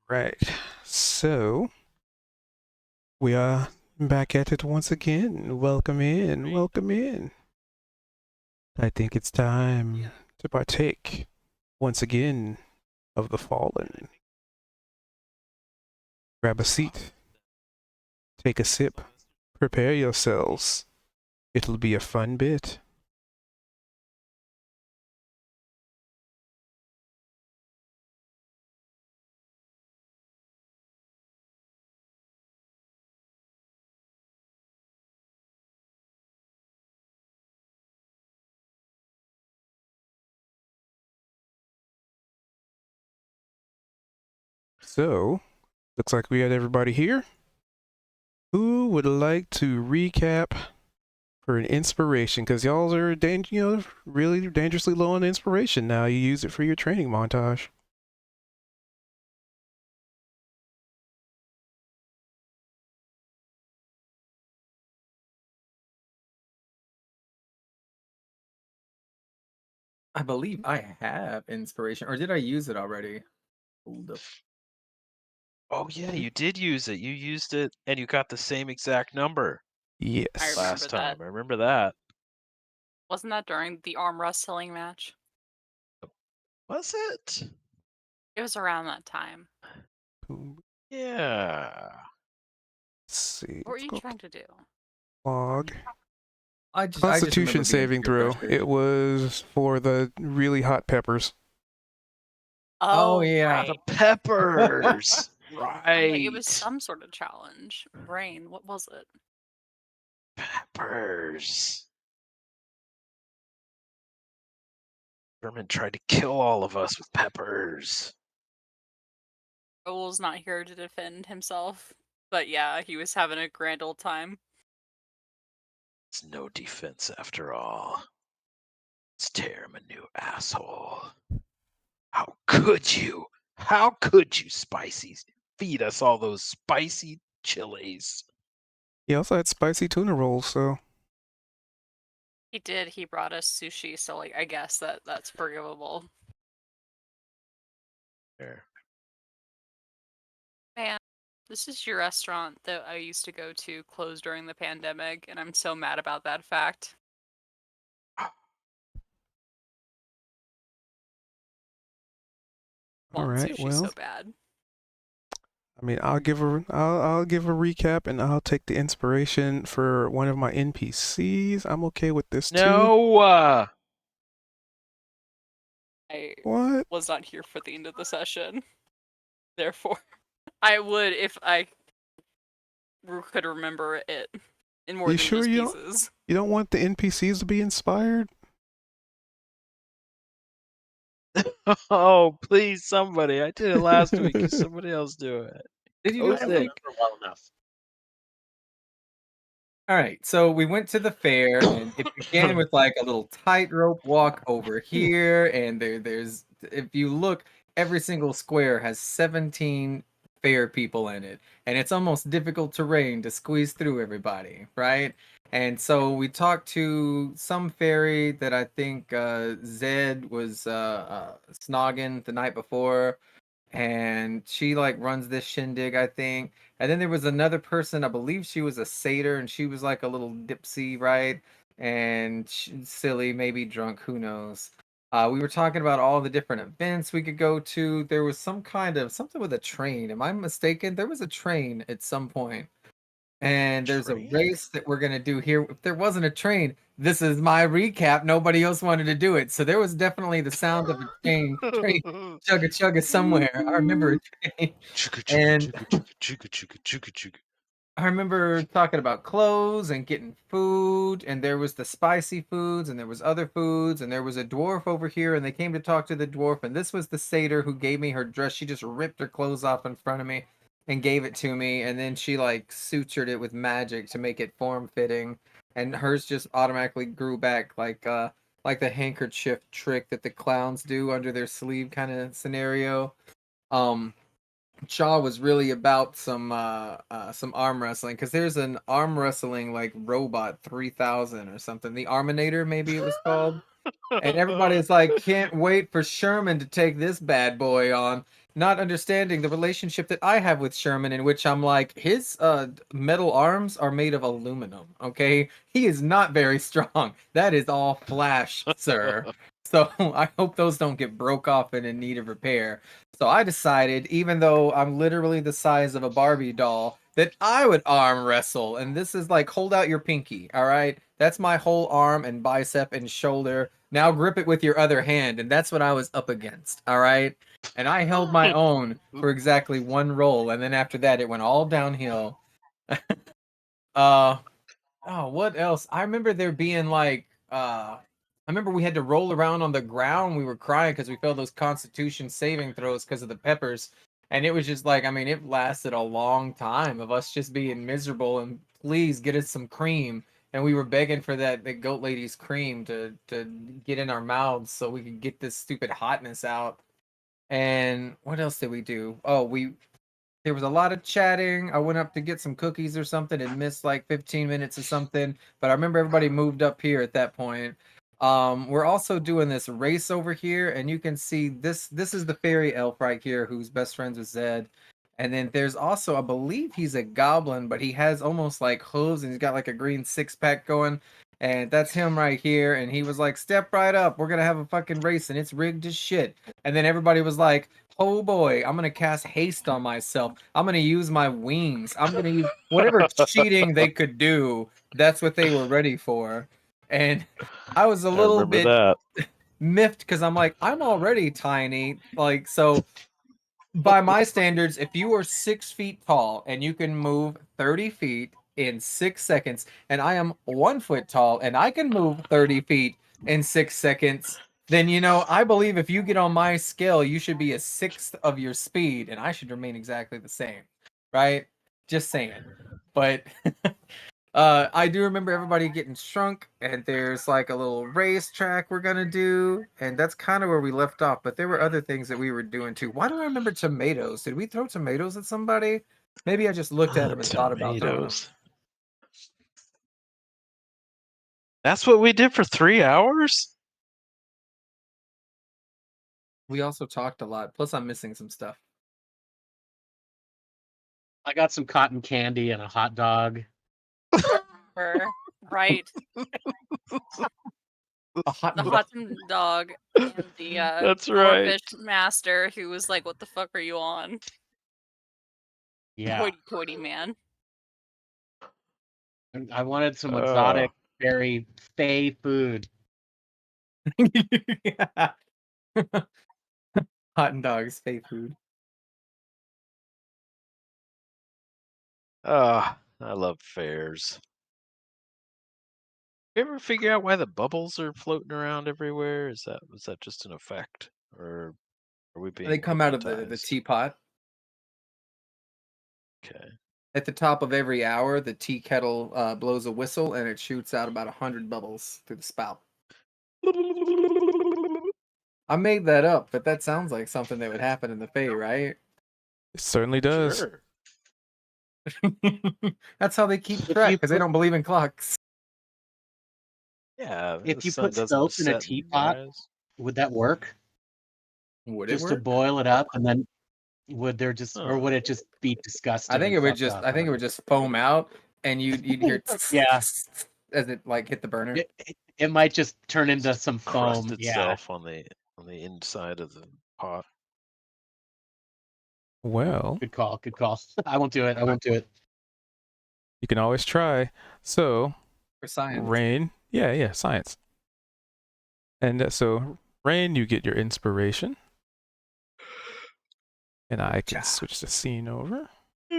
Right. So we are back at it once again. Welcome in. Welcome in. I think it's time to partake once again of the fallen. Grab a seat, take a sip, prepare yourselves. It'll be a fun bit. So, looks like we had everybody here. Who would like to recap for an inspiration? Because y'all are, really dangerously low on inspiration now. You use it for your training montage. I believe I have inspiration, or did I use it already? Hold up. Oh yeah, you did use it. You used it and you got the same exact number I Yes. remember last that. time. I remember that. Wasn't that during the arm wrestling match? Was it? It was around that time. Let's Yeah. see. What were Let's you go trying to do? log. I just remember Constitution being saving super throw. frustrated. It was for the really hot peppers. Oh Oh, yeah. The right. peppers. I'm like, it was Right. some sort of challenge. Brain, what was it? Peppers. Herman tried to kill all of us with peppers. Raul's not here to defend himself. But yeah, he was having a grand old time. It's no defense after all. Let's tear him a new asshole. How could you? How could you, Spicy, feed us all those spicy chilies? He also had spicy tuna rolls, so He did, he brought us sushi, so like I guess that's forgivable. There. Man, this is your restaurant that I used to go to closed during the pandemic, and I'm so mad about that fact. all Want right. sushi Well, so bad. I mean, I'll give a recap, and I'll take the inspiration for one of my NPCs. I'm okay with this too. No. I What? was not here for the end of the session. Therefore, I would if I could remember it in more You than sure just you don't pieces. you don't want the NPCs to be inspired? Oh, please, somebody. I did it last week. Can somebody else do it? Did you do Oh, it I last sick. week? remember well enough. All right. So we went to the fair, and it began with like a little tightrope walk over here, and there's if you look, every single square has 17 fair people in it, and it's almost difficult terrain to squeeze through everybody, right? And so we talked to some fairy that I think Zed was snogging the night before, and she like runs this shindig, I think. And then there was another person, I believe she was a satyr, and she was like a little dipsy, right? And silly, maybe drunk, who knows. We were talking about all the different events we could go to. There was some kind of something with a train. Am I mistaken? There was a train at some point, and there's a Train? race that we're gonna do here. If there wasn't a train, this is my recap. Nobody else wanted to do it, so there was definitely the sound of a train chugga chugga somewhere. I remember a train, Chugga, chugga, and chugga, chugga, chugga, chugga, chugga, chugga. I remember talking about clothes and getting food, and there was the spicy foods, and there was other foods, and there was a dwarf over here, and they came to talk to the dwarf, and this was the satyr who gave me her dress. She just ripped her clothes off in front of me and gave it to me, and then she like sutured it with magic to make it form fitting, and hers just automatically grew back like the handkerchief trick that the clowns do under their sleeve kind of scenario. Um Shaw was really about some arm wrestling, because there's an arm wrestling like robot 3000 or something, the Arminator maybe it was called, and everybody's like, can't wait for Sherman to take this bad boy on. not understanding the relationship that I have with Sherman, in which I'm like, his metal arms are made of aluminum. Okay, he is not very strong. That is all flash, sir. So I hope those don't get broke off and in need of repair. So I decided, even though I'm literally the size of a Barbie doll, that I would arm wrestle. And this is like, hold out your pinky, all right? That's my whole arm and bicep and shoulder. Now grip it with your other hand, and that's what I was up against, all right? And I held my own for exactly one roll, and then after that, it went all downhill. uh, Oh, what else? I remember there being like I remember we had to roll around on the ground. We were crying because we failed those constitution saving throws because of the peppers. And it was just like, I mean, it lasted a long time of us just being miserable and please get us some cream. And we were begging for the goat lady's cream to get in our mouths so we could get this stupid hotness out. And what else did we do? Oh, there was a lot of chatting. I went up to get some cookies or something and missed like 15 minutes or something. But I remember everybody moved up here at that point. We're also doing this race over here, and you can see this is the fairy elf right here who's best friends with Zed. And then there's also, I believe he's a goblin, but he has almost like hooves and he's got like a green six-pack going. And that's him right here. And he was like, step right up. We're gonna have a fucking race and it's rigged as shit. And then everybody was like, oh boy, I'm gonna cast haste on myself. I'm gonna use my wings. I'm gonna use whatever cheating they could do. That's what they were ready for. And I was a I little remember bit that. miffed because I'm like, I'm already tiny. Like, so by my standards, if you are 6 feet tall and you can move 30 feet in 6 seconds, and I am 1 foot tall and I can move 30 feet in 6 seconds, then I believe if you get on my scale, you should be a sixth of your speed, and I should remain exactly the same, right? Just saying. But I do remember everybody getting shrunk, and there's like a little racetrack we're gonna do, and that's kind of where we left off. But there were other things that we were doing too. Why do I remember tomatoes? Did we throw tomatoes at somebody? Maybe I just looked at them and thought about throwing them. Tomatoes. That's what we did for 3 hours? We also talked a lot. Plus, I'm missing some stuff. I got some cotton candy and a hot dog. Right. A hot The dog. hot dog and the That's right. Fish master who was like, "What the fuck are you on?" Yeah, Hoity-toity man. and I wanted some exotic, very fey food. Yeah. Hot dogs, fake food. I love fairs. You ever figure out why the bubbles are floating around everywhere? Was that just an effect, or are we being They come out of the hypnotized? teapot. Okay. At the top of every hour, the tea kettle blows a whistle, and it shoots out about 100 bubbles through the spout. I made that up, but that sounds like something that would happen in the Fae, right? It certainly does. Sure. That's how they keep If track, you because they don't believe in clocks. Yeah. If the you sun put doesn't soap in a set and teapot, rise. would that work? Would it Just to work? boil it up, and then would there just, or Huh. would it just be disgusting? I think and it would fucked just. up? I think it would just foam out, and you'd hear Yeah. as it like hit the burner. It might just turn into some Crust foam. Yeah. itself on the inside of the pot. Well, Good call. Good call. I won't do it. I won't do it. you can always try. So, For science. Rain, yeah, science. And so, Rain, you get your inspiration. And I can switch the scene over. I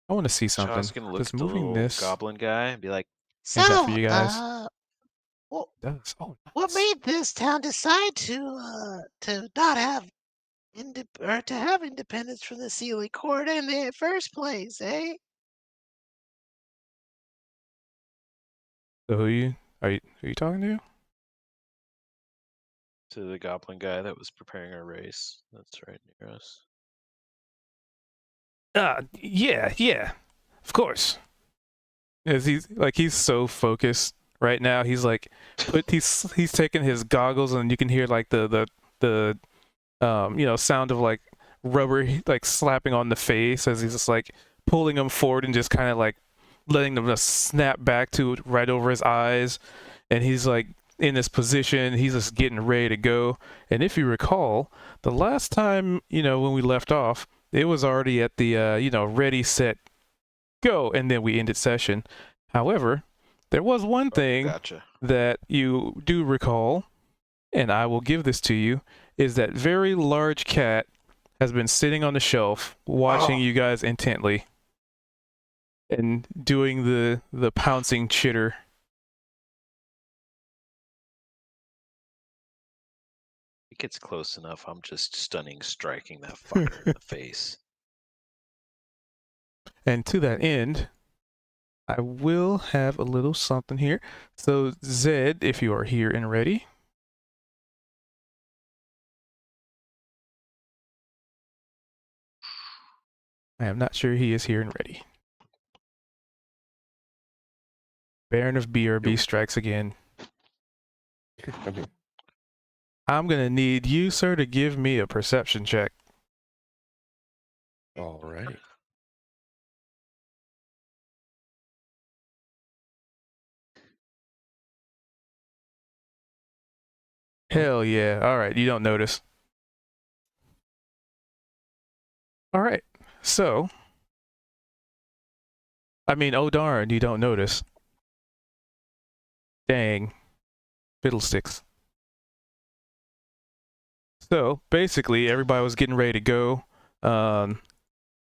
want to see something. Shaw's gonna look Just at the moving little this. goblin guy and be like, Is that for So, you guys? what, It does. Oh, what nice. made this town decide to not have or to have independence from the Sealy Court in the first place, eh? So who are you talking to? to the goblin guy that was preparing our race. That's right near us. Yeah. Of course. He's so focused right now. He's like he's taking his goggles, and you can hear like the sound of like rubber like slapping on the face as he's just like pulling him forward and just kind of like letting them just snap back to right over his eyes. And he's like in this position, he's just getting ready to go. And if you recall, the last time, when we left off, it was already at the, ready, set, go. And then we ended session. However, there was one thing Gotcha. that you do recall, and I will give this to you, is that very large cat has been sitting on the shelf watching you guys intently and doing the pouncing chitter. It gets close enough. I'm just striking that fucker in the face. And to that end, I will have a little something here. So Zed, if you are here and ready. I am not sure he is here and ready. Baron of BRB strikes again. Okay. I'm going to need you, sir, to give me a perception check. All right. Hell yeah. All right, you don't notice. All right, so. Oh darn, you don't notice. Dang. Fiddlesticks. So basically, everybody was getting ready to go, and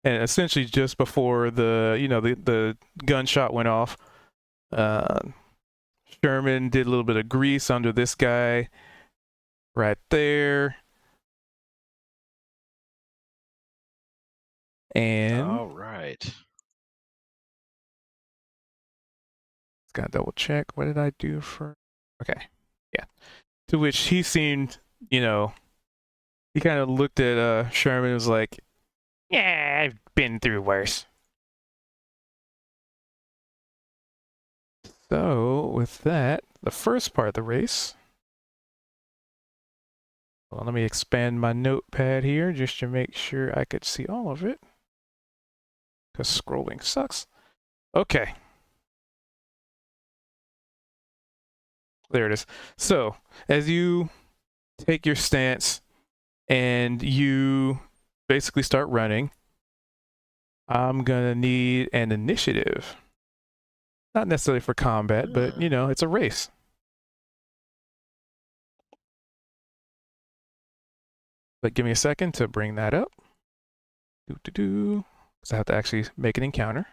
essentially just before the gunshot went off, Sherman did a little bit of grease under this guy, right there, and All right. gotta double check. What did I do for? Okay, yeah. To which he seemed, he kind of looked at Sherman and was like, "Yeah, I've been through worse." So, with that, the first part of the race. Well, let me expand my notepad here just to make sure I could see all of it. Because scrolling sucks. Okay. There it is. So, as you take your stance and you basically start running, I'm going to need an initiative. Not necessarily for combat, but, it's a race. But give me a second to bring that up. Because I have to actually make an encounter.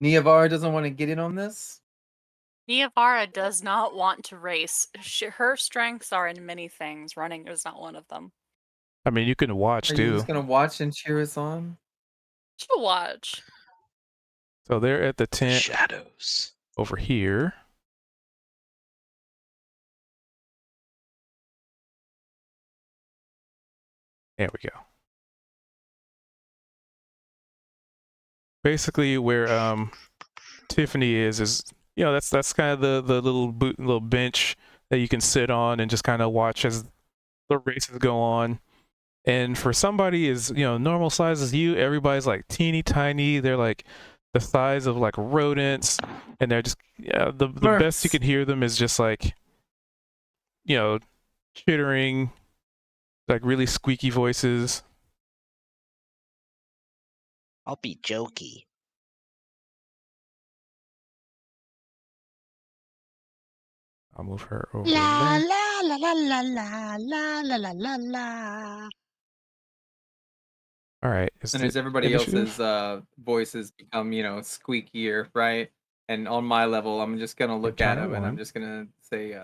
Niavar doesn't want to get in on this. Niavara does not want to race. Her strengths are in many things. Running is not one of them. You can watch Are too. you just gonna watch and cheer us on? She'll watch. So they're at the tent Shadows. over here. There we go. Basically, where Tiffany is that's kind of the little bench that you can sit on and just kind of watch as the races go on. And for somebody as normal size as you, everybody's like teeny tiny. They're like the size of like rodents, and they're just the best you can hear them is just like chittering, like really squeaky voices. I'll be jokey. I'll move her over La there. la la la la la la la la la la. All right. And as everybody else's voices become, squeakier, right? And on my level, I'm just gonna look at him and I'm just gonna say,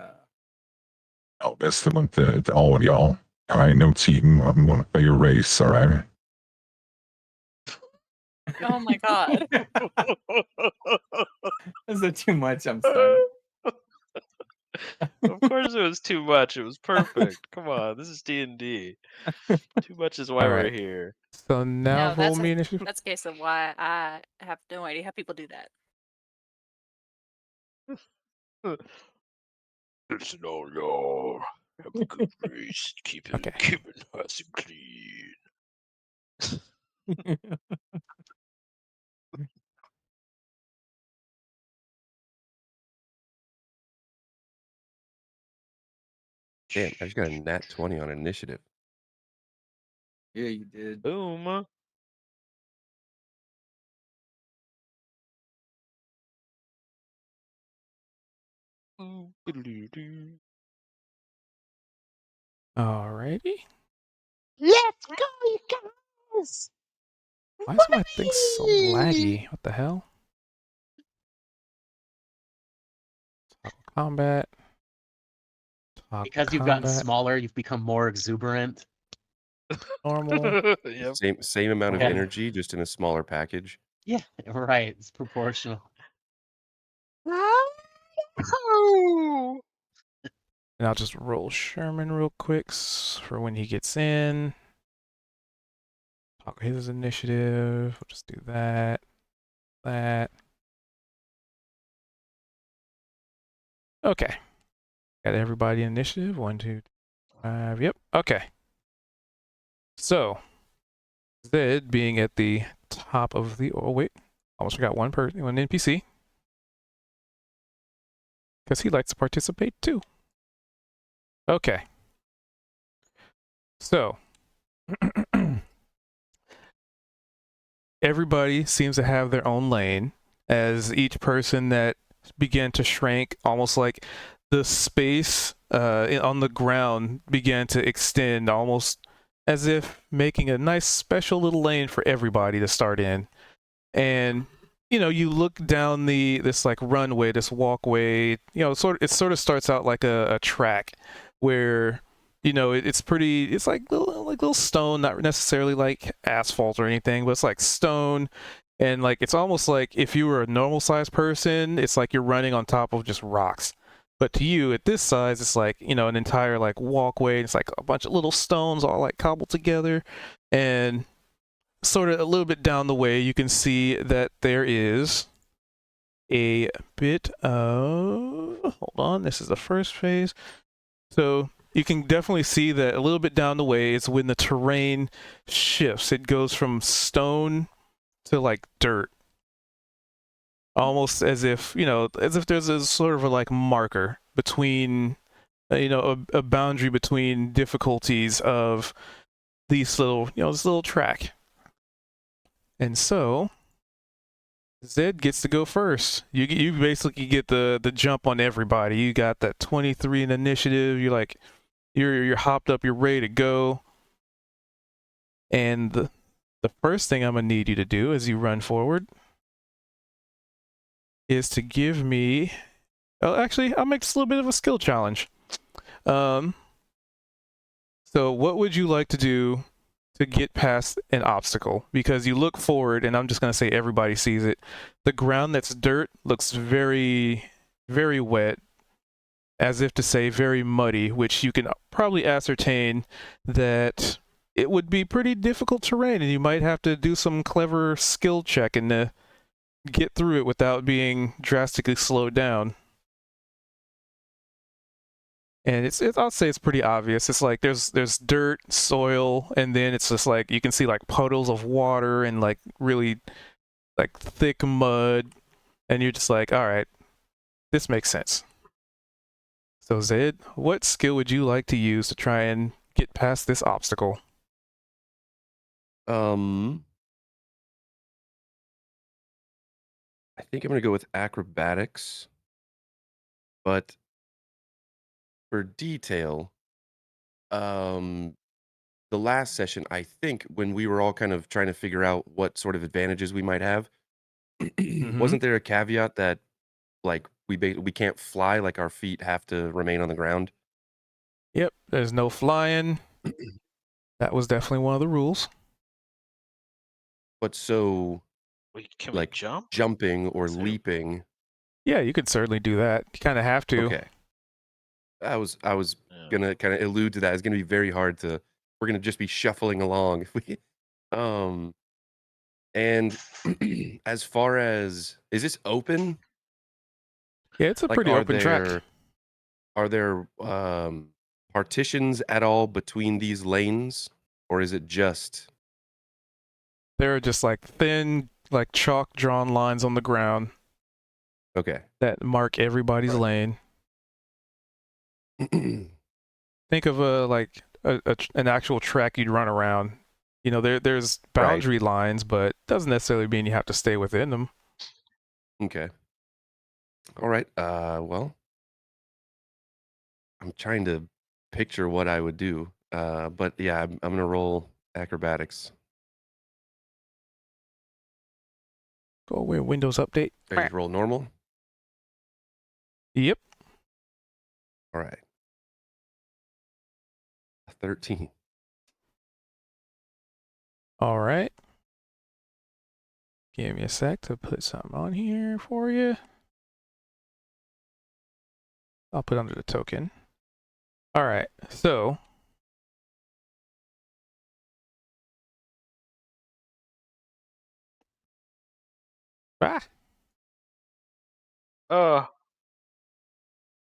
Oh, best of luck to all of y'all. All right, no cheating. I'm going to play a race, all right? Oh my god. Is it too much? I'm sorry. Of course it was too much. It was perfect. Come on, this is D&D. Too much is why All we're right. here. So now No, roll me initiative. that's a case of why I have no idea how people do that. It's no law. Have a good race. Keep Okay. it nice and clean. Damn, I just got a nat 20 on initiative. Yeah, you did. Boom. Alrighty. Let's go, you guys! Why is my thing so Whee! laggy? What the hell? Toggle combat. Toggle Because you've gotten combat. smaller, you've become more exuberant. Normal. Yep. Same amount of Yeah. energy, just in a smaller package. Yeah, right. It's proportional. Oh! And I'll just roll Sherman real quick for when he gets in. Toggle his initiative. We'll just do that. That. Okay. Got everybody initiative. 1, 2, 5. Yep. Okay. So, Zed being at the top of the. Oh, wait. Almost forgot one NPC. Because he likes to participate too. Okay. So, everybody seems to have their own lane as each person that began to shrink, almost like the space on the ground began to extend, almost as if making a nice special little lane for everybody to start in. And you look down this like runway, this walkway. It sort of starts out like a track where it's like little stone, not necessarily like asphalt or anything, but it's like stone. And like it's almost like if you were a normal sized person, it's like you're running on top of just rocks. But to you at this size, it's like an entire like walkway. It's like a bunch of little stones all like cobbled together. And sort of a little bit down the way, you can see that there is a bit of, hold on, this is the first phase. So you can definitely see that a little bit down the way is when the terrain shifts. It goes from stone to like dirt. Almost as if there's a sort of a like marker between, a boundary between difficulties of this little track. And so Zed gets to go first. You basically get the jump on everybody. You got that 23 in initiative. You're hopped up. You're ready to go. And the first thing I'm gonna need you to do as you run forward is to give me. Oh, actually, I'll make this a little bit of a skill challenge. So what would you like to do to get past an obstacle? Because you look forward, and I'm just going to say everybody sees it. The ground that's dirt looks very, very wet, as if to say very muddy, which you can probably ascertain that it would be pretty difficult terrain, and you might have to do some clever skill checking to get through it without being drastically slowed down. And I'll say it's pretty obvious. It's like there's dirt, soil, and then it's just like you can see like puddles of water and like really like thick mud, and you're just like, all right, this makes sense. So Zed, what skill would you like to use to try and get past this obstacle? I think I'm gonna go with acrobatics, but for detail, the last session, I think when we were all kind of trying to figure out what sort of advantages we might have, wasn't there a caveat that like we can't fly, like our feet have to remain on the ground? Yep, there's no flying. That was definitely one of the rules. But so Wait, can like we jump? jumping or Is there- leaping. Yeah, you could certainly do that. You kind of have to. Okay. I was Yeah. gonna kind of allude to that. It's gonna be very hard to. We're gonna just be shuffling along if we. And as far as is this open? Yeah, it's a Like, pretty open track. are there partitions at all between these lanes, or is it just There are just like thin, like chalk drawn lines on the ground okay? that mark everybody's lane. Think of an actual track you'd run around. You know, there's boundary lines, but doesn't necessarily mean you have to stay within them. Okay. All right. Well, I'm trying to picture what I would do. But yeah, I'm gonna roll acrobatics. Go away, Windows Update. I just roll normal. Yep. All right. 13. All right. Give me a sec to put something on here for you. I'll put under the token. All right. So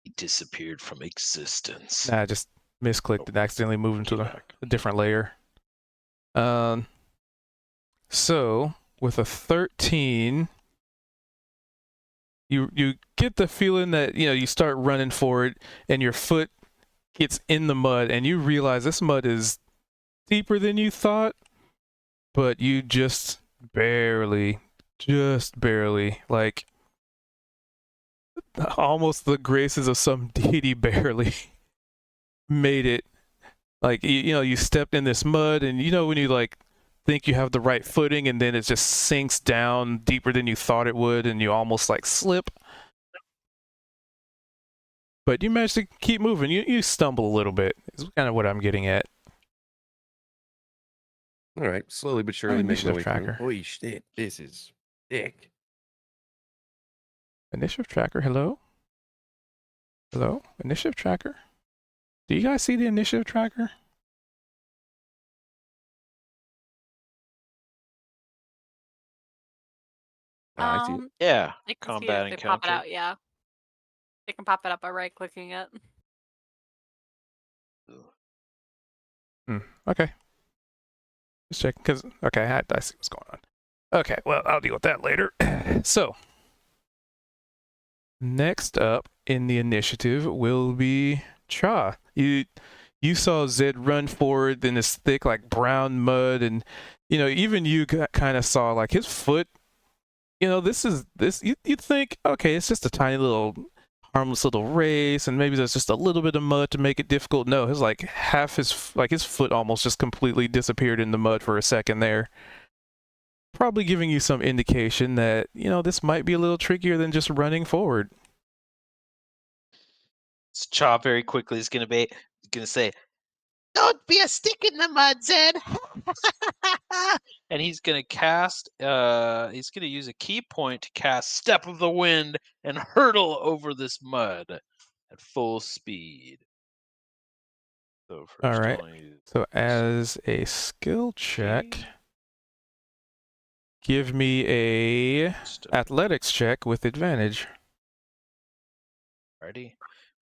He disappeared from existence. I just misclicked and accidentally moved into a different layer. So with a 13, you get the feeling that you start running forward and your foot gets in the mud and you realize this mud is deeper than you thought, but you just barely, like almost the graces of some deity barely made it. Like you stepped in this mud and when you like think you have the right footing and then it just sinks down deeper than you thought it would and you almost like slip. But you managed to keep moving. You stumble a little bit. Is kind of what I'm getting at. All right, slowly but surely making my way tracker. through. Holy shit, this is thick. Initiative tracker, hello? Hello? Initiative tracker? Do you guys see the initiative tracker? I see it. Yeah. They can see Combat it. They pop it encounter. out. Yeah. They can pop it up by right-clicking it. Okay. Just checking, because, okay, I see what's going on. Okay, well, I'll deal with that later. So, next up in the initiative will be Cha. You saw Zed run forward in this thick, like, brown mud, and, even you kind of saw, like, his foot, you'd think, okay, it's just a tiny little harmless little race and maybe there's just a little bit of mud to make it difficult. No, his like his foot almost just completely disappeared in the mud for a second there, probably giving you some indication that this might be a little trickier than just running forward. So Cha very quickly is gonna say, Don't be a stick in the mud, Zed. and he's gonna cast. He's gonna use a key point to cast Step of the Wind and hurtle over this mud at full speed. So first, All right. I'll use So as a skill check, give me a athletics check with advantage. Ready?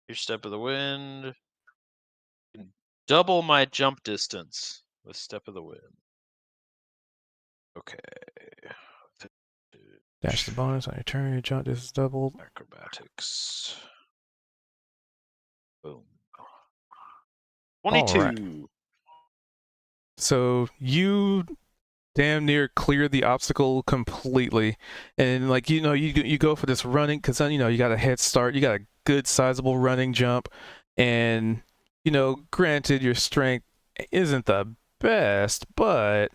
Your Step of the Wind. Double my jump distance with Step of the Wind. Okay. Dash the bonus on your turn. Your jump distance doubled. Acrobatics. Boom. 22. Right. So you damn near clear the obstacle completely, and like you go for this running because then you got a head start. You got a good sizable running jump, and granted your strength isn't the best, but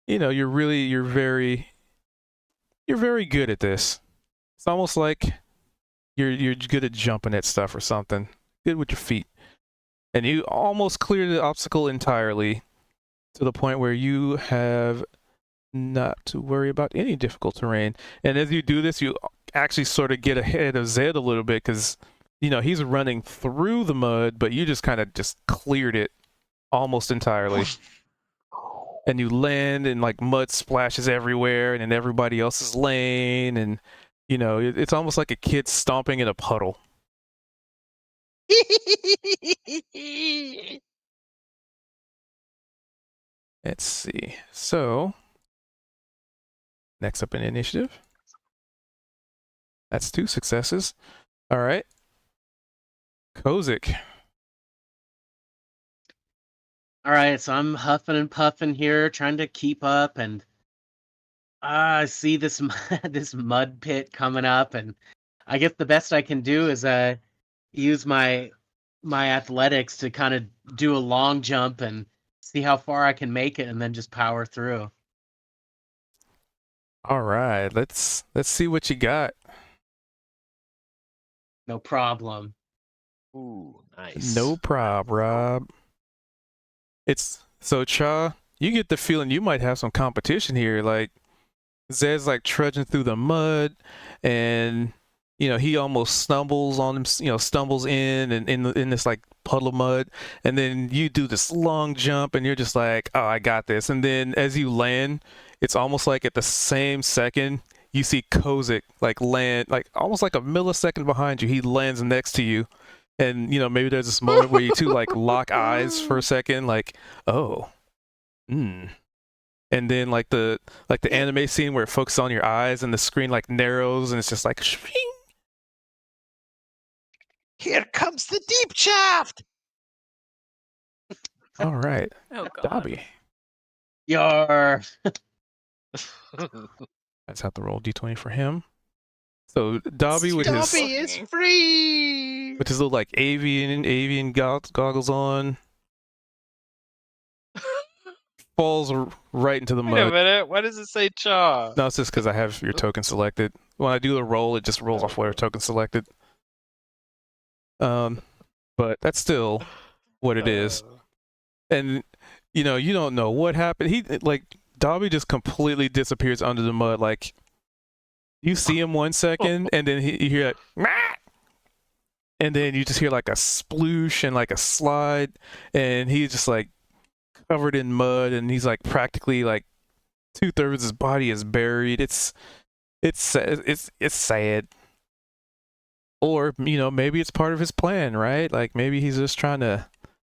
you're very good at this. It's almost like you're good at jumping at stuff or something. Good with your feet. And you almost clear the obstacle entirely to the point where you have not to worry about any difficult terrain. And as you do this, you actually sort of get ahead of Zed a little bit because, he's running through the mud, but you just kind of just cleared it almost entirely. And you land and like mud splashes everywhere and in everybody else's lane, and it's almost like a kid stomping in a puddle. Let's see. So next up in initiative. That's 2 successes. All right. Kozik. All right, so I'm huffing and puffing here, trying to keep up, and I see this this mud pit coming up, and I guess the best I can do is use my athletics to kind of do a long jump and see how far I can make it, and then just power through. All right. Let's see what you got. No problem. Ooh, nice. No prob, Rob. It's so Cha, you get the feeling you might have some competition here. Like Zed's like trudging through the mud, and he almost stumbles on him. Stumbles in and in this like puddle of mud, and then you do this long jump, and you're just like, oh, I got this. And then as you land, it's almost like at the same second you see Kozik like land, like almost like a millisecond behind you. He lands next to you. And maybe there's this moment where you two like lock eyes for a second, like, oh, and then like the anime scene where it focuses on your eyes and the screen like narrows and it's just like, shing. Here comes the deep shaft. All right, Oh god. Dobby. Yar. Let's have to roll d20 for him. So Dobby with his Dobby is free. little like avian goggles on, falls right into the Wait a mud. minute. Why does it say Cha? No, it's just because I have your token selected. When I do the roll, it just rolls off whatever token selected. But that's still what it is. And you don't know what happened. He like Dobby just completely disappears under the mud. Like you see him 1 second, and then you hear like, "Mah!" And then you just hear like a sploosh and like a slide, and he's just like covered in mud, and he's like practically like 2/3 his body is buried. It's sad. Or maybe it's part of his plan, right? Like maybe he's just trying to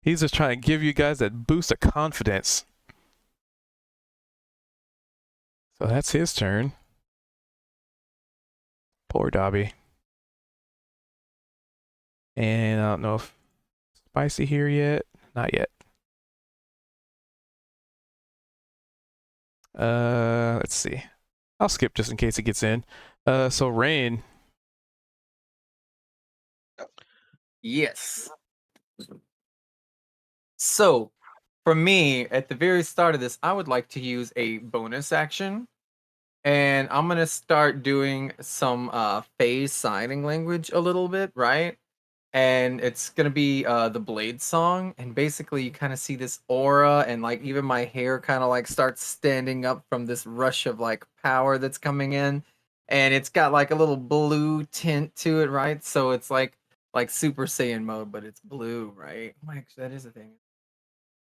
give you guys that boost of confidence. So that's his turn. Poor Dobby. And I don't know if Spicy here yet. Not yet. Let's see. I'll skip just in case it gets in. So Rain. Yes. So, for me, at the very start of this, I would like to use a bonus action. And I'm going to start doing some phase signing language a little bit, right? And it's going to be the Blade song. And basically, you kind of see this aura, and like even my hair kind of like starts standing up from this rush of like power that's coming in. And it's got like a little blue tint to it, right? So it's like Super Saiyan mode, but it's blue, right? Oh, actually, that is a thing.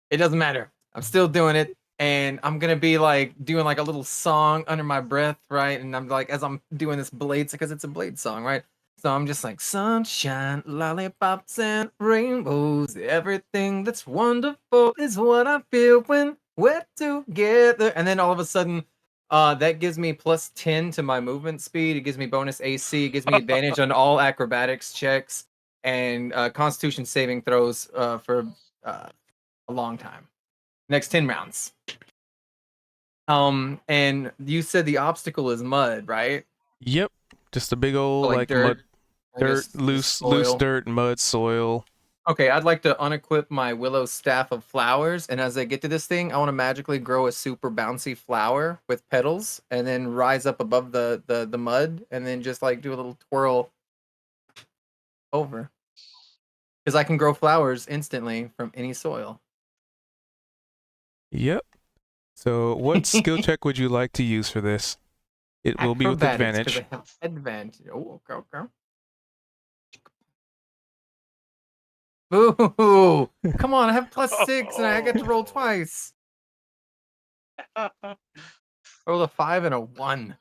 It doesn't matter. I'm still doing it. And I'm gonna be like doing like a little song under my breath, right? And I'm like, as I'm doing this Blade, because it's a Blade song, right? So I'm just like, sunshine, lollipops, and rainbows. Everything that's wonderful is what I feel when we're together. And then all of a sudden, that gives me +10 to my movement speed. It gives me bonus AC. It gives me advantage on all acrobatics checks and Constitution saving throws for a long time. Next 10 rounds. And you said the obstacle is mud, right? Yep. Just a big old like dirt, mud, loose dirt, mud, soil. Okay, I'd like to unequip my willow staff of flowers, and as I get to this thing, I want to magically grow a super bouncy flower with petals, and then rise up above the mud, and then just like do a little twirl over. Because I can grow flowers instantly from any soil. Yep. So what skill check would you like to use for this? It will be with Acrobatics, 'cause advantage. I have advantage. Oh, okay. Boo! Come on, I have +6 and I get to roll twice. Roll a 5 and a 1.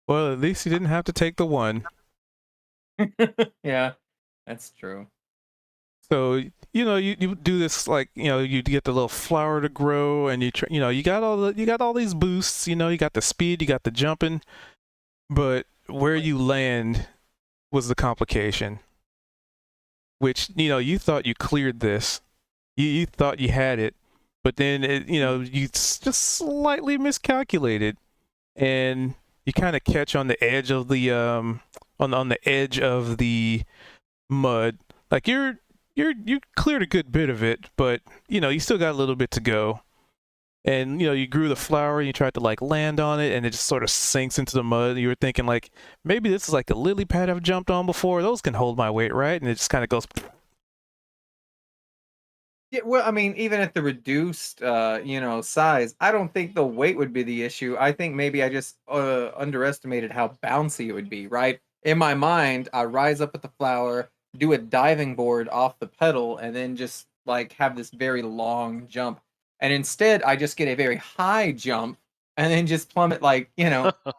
Well, at least you didn't have to take the 1. Yeah, that's true. So, you do this, like, you get the little flower to grow, and you got all these boosts, you got the speed, you got the jumping, but where you land was the complication. Which, you thought you cleared this. You thought you had it, but then you just slightly miscalculated, and you kind of catch on the edge of the on the edge of the mud. Like you cleared a good bit of it, but you still got a little bit to go. And you grew the flower and you tried to like land on it, and it just sort of sinks into the mud. You were thinking like, maybe this is like a lily pad I've jumped on before. Those can hold my weight, right? And it just kind of goes. Yeah, well, I mean, even at the reduced, size, I don't think the weight would be the issue. I think maybe I just underestimated how bouncy it would be, right? In my mind, I rise up at the flower, do a diving board off the pedal, and then just like have this very long jump. And instead, I just get a very high jump and then just plummet like,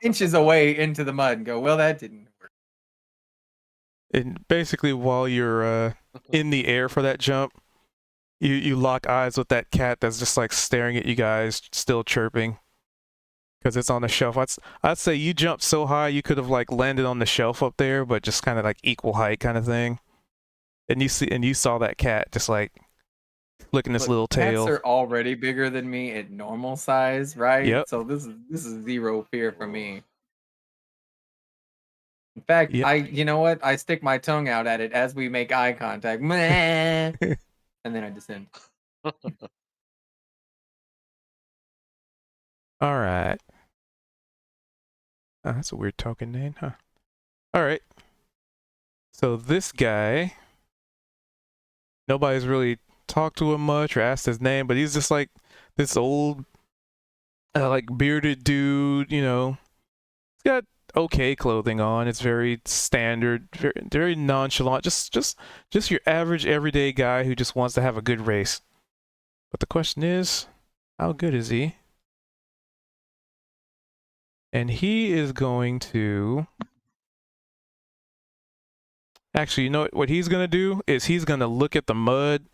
inches away into the mud and go, well, that didn't work. And basically, while you're in the air for that jump, you lock eyes with that cat that's just like staring at you guys, still chirping, because it's on the shelf. I'd say you jumped so high you could have like landed on the shelf up there, but just kind of like equal height kind of thing. And you saw that cat just like flicking his Look, little tail. cats are already bigger than me at normal size, right? Yep. So this is zero fear for me. In fact, Yep. you know what? I stick my tongue out at it as we make eye contact. Meh. And then I descend. All right. Oh, that's a weird token name, huh? All right. So this guy, nobody's really talked to him much or asked his name, but he's just like this old, like bearded dude. He's got okay clothing on. It's very standard, very nonchalant. Just your average everyday guy who just wants to have a good race. But the question is, how good is he? And he is going to... Actually, you know what he's going to do? Is he's going to look at the mud,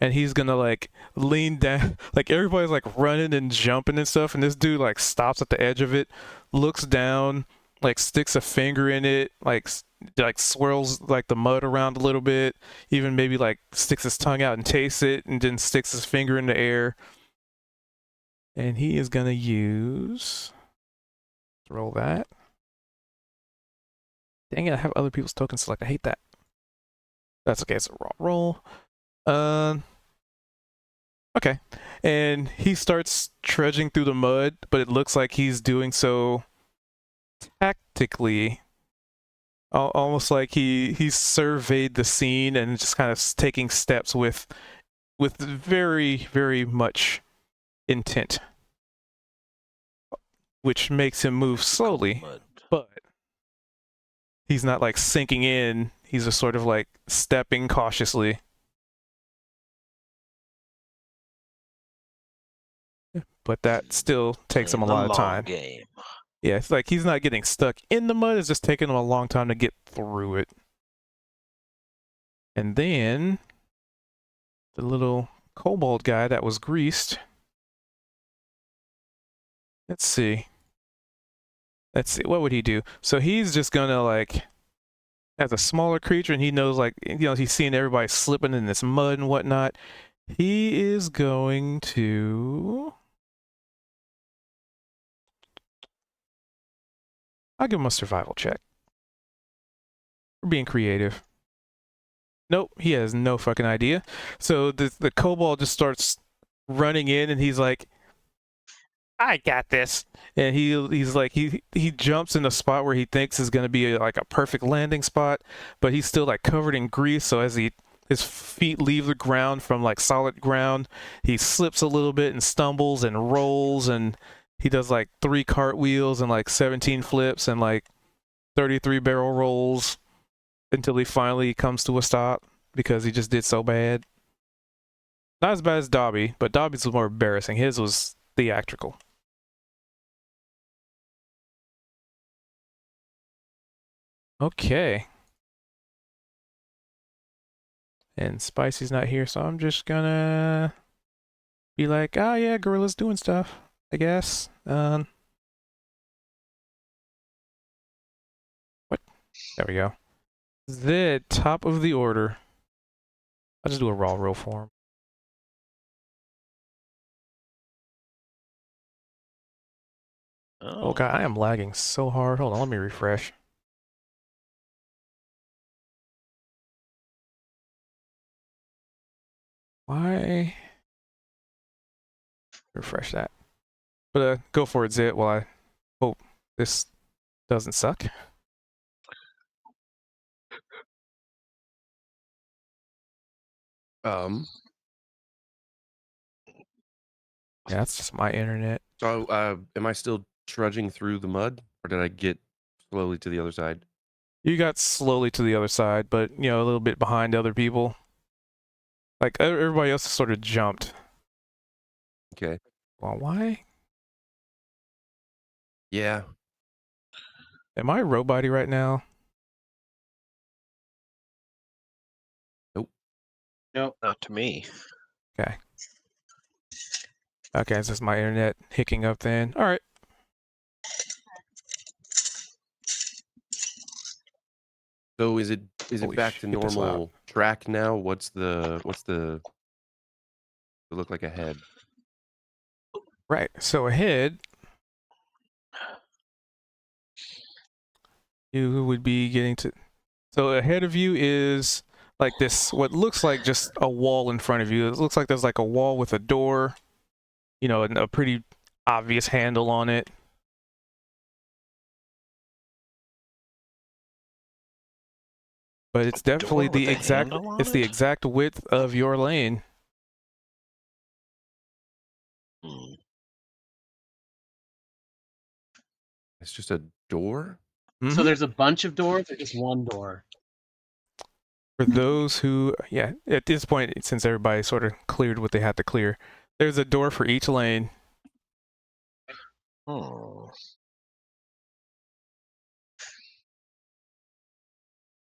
and he's going to, like, lean down. Like, everybody's, like, running and jumping and stuff, and this dude, like, stops at the edge of it, looks down, like, sticks a finger in it, like swirls, like, the mud around a little bit, even maybe, like, sticks his tongue out and tastes it, and then sticks his finger in the air. And he is going to use... Roll that. Dang it, I have other people's tokens selected. I hate that. That's okay, it's a raw roll. Okay. And he starts trudging through the mud, but it looks like he's doing so tactically. Almost like he's surveyed the scene and just kind of taking steps with very, very much intent. Which makes him move slowly, but he's not like sinking in. He's just sort of like stepping cautiously. But that still takes him a lot of time. Game. Yeah, it's like he's not getting stuck in the mud. It's just taking him a long time to get through it. And then the little kobold guy that was greased. Let's see. What would he do? So he's just gonna like, as a smaller creature, and he knows like, he's seeing everybody slipping in this mud and whatnot. He is going to... I'll give him a survival check. We're being creative. Nope, he has no fucking idea. So the kobold just starts running in, and he's like, I got this. And he's like, he jumps in a spot where he thinks is going to be like a perfect landing spot, but he's still like covered in grease. So as his feet leave the ground from like solid ground, he slips a little bit and stumbles and rolls, and he does like 3 cartwheels and like 17 flips and like 33 barrel rolls until he finally comes to a stop. because he just did so bad. Not as bad as Dobby, but Dobby's was more embarrassing. His was theatrical. Okay. And Spicy's not here, so I'm just gonna be like, oh yeah, Gorilla's doing stuff, I guess. What? There we go. The top of the order. I'll just do a raw roll for him. Oh god, I am lagging so hard. Hold on, let me refresh. Why? Refresh that. But go for it, Zit, while I hope this doesn't suck. Um. Yeah, that's just my internet. So, am I still trudging through the mud, or did I get slowly to the other side? You got slowly to the other side, but you know, a little bit behind other people. Like everybody else sort of jumped. Okay. Well, why? Yeah. Am I robot-y right now? Nope. Not to me. Okay. Okay, it's just my internet hicking up then. All right. So is it Holy back to shit, that's loud. normal track now? What's the it look like ahead? Right. So ahead, you would be getting to. So ahead of you is like this, what looks like just a wall in front of you. It looks like there's like a wall with a door, you know, and a pretty obvious handle on it. But it's definitely door with the a exact. handle on It's the it? exact width of your lane. Hmm. It's just a door? So Mhm. there's a bunch of doors or just one door? For those who, yeah, at this point, since everybody sort of cleared what they had to clear, there's a door for each lane.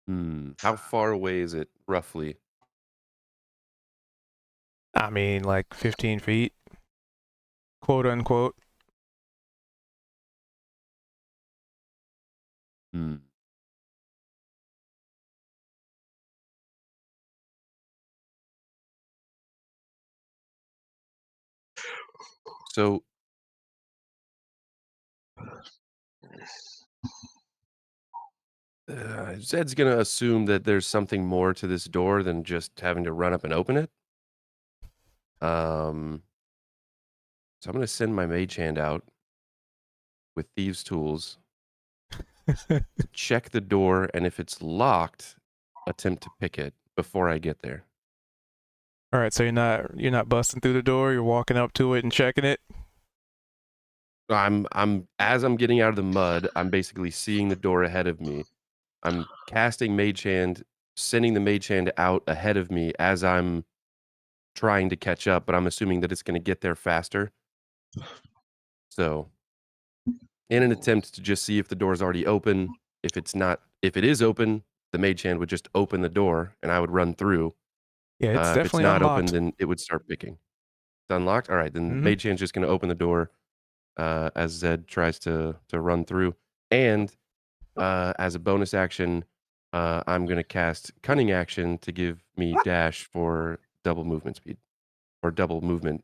Hmm. How far away is it, roughly? I mean, like 15 feet, quote unquote. Hmm. So Zed's gonna assume that there's something more to this door than just having to run up and open it. So I'm gonna send my mage hand out with thieves' tools to check the door, and if it's locked, attempt to pick it before I get there. All right, so you're not busting through the door. You're walking up to it and checking it. As I'm getting out of the mud, I'm basically seeing the door ahead of me. I'm casting mage hand, sending the mage hand out ahead of me as I'm trying to catch up, but I'm assuming that it's going to get there faster. So, in an attempt to just see if the door is already open, if it is open, the mage hand would just open the door and I would run through. Yeah, it's If it's definitely not open, unlocked. then it would start picking. It's unlocked. All right, then the Mhm. mage hand's just going to open the door as Zed tries to run through, and as a bonus action, I'm going to cast Cunning Action to give me dash for double movement speed, or double movement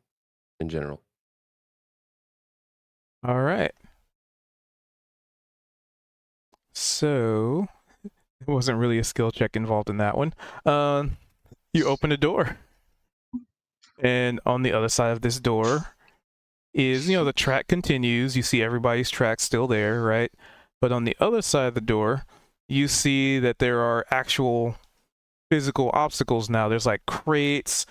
in general. All right. So, it wasn't really a skill check involved in that one. You open a door. And on the other side of this door is, you know, the track continues. You see everybody's track still there, right? But on the other side of the door, you see that there are actual physical obstacles now. There's like crates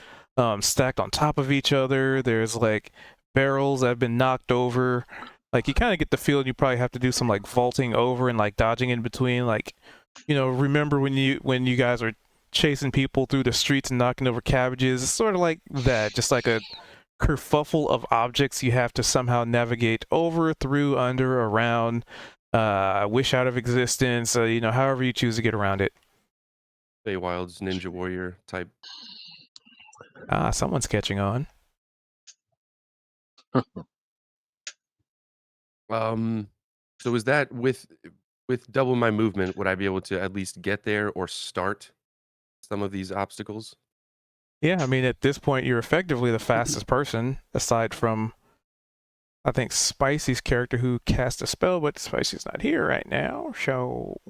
stacked on top of each other. There's like barrels that have been knocked over. Like you kind of get the feeling you probably have to do some like vaulting over and like dodging in between. Like, you know, remember when you guys are chasing people through the streets and knocking over cabbages. It's sort of like that, just like a kerfuffle of objects you have to somehow navigate over, through, under, around, wish out of existence, however you choose to get around it. Feywild's Ninja Warrior type. Someone's catching on. So is that with double my movement, would I be able to at least get there or start some of these obstacles? Yeah, I mean, at this point, you're effectively the fastest person, aside from, I think, Spicy's character who cast a spell, but Spicy's not here right now, so...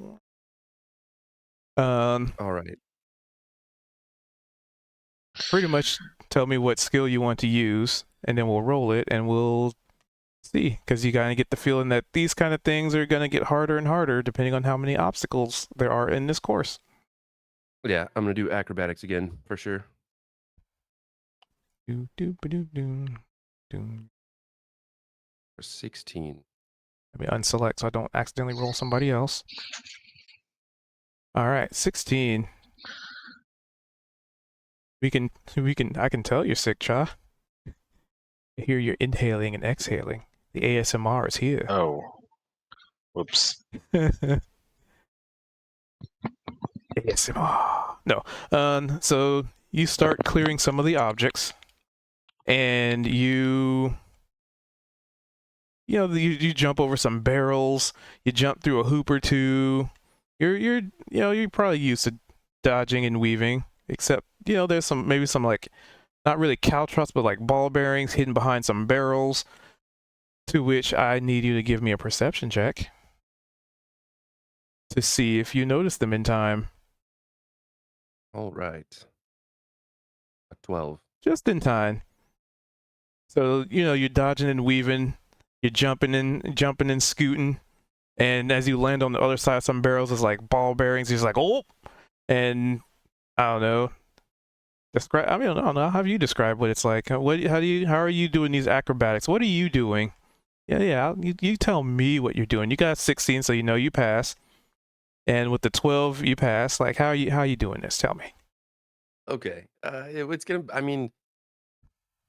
All right. Pretty much tell me what skill you want to use, and then we'll roll it, and we'll see, because you gotta get the feeling that these kind of things are gonna get harder and harder depending on how many obstacles there are in this course. Yeah, I'm gonna do acrobatics again for sure. Do do ba do do do. For 16. Let me unselect so I don't accidentally roll somebody else. All right, 16. I can tell you're sick, Cha. I hear you're inhaling and exhaling. The ASMR is here. Oh. Whoops. ASMR. No. So you start clearing some of the objects, and you jump over some barrels. You jump through a hoop or two. You're probably used to dodging and weaving, except there's maybe some like not really caltrops, but like ball bearings hidden behind some barrels. To which I need you to give me a perception check to see if you notice them in time. All right. A 12. Just in time. So, you're dodging and weaving, you're jumping and scooting, and as you land on the other side of some barrels, it's like ball bearings. He's like, oh, and I don't know. I don't know. How have you described what it's like? How are you doing these acrobatics? What are you doing? Yeah. You tell me what you're doing. You got 16, so you pass. And with the 12, you pass. Like, how are you doing this? Tell me. Okay. It's gonna. I mean,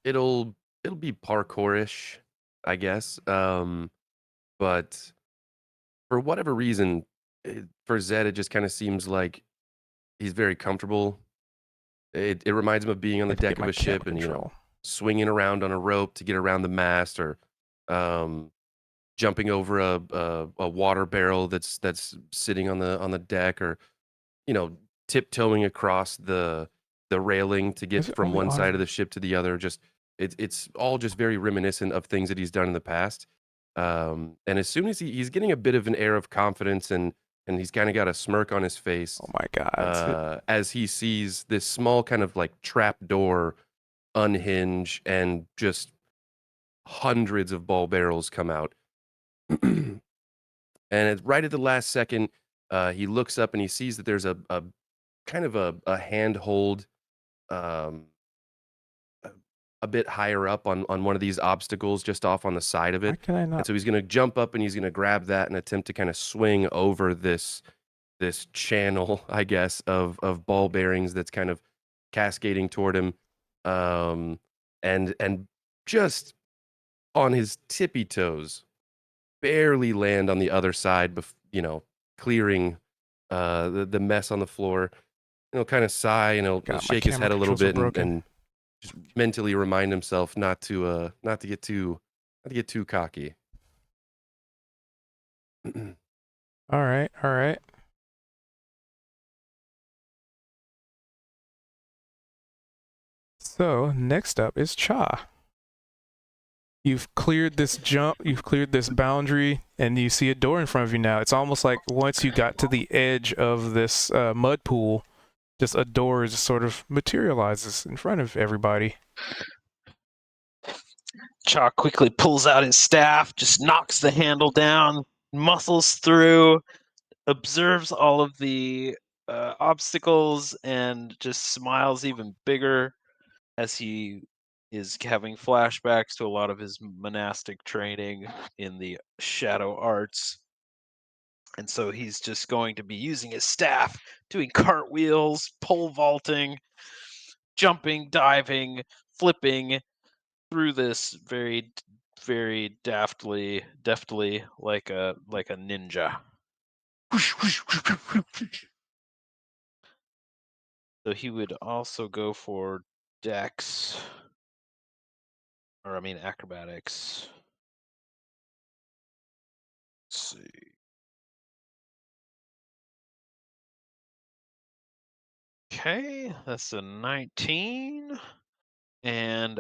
it'll be parkourish, I guess. But for whatever reason, for Zed, it just kind of seems like he's very comfortable. It reminds him of being on the deck of a ship and swinging around on a rope to get around the mast, or jumping over a water barrel that's sitting on the deck, or tiptoeing across the railing to get from one side of the ship to the other. Just it's all just very reminiscent of things that he's done in the past. And as soon as he's getting a bit of an air of confidence, and he's kind of got a smirk on his face. Oh my God. As he sees this small kind of like trap door unhinge, and just hundreds of ball barrels come out. And it's right at the last second, he looks up and he sees that there's a kind of a handhold, um, a bit higher up on one of these obstacles, just off on the side of Why it. can I And not? so he's gonna jump up and he's gonna grab that and attempt to kind of swing over this channel, I guess, of ball bearings that's kind of cascading toward him, and just on his tippy toes, barely land on the other side, clearing the mess on the floor. He'll kind of sigh, and he'll God, my shake his camera head a little controls are bit, and, broken. just mentally remind himself not to get too cocky. All right. So next up is Cha. You've cleared this boundary, and you see a door in front of you now. It's almost like once you got to the edge of this mud pool, just a door just sort of materializes in front of everybody. Chalk quickly pulls out his staff, just knocks the handle down, muscles through, observes all of the obstacles, and just smiles even bigger as he is having flashbacks to a lot of his monastic training in the shadow arts. And so he's just going to be using his staff, doing cartwheels, pole vaulting, jumping, diving, flipping through this very, very deftly, like a ninja. So he would also go for dex, or I mean acrobatics. Let's see. Okay, that's a 19. And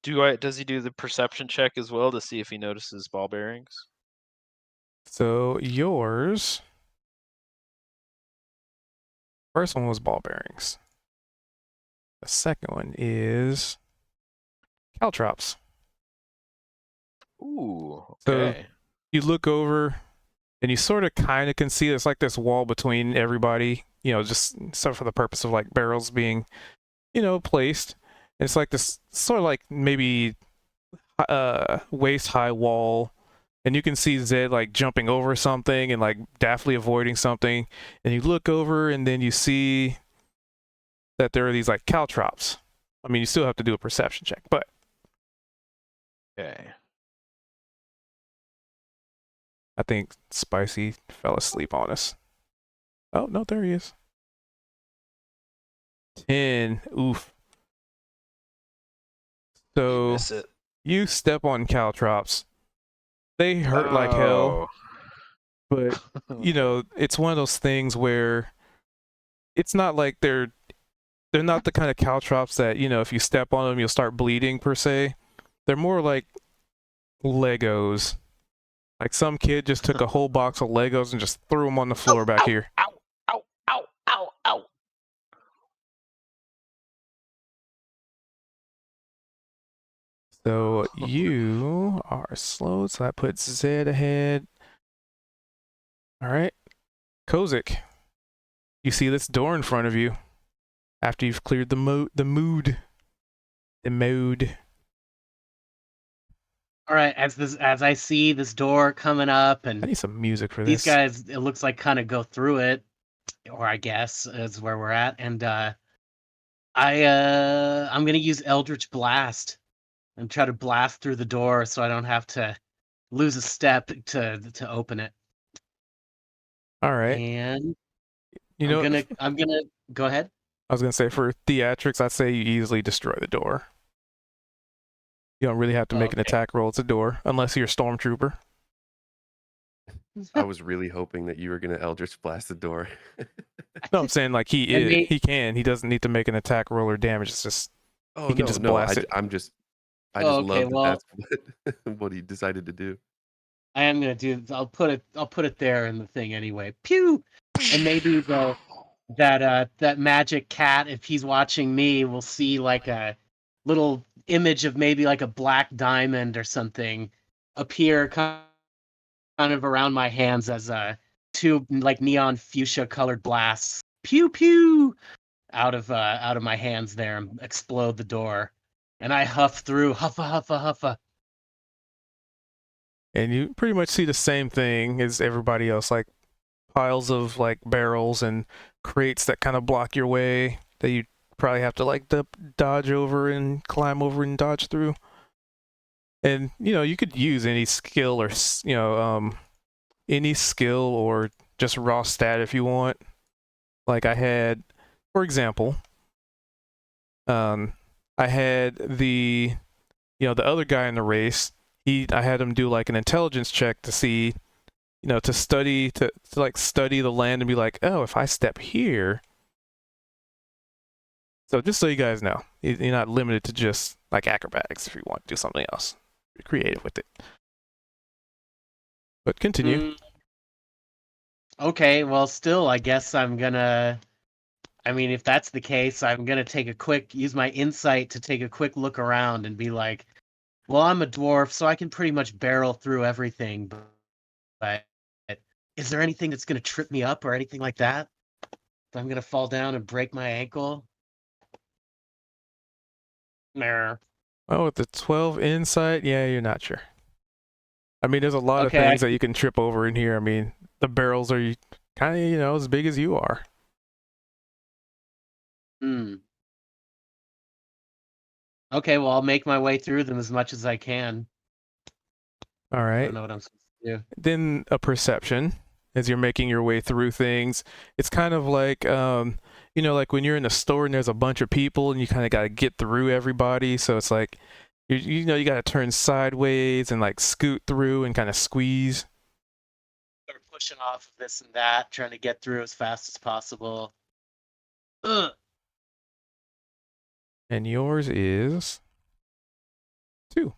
does he do the perception check as well to see if he notices ball bearings? So yours. First one was ball bearings. The second one is caltrops. Ooh, So okay. you look over and you sort of kind of can see it's like this wall between everybody, just so for the purpose of like barrels being, placed. And it's like this sort of like maybe waist high wall. And you can see Zed like jumping over something and like daftly avoiding something. And you look over and then you see that there are these like caltrops. I mean, you still have to do a perception check, but Okay. I think Spicy fell asleep on us. Oh, no, there he is. 10. Oof. You So miss it. you step on caltrops. They hurt like hell, but it's one of those things where it's not like they're not the kind of caltrops that, if you step on them, you'll start bleeding per se. They're more like Legos. Like some kid just took a whole box of Legos and just threw them on the floor back here. Ow, ow, ow, ow, ow. So you are slow, so that puts Zed ahead. All right. Kozik, you see this door in front of you after you've cleared the mood. All right, as I see this door coming up, I and need some music for these this. guys, it looks like kind of go through it, or I guess is where we're at, and I'm gonna use Eldritch Blast and try to blast through the door so I don't have to lose a step to open it. All right. And You I'm know, gonna go ahead. I was gonna say for theatrics, I'd say you easily destroy the door. You don't really have to make an Okay. attack roll. It's a door, unless you're a stormtrooper. I was really hoping that you were gonna Eldritch blast the door. No, I'm saying like he And is. me- He can. He doesn't need to make an attack roll or damage. It's just Oh he can no, just no, blast it. I just Oh, okay, love that well- that's what he decided to do. I am gonna do. I'll put it there in the thing anyway. Pew. And maybe that magic cat, if he's watching me, will see like a little image of maybe like a black diamond or something appear kind of around my hands as two like neon fuchsia colored blasts. Pew pew out of my hands there and explode the door. And I huff through, huffa huffa huffa. And you pretty much see the same thing as everybody else, like piles of like barrels and crates that kind of block your way that you probably have to like dodge over and climb over and dodge through. And you could use any skill or any skill or just raw stat if you want. Like I had, for example, I had the other guy in the race. I had him do like an intelligence check to see, to study to like study the land and be like, oh, if I step here. So just so you guys know, you're not limited to just like acrobatics if you want to do something else. Be creative with it. But continue. Okay, well, still, I guess I'm gonna. I mean, if that's the case, I'm gonna use my insight to take a quick look around and be like, well, I'm a dwarf, so I can pretty much barrel through everything. But is there anything that's gonna trip me up or anything like that? If I'm gonna fall down and break my ankle? Nah. Oh, with the 12 insight, yeah, you're not sure. I mean, there's a lot of Okay, things that you can trip over in here. I mean, the barrels are kind of, as big as you are. Hmm. Okay, well, I'll make my way through them as much as I can. All I right. don't know what I'm supposed to do. Then a perception as you're making your way through things. It's kind of like, like when you're in a store and there's a bunch of people and you kind of got to get through everybody. So it's like, you got to turn sideways and like scoot through and kind of squeeze. Start pushing off of this and that, trying to get through as fast as possible. Ugh. And yours is 2.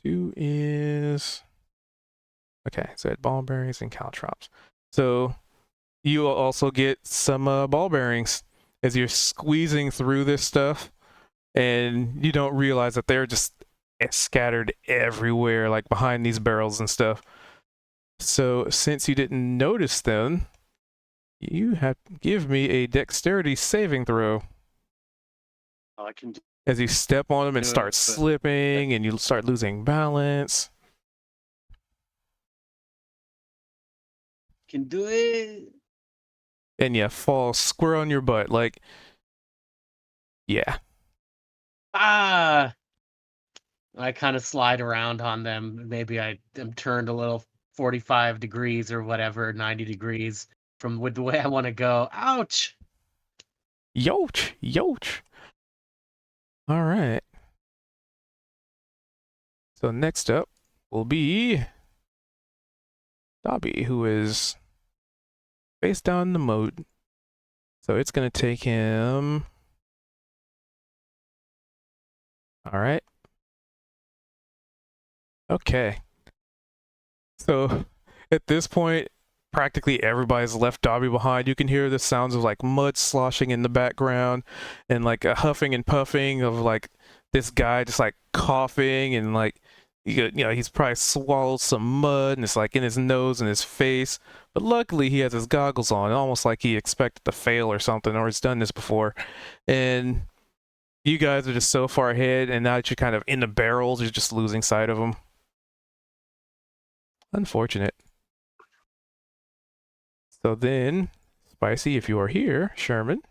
2 is... Okay, so I had ball bearings and caltrops. So you will also get some ball bearings as you're squeezing through this stuff, and you don't realize that they're just scattered everywhere, like behind these barrels and stuff. So since you didn't notice them, you have to give me a dexterity saving throw. Oh, I can do As you step on them and Do it, start but- slipping, and you start losing balance. it. And you fall square on your butt. Like, yeah. Ah! I kind of slide around on them. Maybe I am turned a little 45 degrees or whatever, 90 degrees from with the way I want to go. Ouch! Yoch, yoch. All right. So next up will be Dobby, who is face down in the mode. So it's going to take him... All right. Okay. So at this point, practically everybody's left Dobby behind. You can hear the sounds of like mud sloshing in the background and like a huffing and puffing of like this guy just like coughing and like, he's probably swallowed some mud and it's like in his nose and his face. But luckily he has his goggles on, almost like he expected to fail or something, or he's done this before. And you guys are just so far ahead, and now that you're kind of in the barrels, you're just losing sight of them. Unfortunate. So then, Spicy, if you are here, Sherman.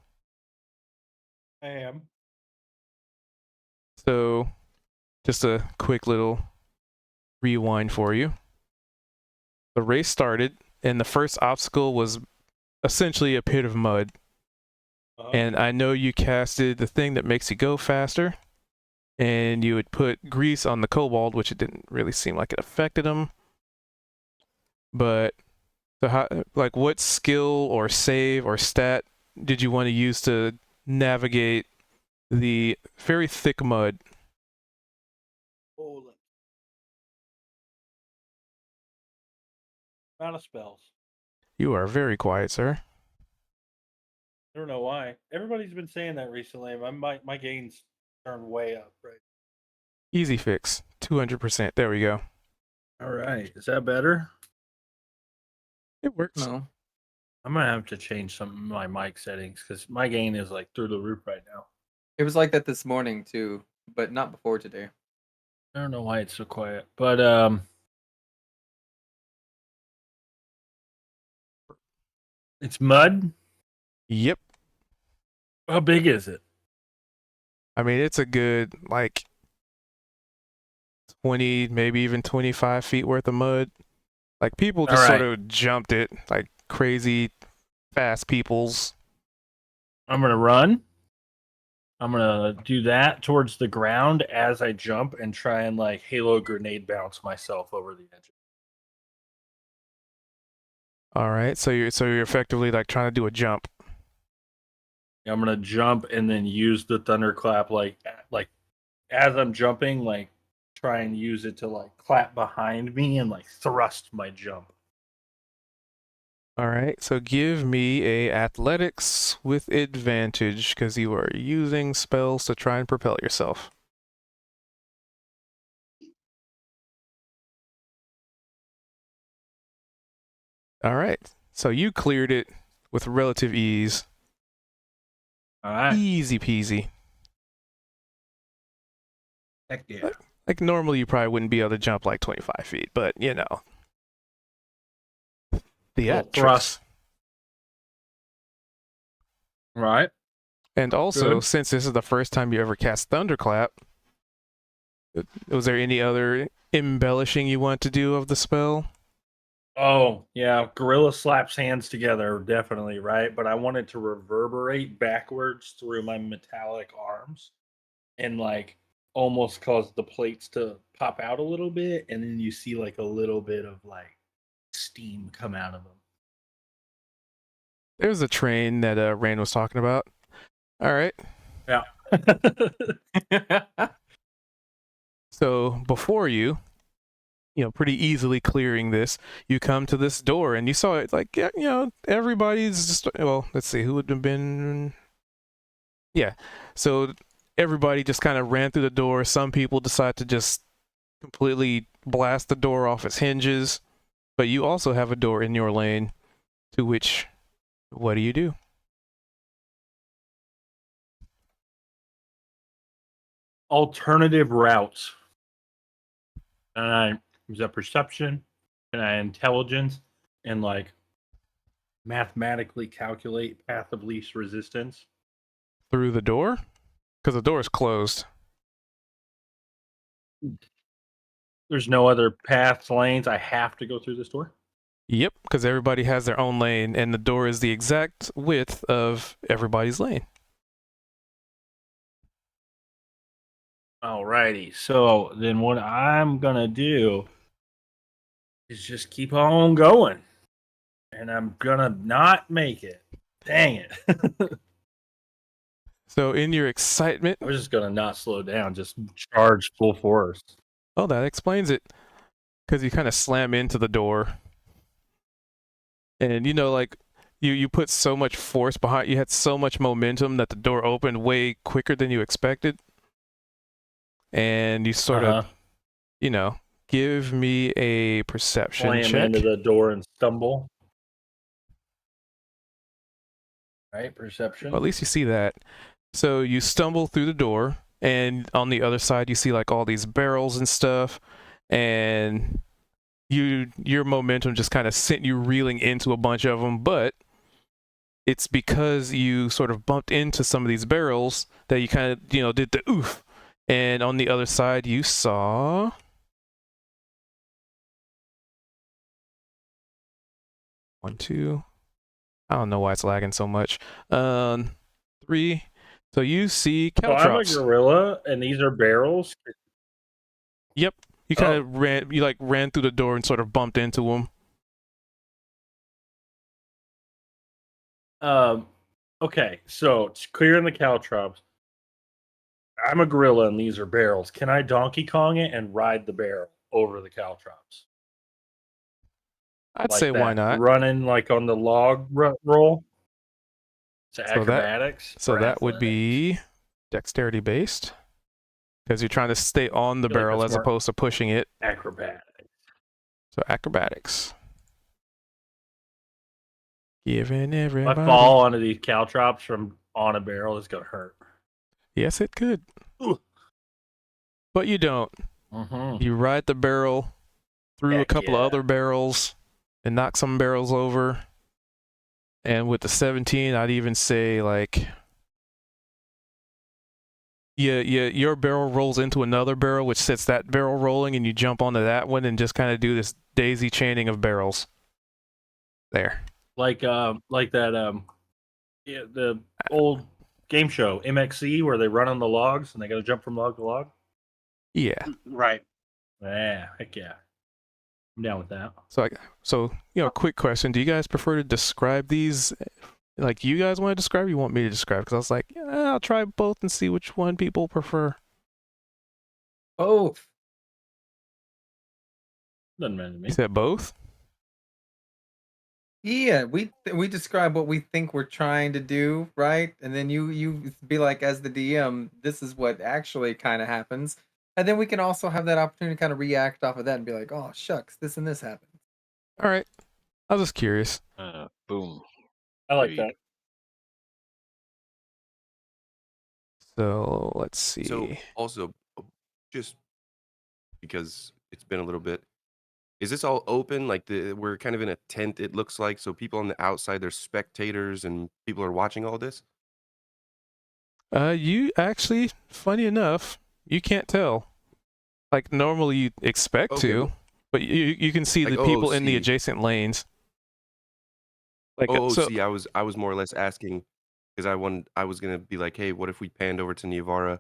I am. So, just a quick little rewind for you. The race started, and the first obstacle was essentially a pit of mud. And I know you casted the thing that makes you go faster, and you would put grease on the kobold, which it didn't really seem like it affected him. But, so how, like, what skill or save or stat did you want to use to navigate the very thick mud? Hold it. Out of spells. You are very quiet, sir. I don't know why. Everybody's been saying that recently. My gains turned way up, right? Easy fix. 200%. There we go. All right. Is that better? It works. No. I'm gonna have to change some of my mic settings because my gain is like through the roof right now. It was like that this morning too, but not before today. I don't know why it's so quiet, but it's mud. Yep. How big is it? I mean, it's a good, like, 20, maybe even 25 feet worth of mud. Like, people just sort of jumped it, like crazy fast peoples. I'm gonna run. I'm gonna do that towards the ground as I jump and try and like Halo grenade bounce myself over the edge. All right, so you're effectively like trying to do a jump. I'm gonna jump and then use the thunderclap like as I'm jumping, like try and use it to like clap behind me and like thrust my jump. All right, so give me a athletics with advantage because you are using spells to try and propel yourself. All right, so you cleared it with relative ease. All right. Easy peasy. Heck yeah. Like normally you probably wouldn't be able to jump like 25 feet, but you know. The Little thrust. Right. And also, Good. since this is the first time you ever cast Thunderclap, was there any other embellishing you want to do of the spell? Oh, yeah. Gorilla slaps hands together, definitely, right? But I want it to reverberate backwards through my metallic arms and like almost cause the plates to pop out a little bit. And then you see like a little bit of like steam come out of them. There's a train that Rain was talking about. All right. Yeah. So before you know, pretty easily clearing this, you come to this door and you saw it like, yeah, you know, everybody's just, well, let's see, who would have been, yeah. So everybody just kind of ran through the door. Some people decide to just completely blast the door off its hinges, but you also have a door in your lane, to which, what do you do? Alternative routes. And I use that perception and I intelligence and like mathematically calculate path of least resistance. Through the door? Because the door is closed. There's no other paths, lanes. I have to go through this door. Yep, because everybody has their own lane, and the door is the exact width of everybody's lane. Alrighty. So then what I'm gonna do is just keep on going. And I'm gonna not make it. Dang it. So in your excitement, I was just gonna not slow down, just charge full force. oh, that explains it. Because you kind of slam into the door. And you know, like, you put so much force behind, you had so much momentum that the door opened way quicker than you expected. And you sort of, you know, give me a perception Slam check. into the door and stumble. Right, perception. Well, at least you see that. So you stumble through the door, and on the other side you see like all these barrels and stuff, and your momentum just kind of sent you reeling into a bunch of them, but it's because you sort of bumped into some of these barrels that you kind of, you know, did the oof. And on the other side you saw one, two, I don't know why it's lagging so much. 3. So you see So I'm a caltrops. gorilla, and these are barrels. Yep. You kind of ran through the door and sort of bumped into them. Okay, so it's clearing the caltrops. I'm a gorilla, and these are barrels. Can I Donkey Kong it and ride the barrel over the caltrops? I'd Like say that, why not? running like on the log roll. So acrobatics. So or that would athletics? be dexterity based, because you're trying to stay on the I feel like barrel that's as more opposed to pushing it. acrobatics. So acrobatics. Giving If everybody. I fall onto these caltrops from on a barrel, it's gonna hurt. Yes, it could. Ooh. But you don't. Mm-hmm. You ride the barrel through a couple of other barrels and knock some barrels over. And with the 17, I'd even say like, your barrel rolls into another barrel, which sets that barrel rolling, and you jump onto that one and just kind of do this daisy chaining of barrels. There. Like that the old game show MXC where they run on the logs and they gotta jump from log to log. Yeah. Right. Yeah, heck yeah. I'm down with that. So you know, quick question: do you guys prefer to describe these? Like, you guys want to describe? Or you want me to describe? Because I was like, yeah, I'll try both and see which one people prefer. Both. Doesn't matter to me. You said both? Yeah, we describe what we think we're trying to do, right? And then you be like, as the DM, this is what actually kind of happens, and then we can also have that opportunity to kind of react off of that and be like, oh shucks, this and this happened. All right. I was just curious. Boom. I like Agreed. that. So let's see. So also, just because it's been a little bit. Is this all open? Like we're kind of in a tent, it looks like. So people on the outside, there's spectators and people are watching all this. You actually, funny enough, you can't tell. Like normally you expect Okay, to, but you can see like the people in the see. adjacent lanes. Like See, I was more or less asking because I was gonna be like, hey, what if we panned over to Niavara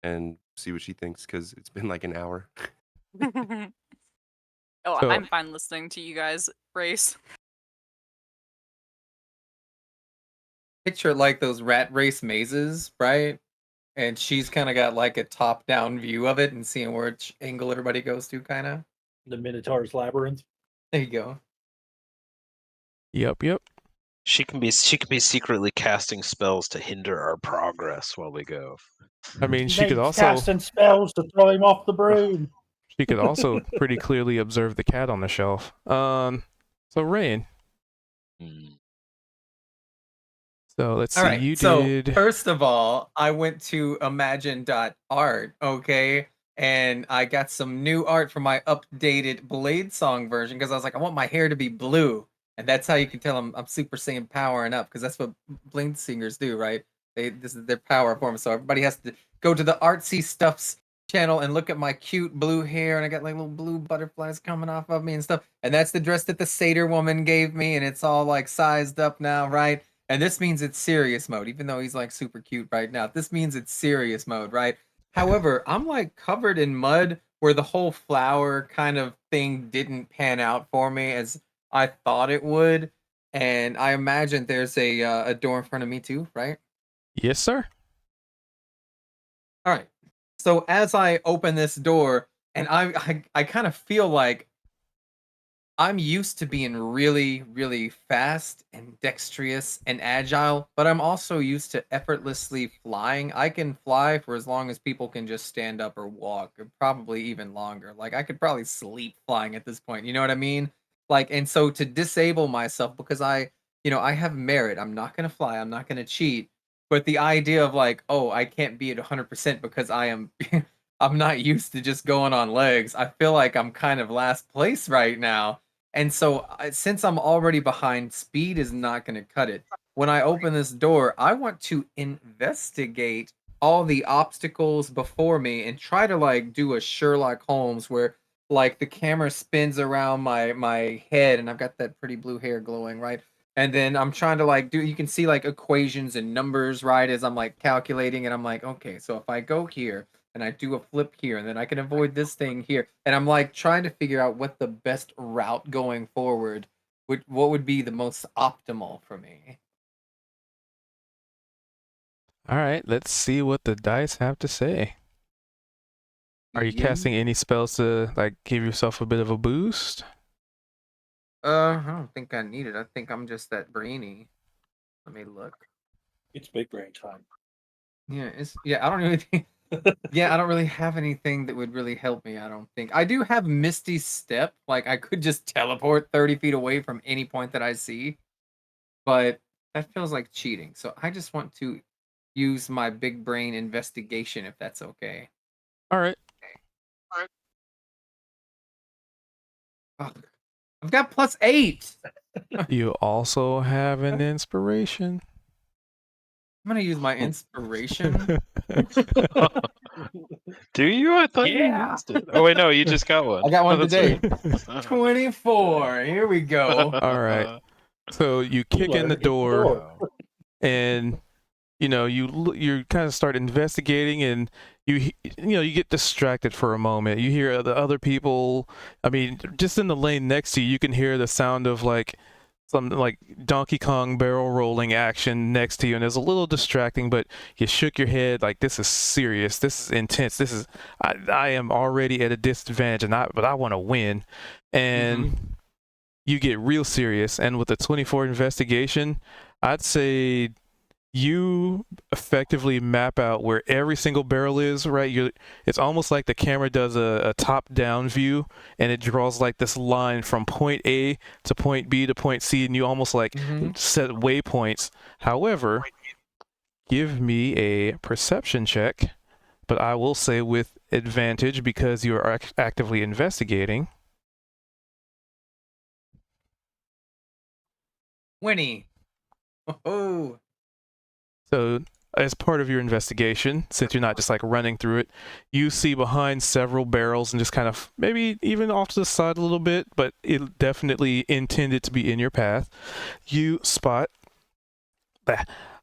and see what she thinks? Because it's been like an hour. Oh, So- I'm fine listening to you guys race. Picture like those rat race mazes, right? And she's kind of got like a top-down view of it and seeing which angle everybody goes to, kind of. The Minotaur's Labyrinth. There you go. Yep. She can be secretly casting spells to hinder our progress while we go. I mean, she could Nate's also casting spells to throw him off the broom. pretty clearly observe the cat on the shelf. So Rain. Hmm. So let's see. All right. You So did. first of all, I went to imagine.art, okay, and I got some new art for my updated Blade Song version because I was like, I want my hair to be blue, and that's how you can tell I'm Super Saiyan powering up because that's what Blade singers do, right? This is their power form. So everybody has to go to the Artsy Stuffs channel and look at my cute blue hair, and I got like little blue butterflies coming off of me and stuff. And that's the dress that the satyr woman gave me, and it's all like sized up now, right? And this means it's serious mode, even though he's like super cute right now. This means it's serious mode, right? However, I'm like covered in mud where the whole flower kind of thing didn't pan out for me as I thought it would. And I imagine there's a door in front of me too, right? Yes, sir. All right. So as I open this door, and I kind of feel like I'm used to being really, really fast and dexterous and agile, but I'm also used to effortlessly flying. I can fly for as long as people can just stand up or walk, or probably even longer. Like I could probably sleep flying at this point. You know what I mean? Like, and so to disable myself because I have merit. I'm not gonna fly. I'm not gonna cheat. But the idea of like, oh, I can't be at 100% because I am I'm not used to just going on legs. I feel like I'm kind of last place right now. And so, since I'm already behind, speed is not going to cut it. When I open this door, I want to investigate all the obstacles before me and try to like do a Sherlock Holmes where like the camera spins around my head and I've got that pretty blue hair glowing, right? And then I'm trying to like you can see like equations and numbers, right? As I'm like calculating and I'm like, okay, so if I go here and I do a flip here, and then I can avoid this thing here. And I'm like trying to figure out what the best route going forward what would be the most optimal for me. All right. Let's see what the dice have to say. Are you Yeah. casting any spells to like give yourself a bit of a boost? I don't think I need it. I think I'm just that brainy. Let me look. It's big brain time. I don't really think I don't really have anything that would really help me, I don't think. I do have Misty Step, like I could just teleport 30 feet away from any point that I see, but that feels like cheating. So I just want to use my big brain investigation if that's okay. All right. Oh, I've got +8. You also have an inspiration. I'm gonna use my inspiration. Do you? I thought you Yeah. used it. Oh wait, no, you just got one. I got one Oh, that's today. right. 24. Here we go. All right. So you kick in the door, and you kind of start investigating, and you get distracted for a moment. You hear the other people. I mean, just in the lane next to you, you can hear the sound of like some like Donkey Kong barrel rolling action next to you, and it's a little distracting, but you shook your head like this is serious, this is intense, this is I am already at a disadvantage, but I want to win, and you get real serious. And with the 24 investigation, I'd say you effectively map out where every single barrel is, right? It's almost like the camera does a top-down view, and it draws like this line from point A to point B to point C, and you almost like set waypoints. However, give me a perception check, but I will say with advantage because you are actively investigating. Winnie. Oh. So, as part of your investigation, since you're not just like running through it, you see behind several barrels and just kind of maybe even off to the side a little bit, but it definitely intended to be in your path. You spot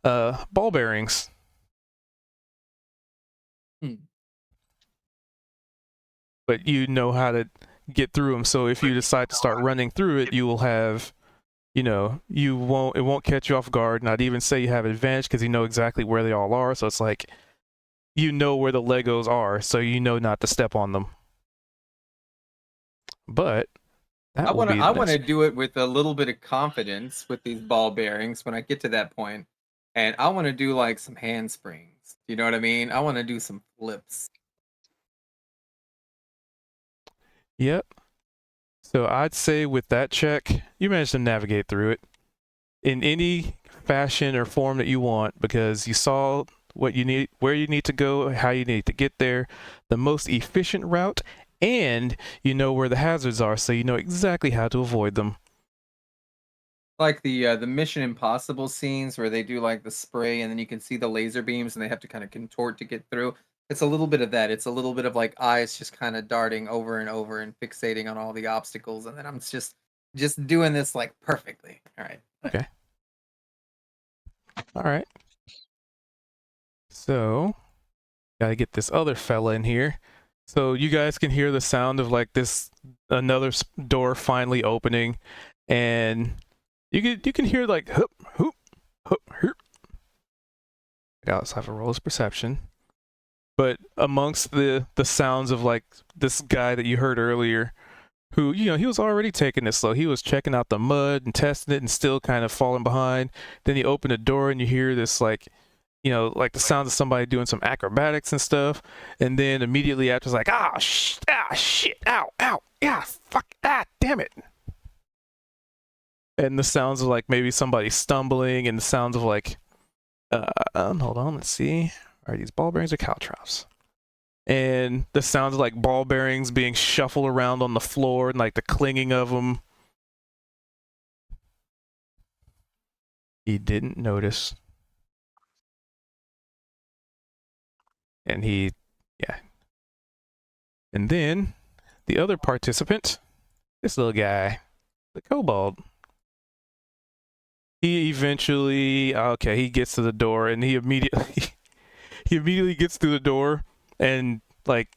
ball bearings. But you know how to get through them. So if you decide to start running through it, you will have, it won't catch you off guard. Not even say you have advantage because you know exactly where they all are. So it's like, you know where the Legos are, so you know not to step on them. But I want to do it with a little bit of confidence with these ball bearings when I get to that point, and I want to do like some handsprings. You know what I mean? I want to do some flips. Yep. So I'd say with that check, you managed to navigate through it in any fashion or form that you want because you saw what you need, where you need to go, how you need to get there, the most efficient route, and you know where the hazards are, so you know exactly how to avoid them. Like the Mission Impossible scenes where they do like the spray and then you can see the laser beams and they have to kind of contort to get through. It's a little bit of that. It's a little bit of like eyes just kind of darting over and over and fixating on all the obstacles, and then I'm just doing this like perfectly. All right. Okay. All right. So, gotta get this other fella in here. So you guys can hear the sound of like another door finally opening, and you can hear like hoop hoop hoop hoop. Let's have a roll his perception. But amongst the sounds of like this guy that you heard earlier, who he was already taking it slow. He was checking out the mud and testing it, and still kind of falling behind. Then you open a door and you hear this like the sounds of somebody doing some acrobatics and stuff. And then immediately after, it's like, shit, ow, yeah, fuck, damn it. And the sounds of like maybe somebody stumbling, and the sounds of like, hold on, let's see. Are these ball bearings or caltrops? And the sounds of like ball bearings being shuffled around on the floor and like the clinging of them. He didn't notice. And and then the other participant, this little guy, the kobold, he eventually, he gets to the door, and he immediately gets through the door, and like,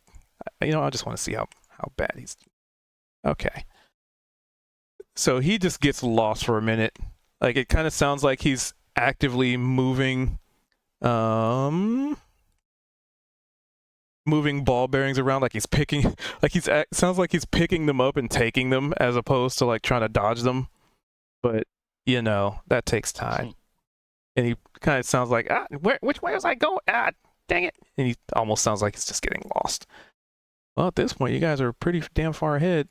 I just want to see how bad he's. Okay. So he just gets lost for a minute. Like, it kind of sounds like he's actively moving ball bearings around, like he's picking, sounds like he's picking them up and taking them as opposed to like trying to dodge them. But that takes time. And he kind of sounds like, which way was I going? Dang it. And he almost sounds like he's just getting lost. Well, at this point, you guys are pretty damn far ahead.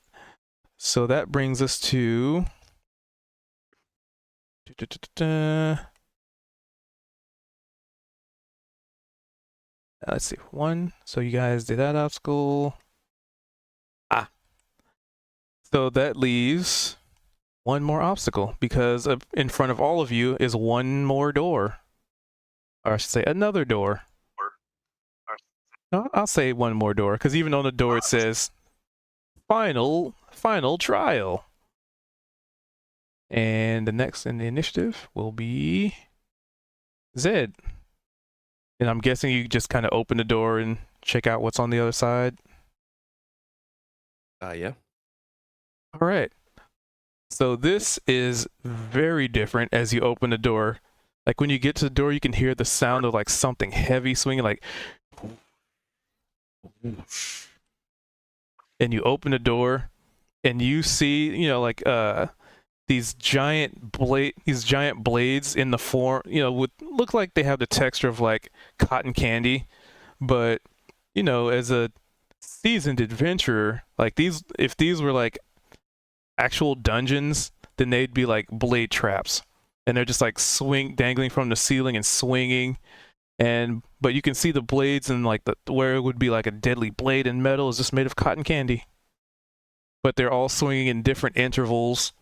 So that brings us to let's see, 1. So you guys did that obstacle. So that leaves one more obstacle, because in front of all of you is one more door. Or I should say another door. No, I'll say one more door, because even on the door it says final trial. And the next in the initiative will be Zed. And I'm guessing you just kind of open the door and check out what's on the other side. Yeah. All right. So this is very different as you open the door. Like when you get to the door, you can hear the sound of like something heavy swinging, like, and you open the door and you see, these giant blades in the form, would look like they have the texture of like cotton candy, but as a seasoned adventurer, like if these were like actual dungeons, then they'd be like blade traps, and they're just like dangling from the ceiling and swinging, But you can see the blades and like where it would be like a deadly blade in metal is just made of cotton candy. But they're all swinging in different intervals.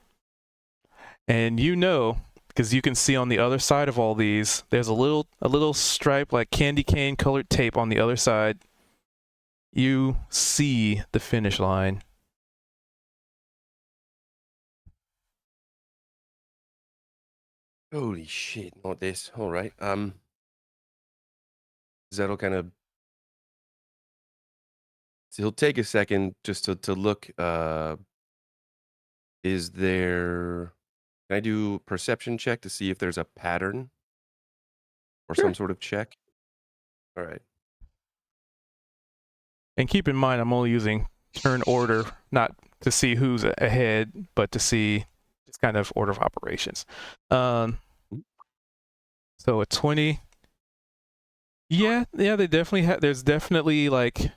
And you know, because you can see on the other side of all these, there's a little stripe like candy cane colored tape on the other side. You see the finish line. Holy shit! Not this. All right. Zed'll kind of. So he'll take a second just to look. Is there? Can I do a perception check to see if there's a pattern or Sure. some sort of check? All right. And keep in mind, I'm only using turn order, not to see who's ahead, but to see just kind of order of operations. So a 20. Yeah, they definitely have. There's definitely like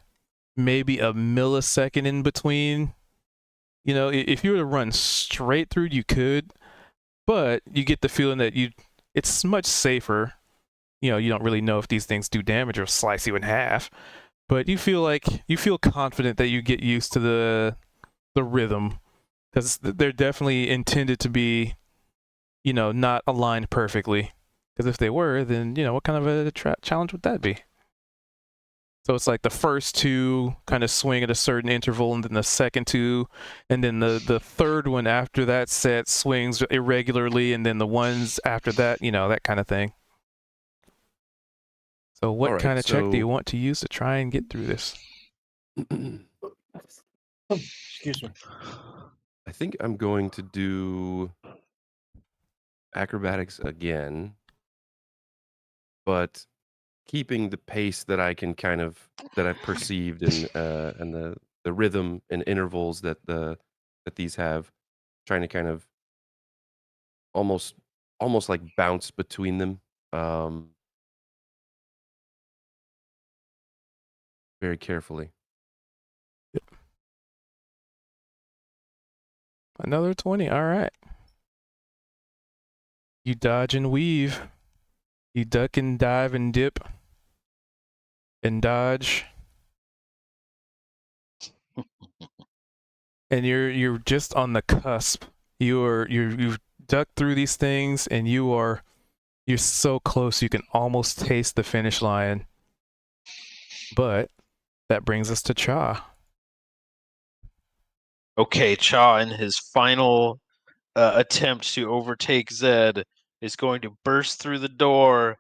maybe a millisecond in between. You know, if you were to run straight through, you could, but you get the feeling that it's much safer. You know, you don't really know if these things do damage or slice you in half, but you feel confident that you get used to the rhythm, because they're definitely intended to be, you know, not aligned perfectly. Because if they were, then, you know, what kind of a challenge would that be? So it's like the first two kind of swing at a certain interval, and then the second two, and then the third one after that set swings irregularly, and then the ones after that, you know, that kind of thing. So what Alright, kind of check do you so- want to use to try and get through this? Excuse me. I think I'm going to do acrobatics again, but keeping the pace that I can kind of that I've perceived and the rhythm and intervals that these have, trying to kind of almost like bounce between them. Very carefully. Another 20. All right. You dodge and weave. You duck and dive and dip and dodge. And you're just on the cusp. You've ducked through these things, and you're so close you can almost taste the finish line. But that brings us to Cha. Okay, Cha, in his final attempt to overtake Zed, is going to burst through the door,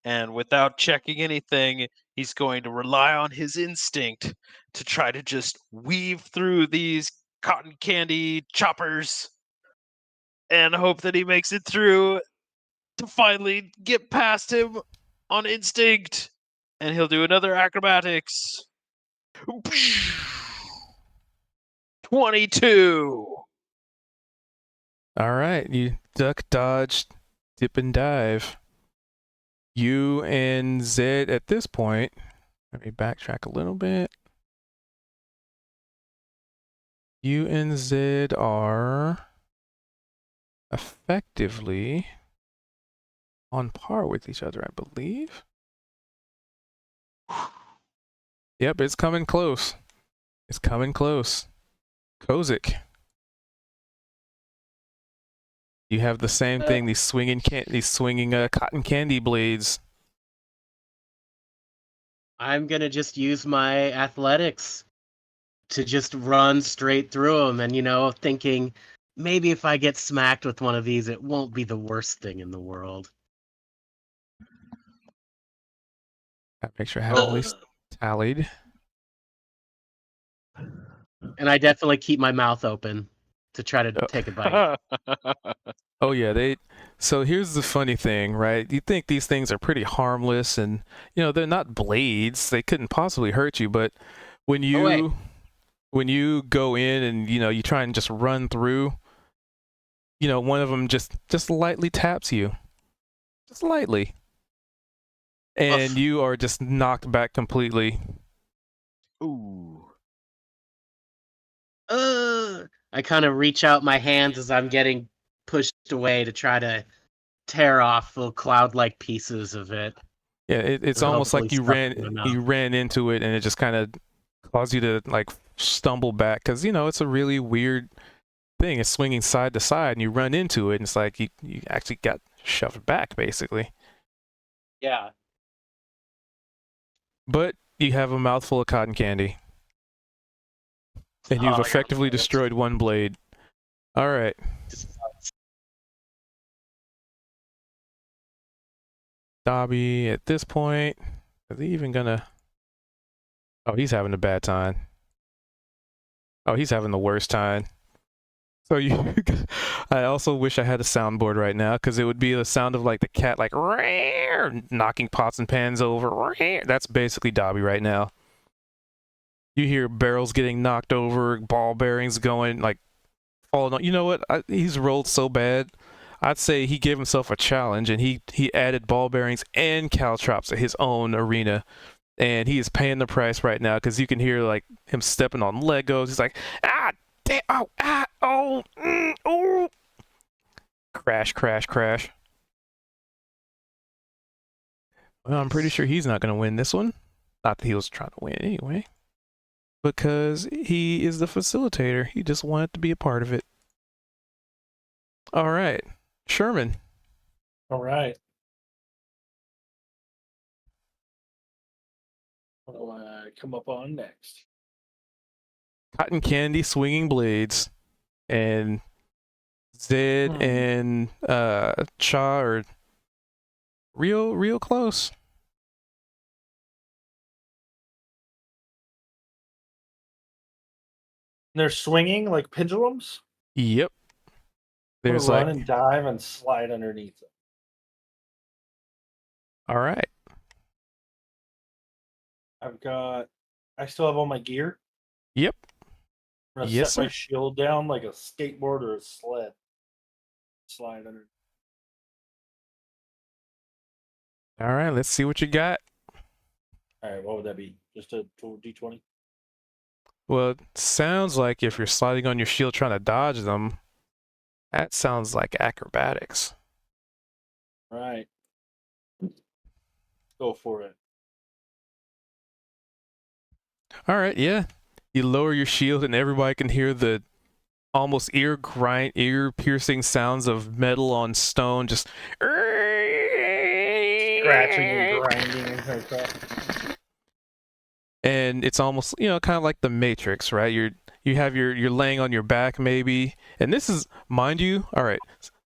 and without checking anything, he's going to rely on his instinct to try to just weave through these cotton candy choppers and hope that he makes it through to finally get past him on instinct. And he'll do another acrobatics. 22. All right, you duck, dodge, dip, and dive. You and Zed at this point, let me backtrack a little bit. You and Zed are effectively on par with each other, I believe. Yep, it's coming close. It's coming close. Kozik. You have the same thing, these swinging cotton candy blades. I'm gonna just use my athletics to just run straight through them, and thinking maybe if I get smacked with one of these, it won't be the worst thing in the world. Gotta make sure I have at least tallied. And I definitely keep my mouth open to try to take a bite. Oh yeah, so here's the funny thing, right? You think these things are pretty harmless, and they're not blades. They couldn't possibly hurt you, but when you go in and you try and just run through, one of them just lightly taps you. Just lightly. And Oof. you are just knocked back completely. Ooh. I kind of reach out my hands as I'm getting pushed away to try to tear off little cloud-like pieces of it. Yeah, it's Or almost like hopefully stuck in my mouth. you ran into it and it just kind of caused you to like stumble back because it's a really weird thing. It's swinging side to side and you run into it and it's like you actually got shoved back basically. Yeah. But you have a mouthful of cotton candy and you've Oh, I got effectively it. destroyed one blade. All right. Dobby at this point, is he even gonna... Oh, he's having a bad time. Oh, he's having the worst time. So I also wish I had a soundboard right now because it would be the sound of like the cat like knocking pots and pans over. That's basically Dobby right now. You hear barrels getting knocked over, ball bearings going like falling on. You know what? He's rolled so bad. I'd say he gave himself a challenge and he added ball bearings and caltrops to his own arena. And he is paying the price right now because you can hear like him stepping on Legos. He's like, damn, oh. Crash, crash, crash. Well, I'm pretty sure he's not going to win this one. Not that he was trying to win anyway. Because he is the facilitator. He just wanted to be a part of it. All right. Sherman. All right. What do I come up on next? Cotton candy swinging blades. And Zed and Cha are real close. They're swinging like pendulums. Yep. There's run like... and dive and slide underneath it. All right. I still have all my gear. Yep. I'm gonna Yes, set my sir. shield down like a skateboard or a sled. Slide under. All right, let's see what you got. All right, what would that be? Just a D20? Well, it sounds like if you're sliding on your shield trying to dodge them, that sounds like acrobatics. All right. Go for it. All right, yeah. You lower your shield and everybody can hear the almost ear-piercing sounds of metal on stone just Scratching and grinding and like that. And it's almost, kind of like the Matrix, right? You're laying on your back maybe. And this is, mind you, all right,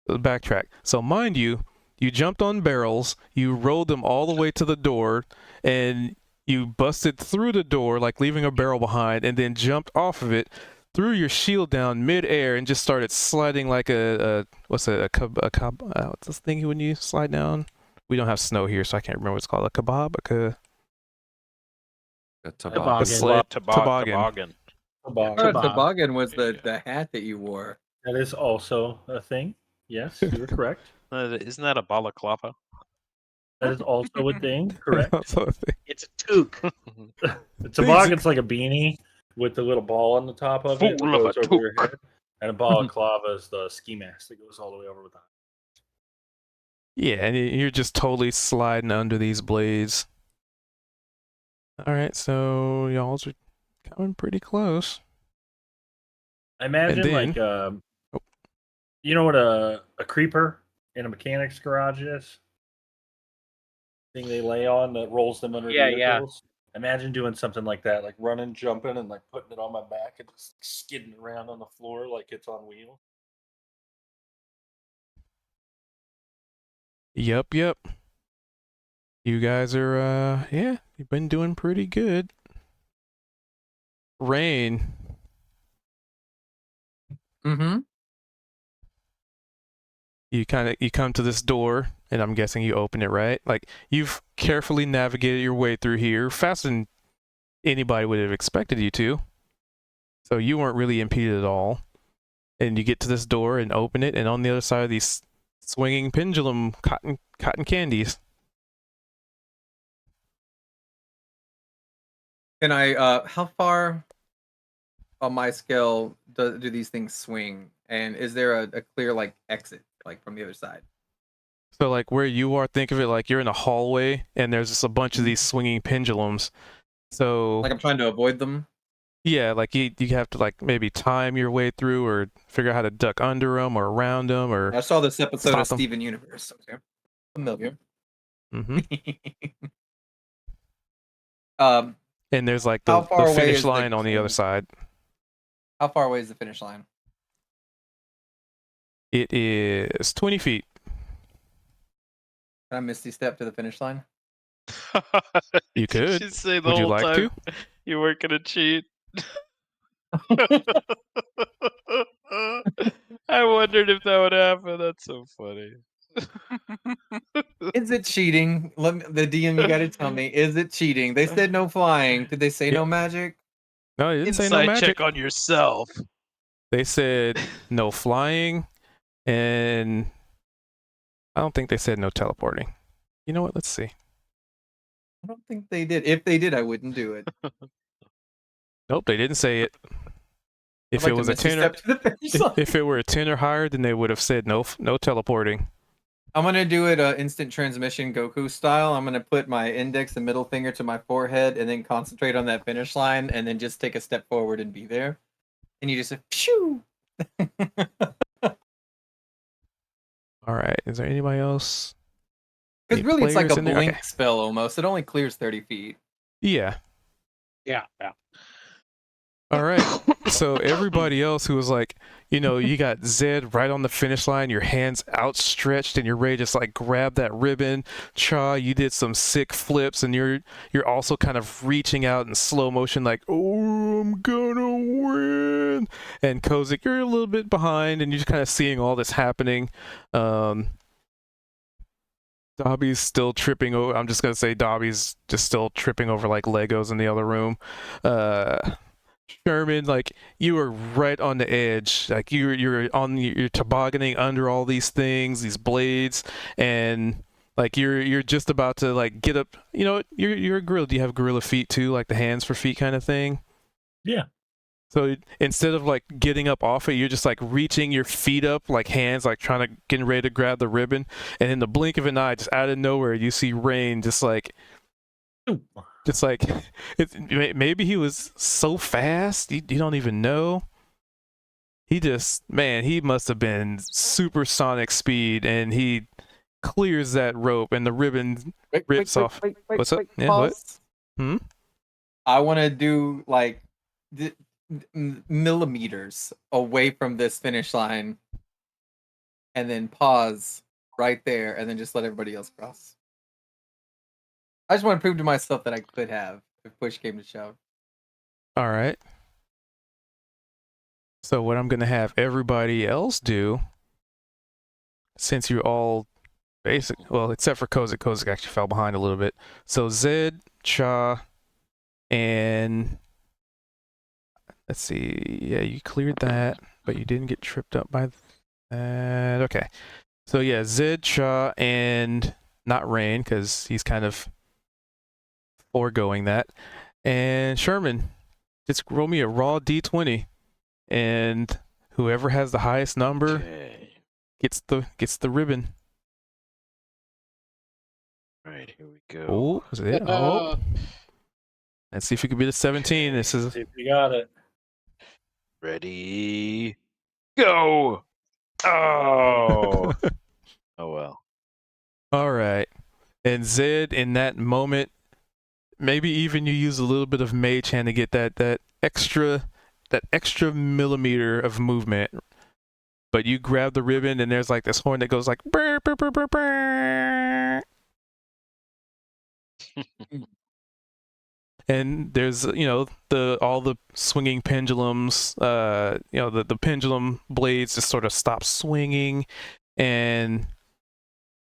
backtrack. So mind you, you jumped on barrels, you rolled them all the way to the door, and you busted through the door, like leaving a barrel behind, and then jumped off of it, threw your shield down midair, and just started sliding like what's this thing when you slide down? We don't have snow here, so I can't remember what it's called. A kebab? A Toboggan. A sled? Toboggan. Toboggan was the hat that you wore. That is also a thing. Yes, you were correct. Isn't that a balaclava? That is also a thing. Correct. It's a toque. The toboggan's like a beanie with the little ball on the top of it that Fool of goes a over your toque. head. And a balaclava is the ski mask that goes all the way over with that. Yeah, and you're just totally sliding under these blades. All right, so y'all are coming pretty close. I imagine then- you know what a creeper in a mechanic's garage is? Thing they lay on that rolls them under Yeah, vehicles. Imagine doing something like that, like running, jumping, and like putting it on my back and just skidding around on the floor like it's on wheels. Yep. You guys are, you've been doing pretty good. Rain. Mm-hmm. You come to this door, and I'm guessing you open it, right? Like, you've carefully navigated your way through here faster than anybody would have expected you to. So you weren't really impeded at all. And you get to this door and open it, and on the other side of these swinging pendulum cotton candies. Can I? How far on my scale do these things swing? And is there a clear like exit like from the other side? So like where you are, think of it like you're in a hallway and there's just a bunch of these swinging pendulums. So Like I'm trying to avoid them. yeah, like you have to like maybe time your way through or figure out how to duck under them or around them or I saw this episode stop of them. Steven Universe. Okay. Familiar. Hmm. um, And there's like How the far away finish is the line on the other king? side. how far away is the finish line? It is 20 feet. Can I misty step to the finish line? You could. should say the Would you whole like time to? you weren't gonna cheat. I wondered if that would happen. That's so funny. Is it cheating? The DM, you got to tell me. Is it cheating? They said no flying. Did they say Yeah. no magic? No, they didn't say no Inside magic. check on yourself. They said no flying, and I don't think they said no teleporting. You know what? Let's see. I don't think they did. If they did, I wouldn't do it. Nope, they didn't say it. If I'd it like was to a misty 10 or step to the finish line. if it were a 10 or higher, then they would have said no teleporting. I'm gonna do it instant transmission Goku style. I'm gonna put my index and middle finger to my forehead and then concentrate on that finish line and then just take a step forward and be there. And you just say, shoo! All right. Is there anybody else? Because Any really it's like a players in there? blink Okay. spell almost. It only clears 30 feet. Yeah. Yeah. All right. So everybody else who was like, you got Zed right on the finish line, your hands outstretched, and you're ready to just like grab that ribbon. Cha, you did some sick flips, and you're also kind of reaching out in slow motion, like, oh, I'm gonna win. And Kozik, you're a little bit behind, and you're just kind of seeing all this happening. Dobby's still tripping over. I'm just gonna say Dobby's just still tripping over like Legos in the other room. Sherman, like you were right on the edge, like you're tobogganing under all these things, these blades, and like you're just about to like get up. You know, you're a gorilla. Do you have gorilla feet too, like the hands for feet kind of thing? Yeah. So instead of like getting up off it, you're just like reaching your feet up, like hands, like trying to getting ready to grab the ribbon, and in the blink of an eye, just out of nowhere, you see Rain just like maybe he was so fast you don't even know. He must have been supersonic speed, and he clears that rope and the ribbon rips off. What's up? Yeah, what? I want to do like millimeters away from this finish line and then pause right there and then just let everybody else cross. I just want to prove to myself that I could have if push came to shove. All right. So what I'm going to have everybody else do, since you're all basic, well, except for Kozik. Kozik actually fell behind a little bit. So Zed, Cha, and let's see. Yeah, you cleared that, but you didn't get tripped up by that. Okay. So yeah, Zed, Cha, and not Rain, because he's kind of foregoing that. And Sherman, just roll me a raw D20, and whoever has the highest number gets the ribbon. All right, here we go. Oh, is it? Oh, let's see if you can beat a 17. This is. If you got it. Ready, go! Oh, oh well. All right, and Zed, in that moment, maybe even you use a little bit of Mage Hand to get that extra millimeter of movement. But you grab the ribbon, and there's like this horn that goes like burr, burr, burr, burr, burr. And there's all the swinging pendulums, the pendulum blades just sort of stop swinging, and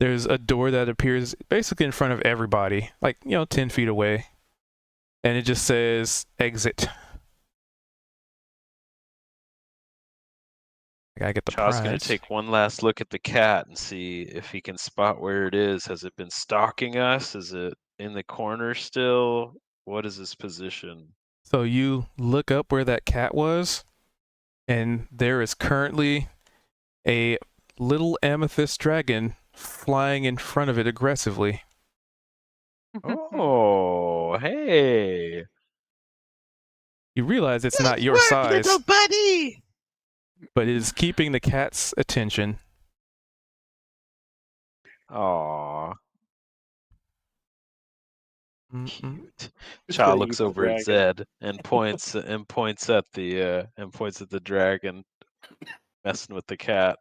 there's a door that appears basically in front of everybody, like 10 feet away, and it just says exit. I gotta get the Chaw's prize. gonna take one last look at the cat and see if he can spot where it is. Has it been stalking us? Is it in the corner still? What is its position? So you look up where that cat was, and there is currently a little amethyst dragon flying in front of it aggressively. Oh, hey. You realize it's not Good your work, size, little buddy. but it is keeping the cat's attention. Aw, Mm-mm. cute. It's Cha gonna looks eat the over at dragon. Zed and points at the dragon messing with the cat.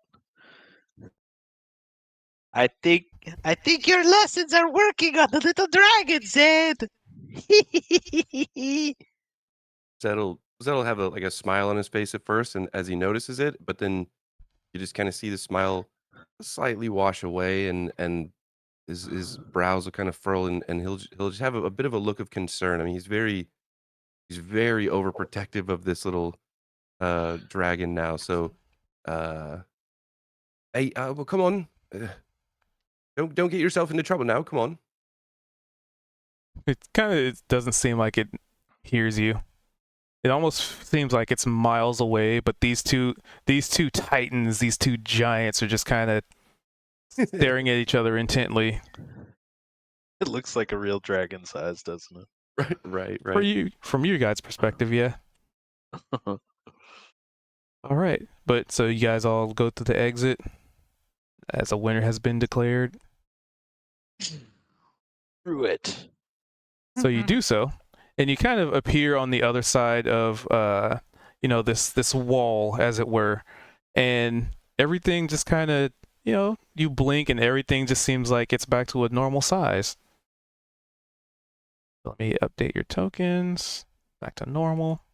I think your lessons are working on the little dragon, Zed. Zed'll have a smile on his face at first, and as he notices it, but then you just kind of see the smile slightly wash away, and his brows will kind of furl, and he'll just have a bit of a look of concern. I mean, he's very overprotective of this little dragon now. So, hey, well, come on, don't get yourself into trouble now. Come on. It doesn't seem like it hears you. It almost seems like it's miles away, but these two titans, these two giants, are just kind of staring at each other intently. It looks like a real dragon size, doesn't it? Right. From your guys' perspective, yeah. All right, but so you guys all go to the exit as a winner has been declared. Through it. So you do so, and you kind of appear on the other side of this wall, as it were, and everything just kind of, you blink and everything just seems like it's back to a normal size. Let me update your tokens back to normal.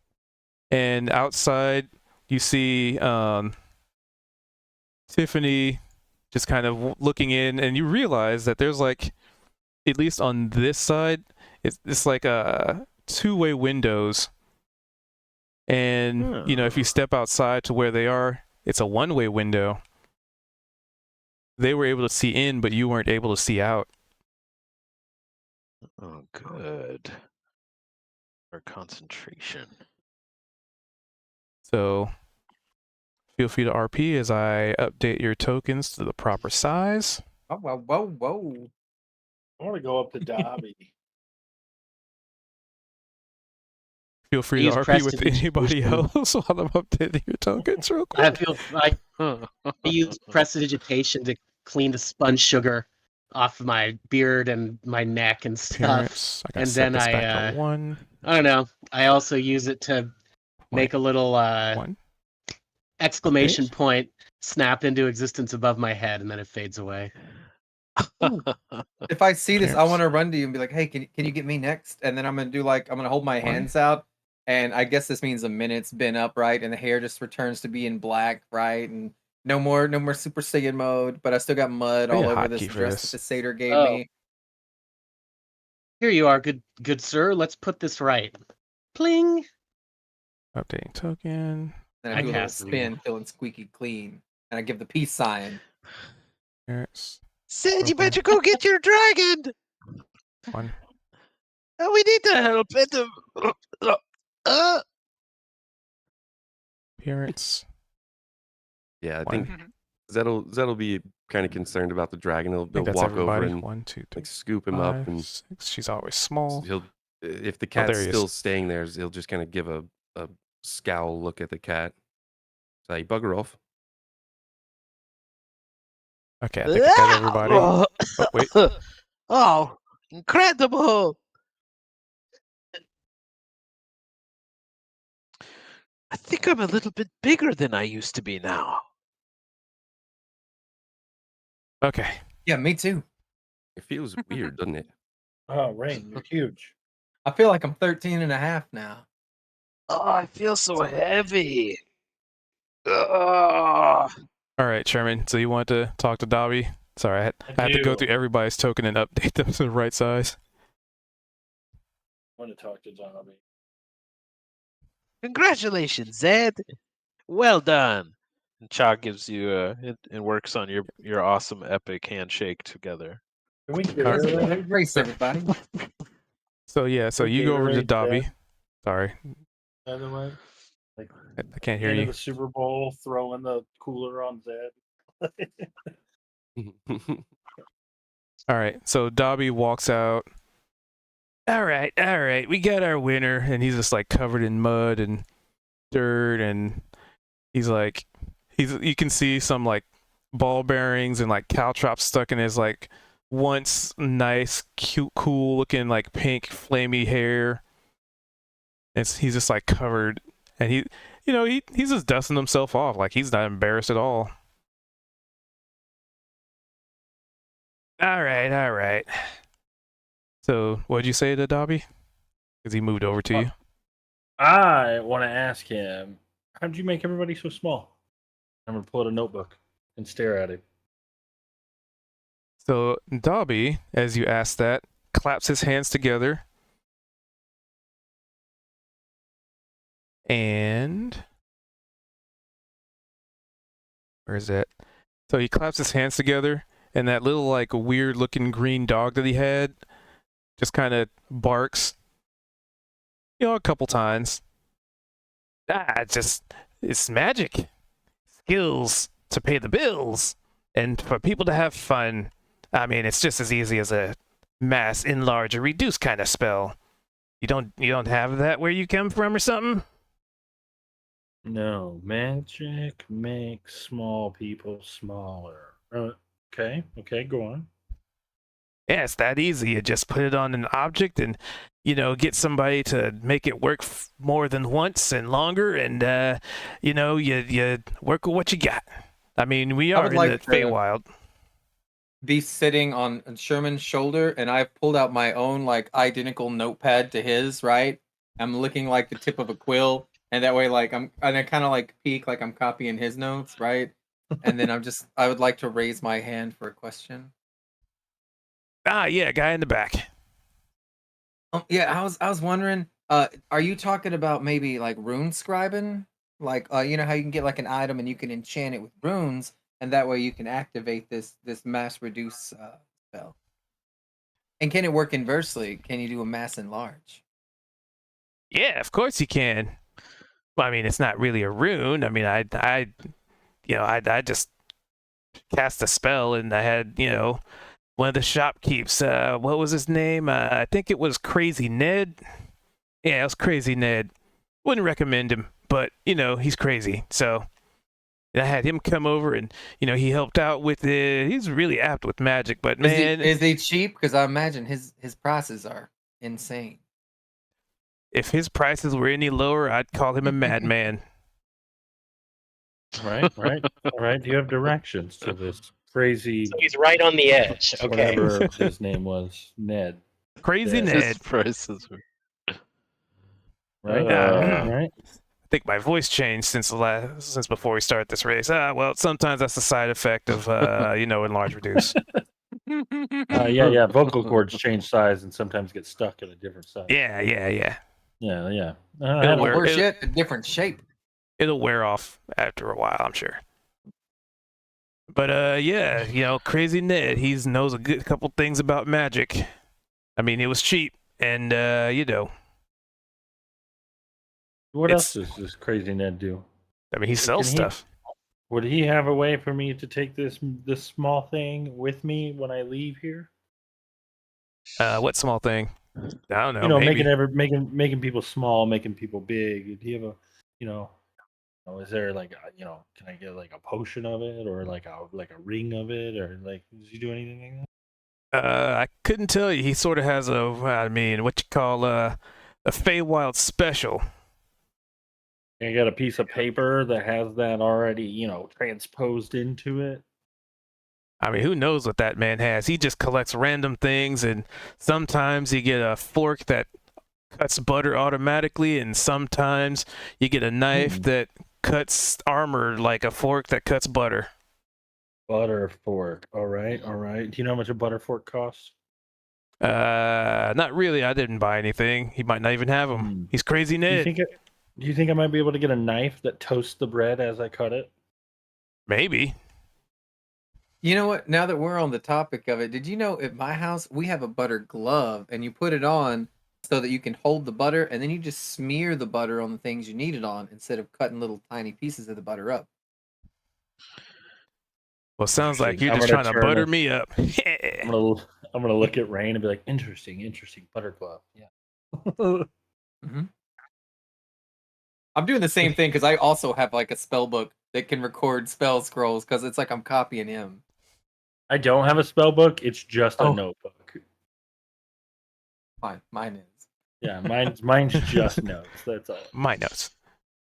And outside you see Tiffany just kind of looking in, and you realize that there's like, at least on this side, it's like a two-way windows, and if you step outside to where they are, it's a one-way window. They were able to see in, but you weren't able to see out. Oh, good. Our concentration. So feel free to RP as I update your tokens to the proper size. Oh, whoa. I want to go up to Dobby. Feel free to Use RP with anybody prestidigitation. else while I'm updating your tokens real I quick. feel like I use prestidigitation to clean the sponge sugar off my beard and my neck and stuff. Appearance. I gotta And set then this back to 1. I don't know. I also use it to make a little 1. exclamation Update. point snap into existence above my head, and then it fades away. If I see this, I Appearance. want to run to you and be like, "Hey, can you get me next?" And then I'm gonna do I'm gonna hold my hands out, and I guess this means a minute's been up, right? And the hair just returns to being black, right? And no more Super Saiyan mode, but I still got mud Maybe all a over hotkey this for dress this. that the satyr gave Oh. me. Here you are, good sir. Let's put this right. Pling. Updating token. Then I I do a little cast spin, feeling squeaky clean, and I give the peace sign. Appearance. Zed, you better go get your dragon. 1. Oh, we need to help it. Appearance. Yeah, I 1. think Zed'll be kind of concerned about the dragon. I He'll think that's walk over everybody. and 1, 2, 3, scoop him up, 5, and 6. She's always small. he'll, if the there cat's he is. still staying there, he'll just kind of give a scowl look at the cat. Say, bugger off. Okay, I think I got everybody. Oh, wait. Oh, incredible. I think I'm a little bit bigger than I used to be now. Okay. Yeah, me too. It feels weird, doesn't it? Oh, Rain, you're huge. I feel like I'm 13 and a half now. Oh, I feel so heavy. Ugh. All right, Sherman. So you want to talk to Dobby? Sorry, I have to go do. through everybody's token and update them to the right size. I want to talk to Dobby. Congratulations, Zed. Well done. And Cha gives you it works on your awesome epic handshake together. Can we get Alright. rid of it? Race, everybody. So yeah, so you go over to Dobby. Sorry, By the way, like I can't hear end of you. the Super Bowl, throwing the cooler on Zed. All right, so Dobby walks out. All right, we got our winner, and he's just like covered in mud and dirt, and he's like, you can see some like ball bearings and like caltrops stuck in his like once nice, cute, cool looking like pink flamey hair. He's just like covered, and he's just dusting himself off like he's not embarrassed at all. All right. So, what'd you say to Dobby? Because he moved over to you. I want to ask him, how did you make everybody so small? I'm going to pull out a notebook and stare at it. So, Dobby, as you ask that, claps his hands together. And where's that? So he claps his hands together, and that little like weird looking green dog that he had just kind of barks, a couple times. It's magic. Skills to pay the bills and for people to have fun. I mean, it's just as easy as a mass, enlarge, or reduce kind of spell. You don't have that where you come from or something? No, magic makes small people smaller. Okay, go on. Yeah, it's that easy. You just put it on an object and, get somebody to make it work more than once and longer, and, you work with what you got. I mean, we are in the Feywild. Be sitting on Sherman's shoulder, and I've pulled out my own, like, identical notepad to his, right? I'm looking like the tip of a quill, and that way, like, and I kind of, like, peek like I'm copying his notes, right? And then I would like to raise my hand for a question. Yeah, guy in the back. Yeah, I was wondering, are you talking about maybe like rune scribing? Like, you know how you can get like an item and you can enchant it with runes, and that way you can activate this mass reduce spell. And can it work inversely? Can you do a mass enlarge? Yeah, of course you can. Well, I mean, it's not really a rune. I mean, I just cast a spell, and I had, one of the shopkeeps. What was his name? I think it was Crazy Ned. Yeah, it was Crazy Ned. Wouldn't recommend him, but he's crazy. So I had him come over, and he helped out with it. He's really apt with magic, but man, is he cheap? Because I imagine his prices are insane. If his prices were any lower, I'd call him a madman. Right. All right. Do you have directions to this crazy? So he's right on the edge. Okay. Whatever his name was, Ned. Crazy Ned. Ned. His prices were right. Right. I think my voice changed since before we started this race. Well, sometimes that's the side effect of enlarge reduce. Yeah. Vocal cords change size and sometimes get stuck at a different size. Yeah. Worse yet, a different shape. It'll wear off after a while, I'm sure. But Crazy Ned, he knows a good couple things about magic. I mean, it was cheap, and What else does this Crazy Ned do? I mean, he sells stuff. Would he have a way for me to take this small thing with me when I leave here? What small thing? I don't know. Maybe. making people small, making people big. Do you have is there like can I get like a potion of it or like a ring of it or like does he do anything like that? I couldn't tell you. He sort of has what you call a Feywild special. I got a piece of paper that has that already, transposed into it. I mean, who knows what that man has? He just collects random things, and sometimes you get a fork that cuts butter automatically, and sometimes you get a knife that cuts armor like a fork that cuts butter. Butter fork. All right. Do you know how much a butter fork costs? Not really. I didn't buy anything. He might not even have them. He's Crazy Ned. Do you think I might be able to get a knife that toasts the bread as I cut it? Maybe. You know what? Now that we're on the topic of it, did you know at my house we have a butter glove, and you put it on so that you can hold the butter, and then you just smear the butter on the things you need it on instead of cutting little tiny pieces of the butter up. Well, sounds like Interesting. you're I'm just gonna trying to turn butter it- me up. I'm gonna look at Rain and be like, interesting, Buttercluff. Yeah. I'm doing the same thing because I also have like a spell book that can record spell scrolls because it's like I'm copying him. I don't have a spell book. It's just a Oh. notebook. Fine, mine is. Yeah, mine's just notes. That's all. My notes.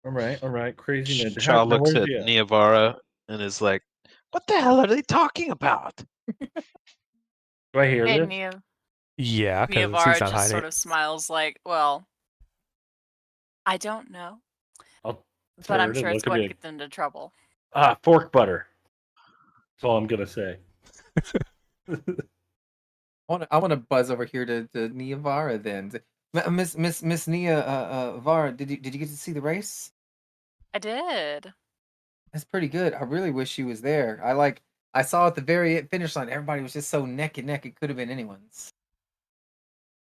All right. Crazy ninja. Shaw Now, looks where's at he at? Niavara and is like, "What the hell are they talking about?" Do I hear And this? Yeah, because he's Niavara not just hiding sort it. of smiles like, well, I don't know, I'll but I'm turn sure and it's look at going me to get them into trouble. fork butter. That's all I'm gonna say. I want to buzz over here to Niavara then. Miss Nia Vara, did you get to see the race? I did. That's pretty good. I really wish she was there. I saw at the very finish line, everybody was just so neck and neck. It could have been anyone's.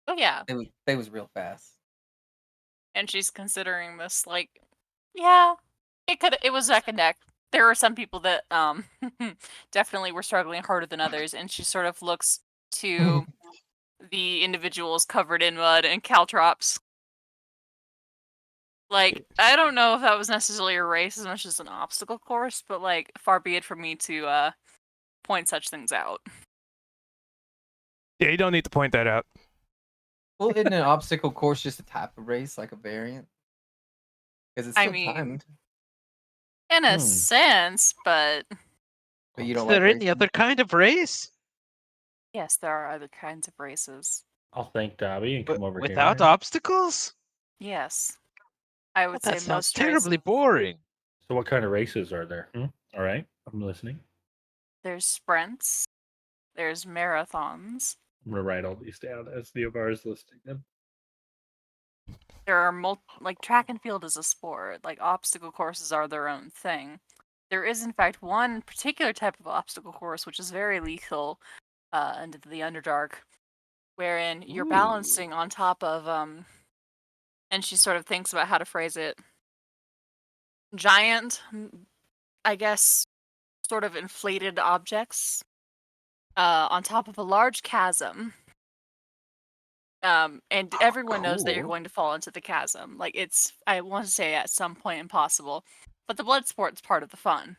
Oh yeah, They was real fast. and she's considering this like, yeah, it was neck and neck. There were some people that definitely were struggling harder than others, and she sort of looks to the individuals covered in mud and caltrops. Like, I don't know if that was necessarily a race as much as an obstacle course, but like, far be it for me to point such things out. Yeah, you don't need to point that out. Well, isn't an obstacle course just a type of race, like a variant? Because it's I still mean, timed. in a sense, but But you Is don't there like any racing? other kind of race yes, there are other kinds of races. I'll thank Dobby and come over without here. obstacles? Yes, I Well, would that say sounds most terribly races. boring. So, what kind of races are there? All right, I'm listening. There's sprints. There's marathons. I'm gonna write all these down as Niavara's listing them. There are like track and field is a sport. Like obstacle courses are their own thing. There is in fact one particular type of obstacle course which is very lethal into the Underdark, wherein you're balancing on top of and she sort of thinks about how to phrase it. Giant, I guess, sort of inflated objects on top of a large chasm. And everyone knows that you're cool. going to fall into the chasm. Like it's, I want to say at some point impossible, but the blood sport's part of the fun.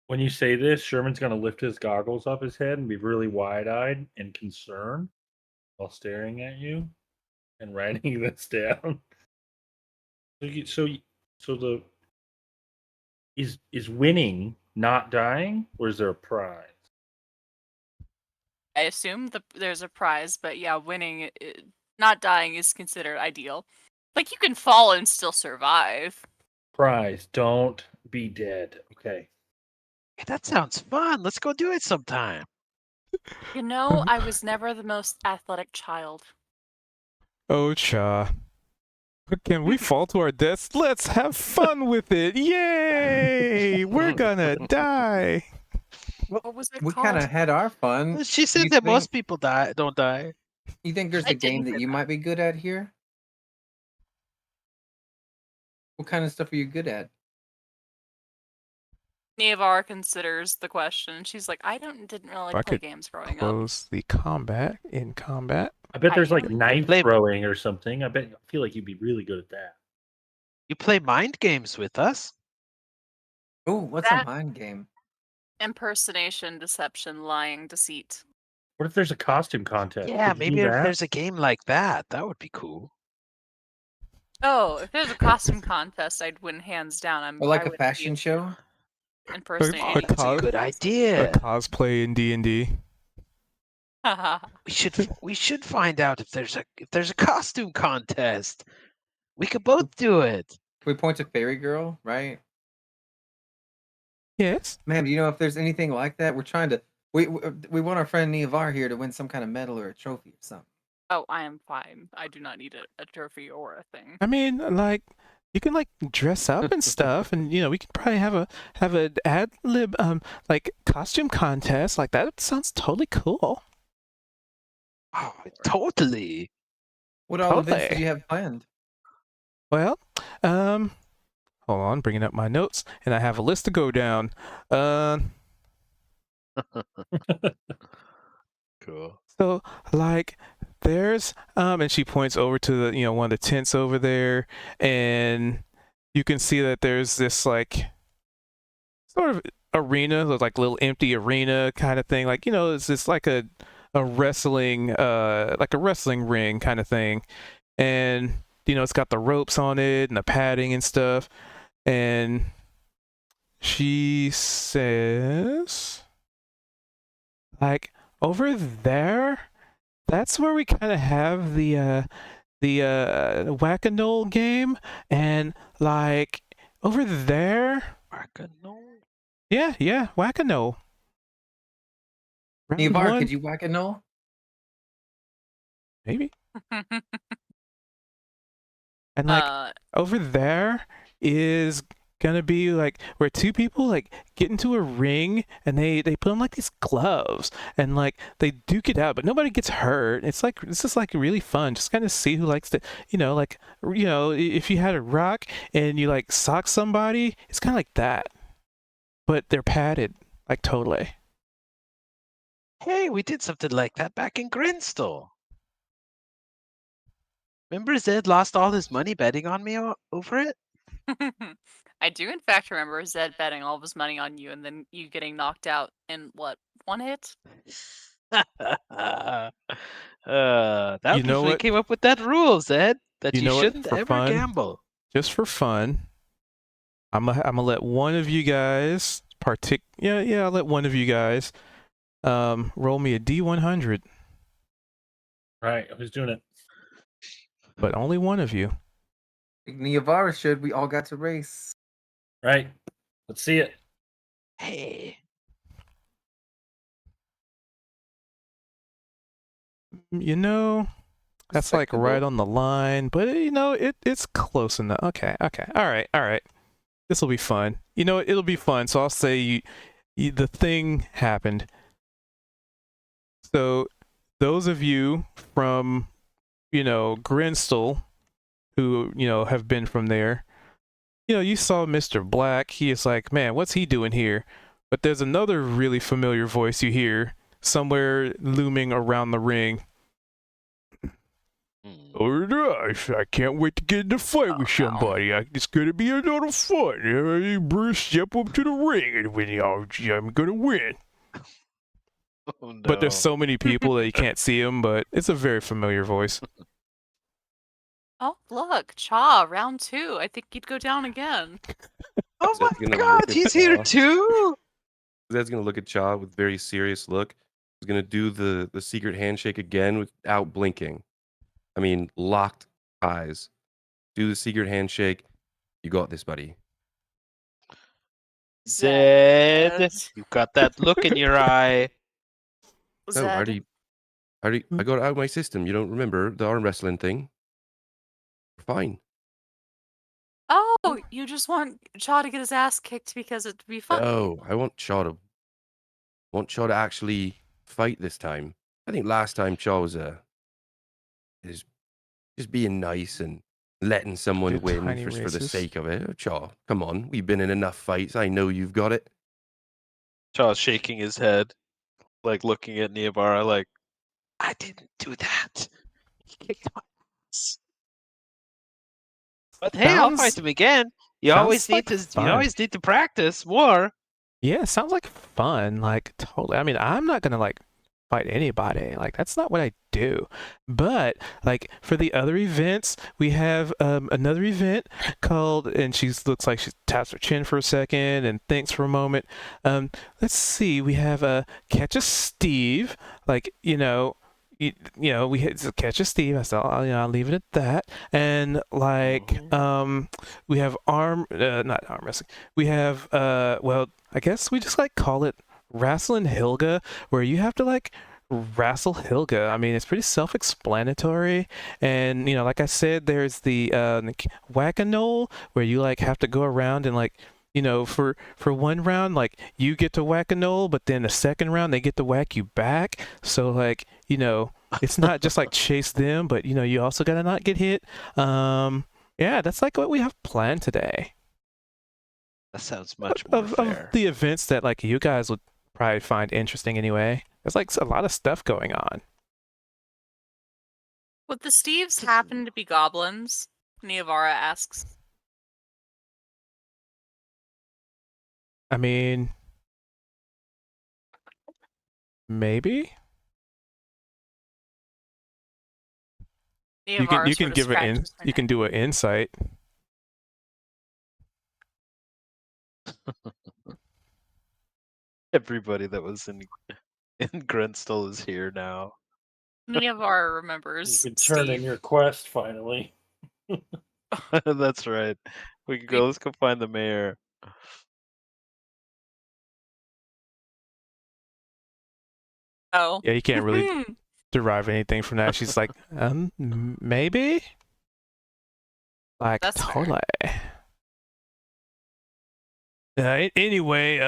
When you say this, Sherman's gonna lift his goggles up his head and be really wide-eyed and concerned while staring at you and writing this down. So the is winning not dying, or is there a prize? I assume there's a prize, but yeah, winning, not dying is considered ideal. Like you can fall and still survive. Prize, don't be dead. Okay. Hey, that sounds fun. Let's go do it sometime. You know, I was never the most athletic child. Oh, Cha. Can we fall to our deaths? Let's have fun with it. Yay! We're gonna die. What was it We called? kind of had our fun. She said You that most think- people don't die. You think there's I a game didn't that you might be good at here? What kind of stuff are you good at? Niavara considers the question. She's like, didn't really I play could games growing up. Close the combat in combat. I bet there's like I knife Play- throwing or something. I feel like you'd be really good at that. You play mind games with us? Oh, what's That- a mind game? Impersonation, deception, lying, deceit. What if there's a costume contest? Yeah, Could you do maybe if that? there's a game like that, that would be cool. Oh, if there's a costume contest, I'd win hands down. Or like I a would fashion show? impersonate A any That's a cos- good A idea. cosplay in D&D. We should find out if there's a costume contest. We could both do it. Can we point to Fairy Girl, right? Yes. Man, do you know if there's anything like that? We're trying to. We want our friend Niavar here to win some kind of medal or a trophy or something. Oh, I am fine. I do not need a trophy or a thing. I mean, like, you can like dress up and stuff, and we could probably have an ad lib like costume contest. Like that sounds totally cool. Oh, totally. What all events did Totally. you have planned? Well, hold on, bringing up my notes, and I have a list to go down. Cool. So like there's and she points over to the one of the tents over there, and you can see that there's this like sort of arena, like little empty arena kind of thing. Like it's just like a wrestling like a wrestling ring kind of thing, and it's got the ropes on it and the padding and stuff, and she says like over there, that's where we kind of have the whack-a-mole game, and like over there, yeah, whack-a-mole. Round Nivar, one, could you whack a no? maybe. And like over there is gonna be like where two people like get into a ring, and they put on like these gloves, and like they duke it out, but nobody gets hurt. It's just like really fun, just kind of see who likes to like if you had a rock and you like sock somebody, it's kind of like that, but they're padded like totally. Hey, we did something like that back in Grinstall. Remember Zed lost all his money betting on me over it? I do, in fact, remember Zed betting all of his money on you and then you getting knocked out in, what, one hit? That You was know when we what? came up with that rule, Zed, that You you know what? shouldn't For ever fun, gamble. just for fun, I'm gonna let one of you guys I'll let one of you guys roll me a D100, Right, who's doing it? but only one of you. Nivar should. We all got to race. Right, let's see it. Hey. That's like Respectable. right on the line, but it's close enough. Okay, all right. This will be fun. It'll be fun. So I'll say the thing happened. So those of you from Grinstall who have been from there, you saw Mr. Black. He is like, man, what's he doing here? But there's another really familiar voice you hear somewhere looming around the ring. Oh gosh, I can't wait to get in a fight with somebody. It's gonna be a lot of fun. Hey, Bruce, step up to the ring, and I'm gonna win. Oh, no. But there's so many people that you can't see him, but it's a very familiar voice. Oh, look, Cha, round 2. I think you'd go down again. Oh my Zed's gonna god, look at he's here Cha. too? Zed's gonna look at Cha with very serious look. He's gonna do the secret handshake again without blinking. I mean, locked eyes. Do the secret handshake. You got this, buddy. Zed, you got that look in your eye. Oh, how do Zed. you? I got it out of my system. You don't remember the arm wrestling thing? Fine. Oh, you just want Cha to get his ass kicked because it'd be funny. No, I want Cha to actually fight this time. I think last time Cha was is just being nice and letting someone Did win tiny for the races. sake of it. Cha, come on, we've been in enough fights. I know you've got it. Chaw's shaking his head, like looking at Niabara, like, I didn't do that. He kicked my ass. But hey, I'll fight him again. You always need to practice more. Yeah, it sounds like fun. Like totally. I mean, I'm not gonna like fight anybody. Like that's not what I do. But like for the other events, we have another event called, and she looks like she taps her chin for a second and thinks for a moment. Let's see. We have Catch a Steve. Like we hit Catch a Steve. I'll leave it at that. And like we have not arm wrestling. We have well, I guess we just like call it Wrestling Hilga, where you have to like wrestle Hilga. I mean, it's pretty self-explanatory. And like I said, there's the whack-a-mole, where you like have to go around and like for one round, like you get to whack-a-mole, but then the second round they get to whack you back. So like it's not just like chase them, but you also gotta not get hit. Yeah, that's like what we have planned today. That sounds much more fair. Of the events that like you guys would probably find interesting anyway. There's like a lot of stuff going on. Would the Steves happen to be goblins? Neovara asks. I mean, maybe Neovara you sort can of give it in. scratches her You can neck. do an insight. Everybody that was in Grunstall is here now. Neovara You remembers can turn in Steve. your quest finally. That's right. We can go. Let's go find the mayor. Oh. Yeah, you can't really derive anything from that. She's like, maybe? Like, That's fair. totally. Anyway,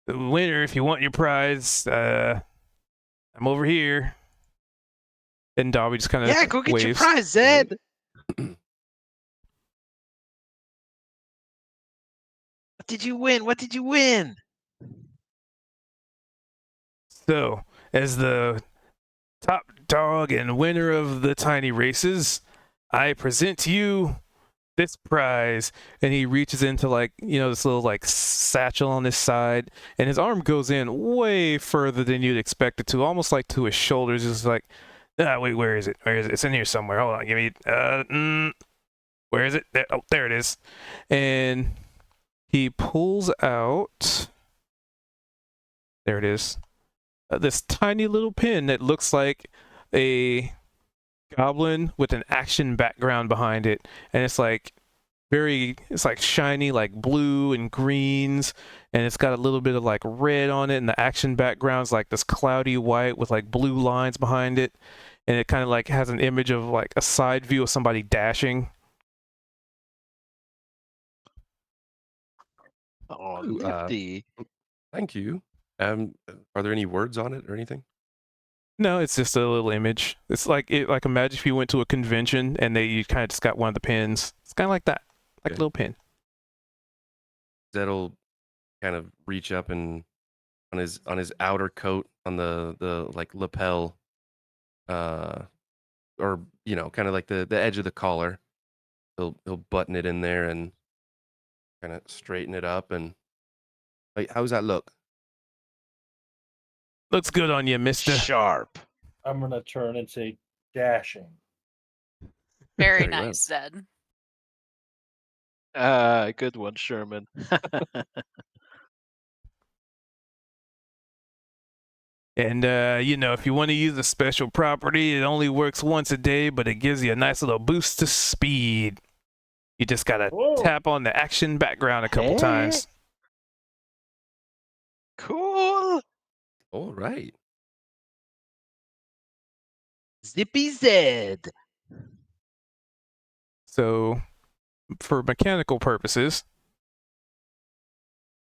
the winner, if you want your prize, I'm over here. And Dobby just kind of Yeah, go get your waves. prize, Zed. What did you win? What did you win? So, as the top dog and winner of the tiny races, I present to you this prize. And he reaches into, like, this little like satchel on his side, and his arm goes in way further than you'd expect it to, almost like to his shoulders. It's like, wait, where is it? It's in here somewhere. Hold on, give me where is it? There it is. And he pulls out, there it is, this tiny little pin that looks like a goblin with an action background behind it. And it's like shiny, like blue and greens, and it's got a little bit of like red on it, and the action background's like this cloudy white with like blue lines behind it, and it kind of like has an image of like a side view of somebody dashing. Oh, Ooh, nifty. Thank you. Are there any words on it or anything? No, it's just a little image. It's like imagine if you went to a convention and you kind of just got one of the pins. It's kind of like that, like a Okay. little pin. That'll kind of reach up and on his outer coat, on the like lapel, or kind of like the edge of the collar. He'll button it in there and kind of straighten it up. And like, how's that look? Looks good on you, mister. Sharp. I'm gonna turn and say dashing. Very Very well. nice, Zed. Good one, Sherman. And if you want to use a special property, it only works once a day, but it gives you a nice little boost to speed. You just gotta Whoa. tap on the action background a couple Hey. times. Cool. All right. Zippy Zed. So, for mechanical purposes,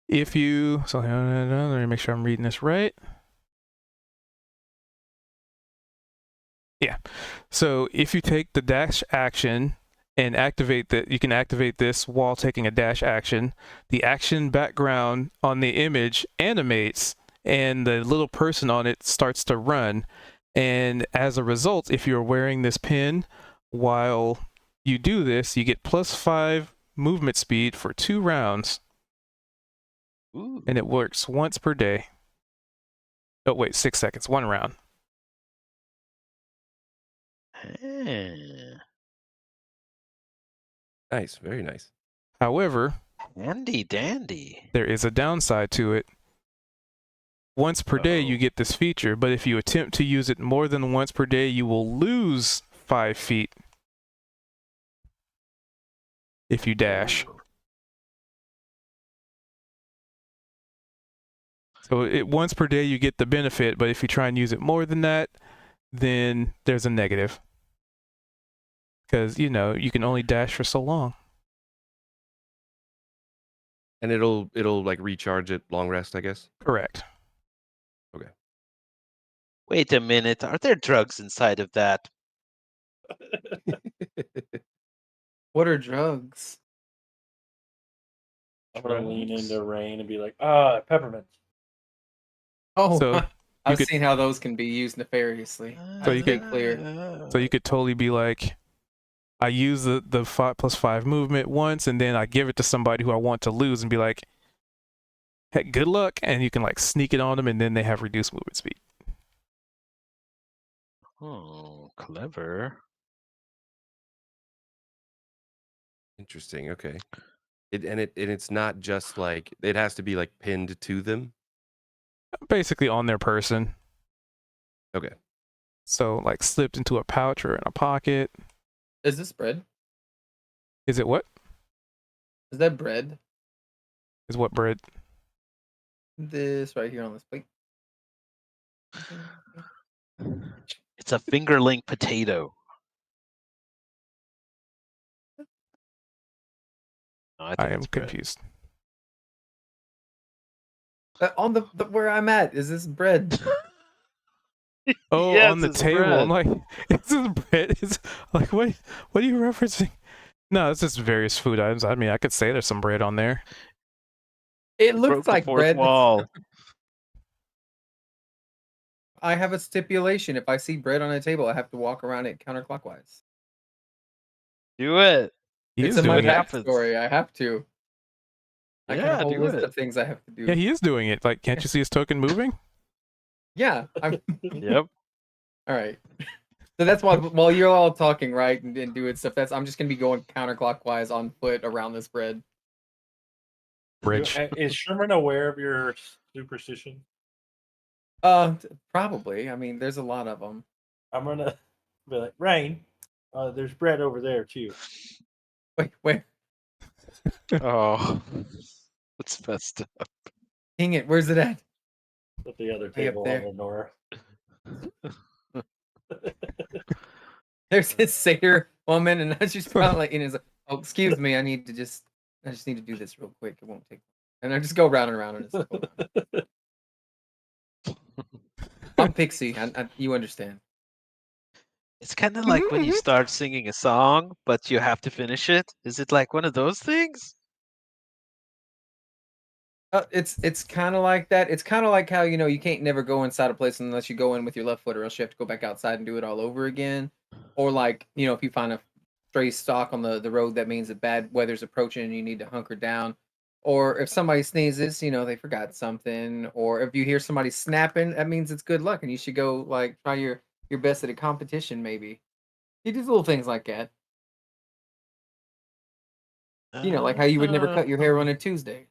let me make sure I'm reading this right. Yeah. So if you take the dash action and activate that, you can activate this while taking a dash action. The action background on the image animates, and the little person on it starts to run. And as a result, if you're wearing this pin while you do this, you get +5 movement speed for 2 rounds. Ooh. And it works once per day. Oh wait, 6 seconds, 1 round. Nice. Very nice. However, Handy dandy. there is a downside to it. Once per day you get this feature, but if you attempt to use it more than once per day, you will lose 5 feet if you dash. So once per day you get the benefit, but if you try and use it more than that, then there's a negative. Because, you can only dash for so long. And it'll like recharge at long rest, I guess. Correct. Okay. Wait a minute. Are there drugs inside of that? What are drugs? I'm gonna lean Drugs? into Rain and be like, peppermint. Oh, So I've could- seen how those can be used nefariously. So I've you been could- clear. So you could totally be like, I use the 5+5 movement once, and then I give it to somebody who I want to lose, and be like, "Heck, good luck," and you can like sneak it on them, and then they have reduced movement speed. Oh, clever. Interesting. Okay. It's not just like it has to be like pinned to them. Basically on their person. Okay. So like slipped into a pouch or in a pocket. Is this bread? Is it what? Is that bread? Is what bread? This right here on this plate. It's a fingerling potato. No, I think I am it's bread. confused. On the where I'm at, is this bread? Oh, Yes, on the it's table. bread. I'm like, is this bread? It's like, what are you referencing? No, it's just various food items. I mean, I could say there's some bread on there. It Broke looks the like fourth bread. wall. I have a stipulation. If I see bread on a table, I have to walk around it counterclockwise. Do it. He It's is in my doing it. happens. backstory. I have to. I got a Yeah, whole do list it. of things I have to do. Yeah, he is doing it. Like, can't you see his token moving? Yeah. I'm Yep. all right. So that's why while you're all talking, right, and doing stuff, I'm just gonna be going counterclockwise on foot around this bread. Bridge. Is Sherman aware of your superstition? Probably. I mean, there's a lot of them. I'm gonna be like, Rain, there's bread over there too. Wait, Oh, that's messed up. dang it, where's it at? At the other Way up table there. on the north. There's this satyr woman, and she's probably like, like, oh, excuse me, I just need to do this real quick. It won't take. And I just go round and round in a circle. I'm Pixie. You understand? It's kind of like when you start singing a song, but you have to finish it. Is it like one of those things? It's kind of like that. It's kind of like how you can't never go inside a place unless you go in with your left foot, or else you have to go back outside and do it all over again. Or like if you find a stray stalk on the road, that means that bad weather's approaching and you need to hunker down. Or if somebody sneezes, they forgot something. Or if you hear somebody snapping, that means it's good luck and you should go like try your best at a competition. Maybe you do little things like that. Like how you would never cut your hair on a Tuesday.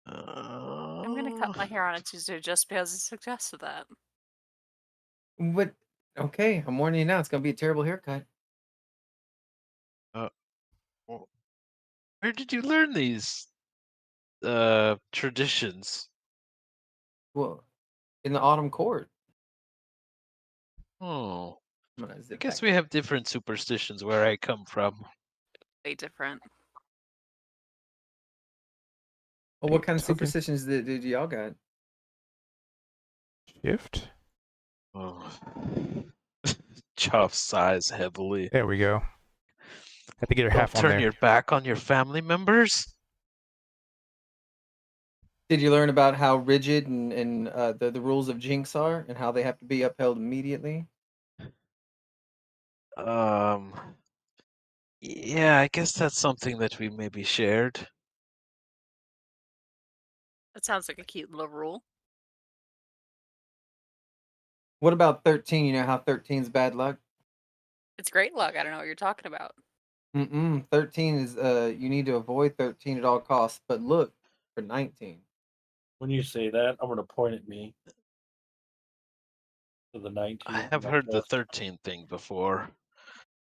I'm gonna cut my hair on a Tuesday just because he suggested that. But okay, I'm warning you now. It's gonna be a terrible haircut. Where did you learn these traditions? Well, in the autumn court. Oh, I'm gonna I zip guess back. we have different superstitions where I come from. Way different. Well, what kind of Token. superstitions did y'all got? Shift. Oh. Chop size heavily. There we go. Had to get her Don't half on turn there. your back on your family members. Did you learn about how rigid and the rules of Jinx are and how they have to be upheld immediately? Yeah, I guess that's something that we maybe shared. That sounds like a cute little rule. What about 13? You know how 13's bad luck? It's great luck. I don't know what you're talking about. 13 is you need to avoid 13 at all costs, but look for 19. When you say that, I'm gonna point at me. To the 19. I have heard the 13 thing before.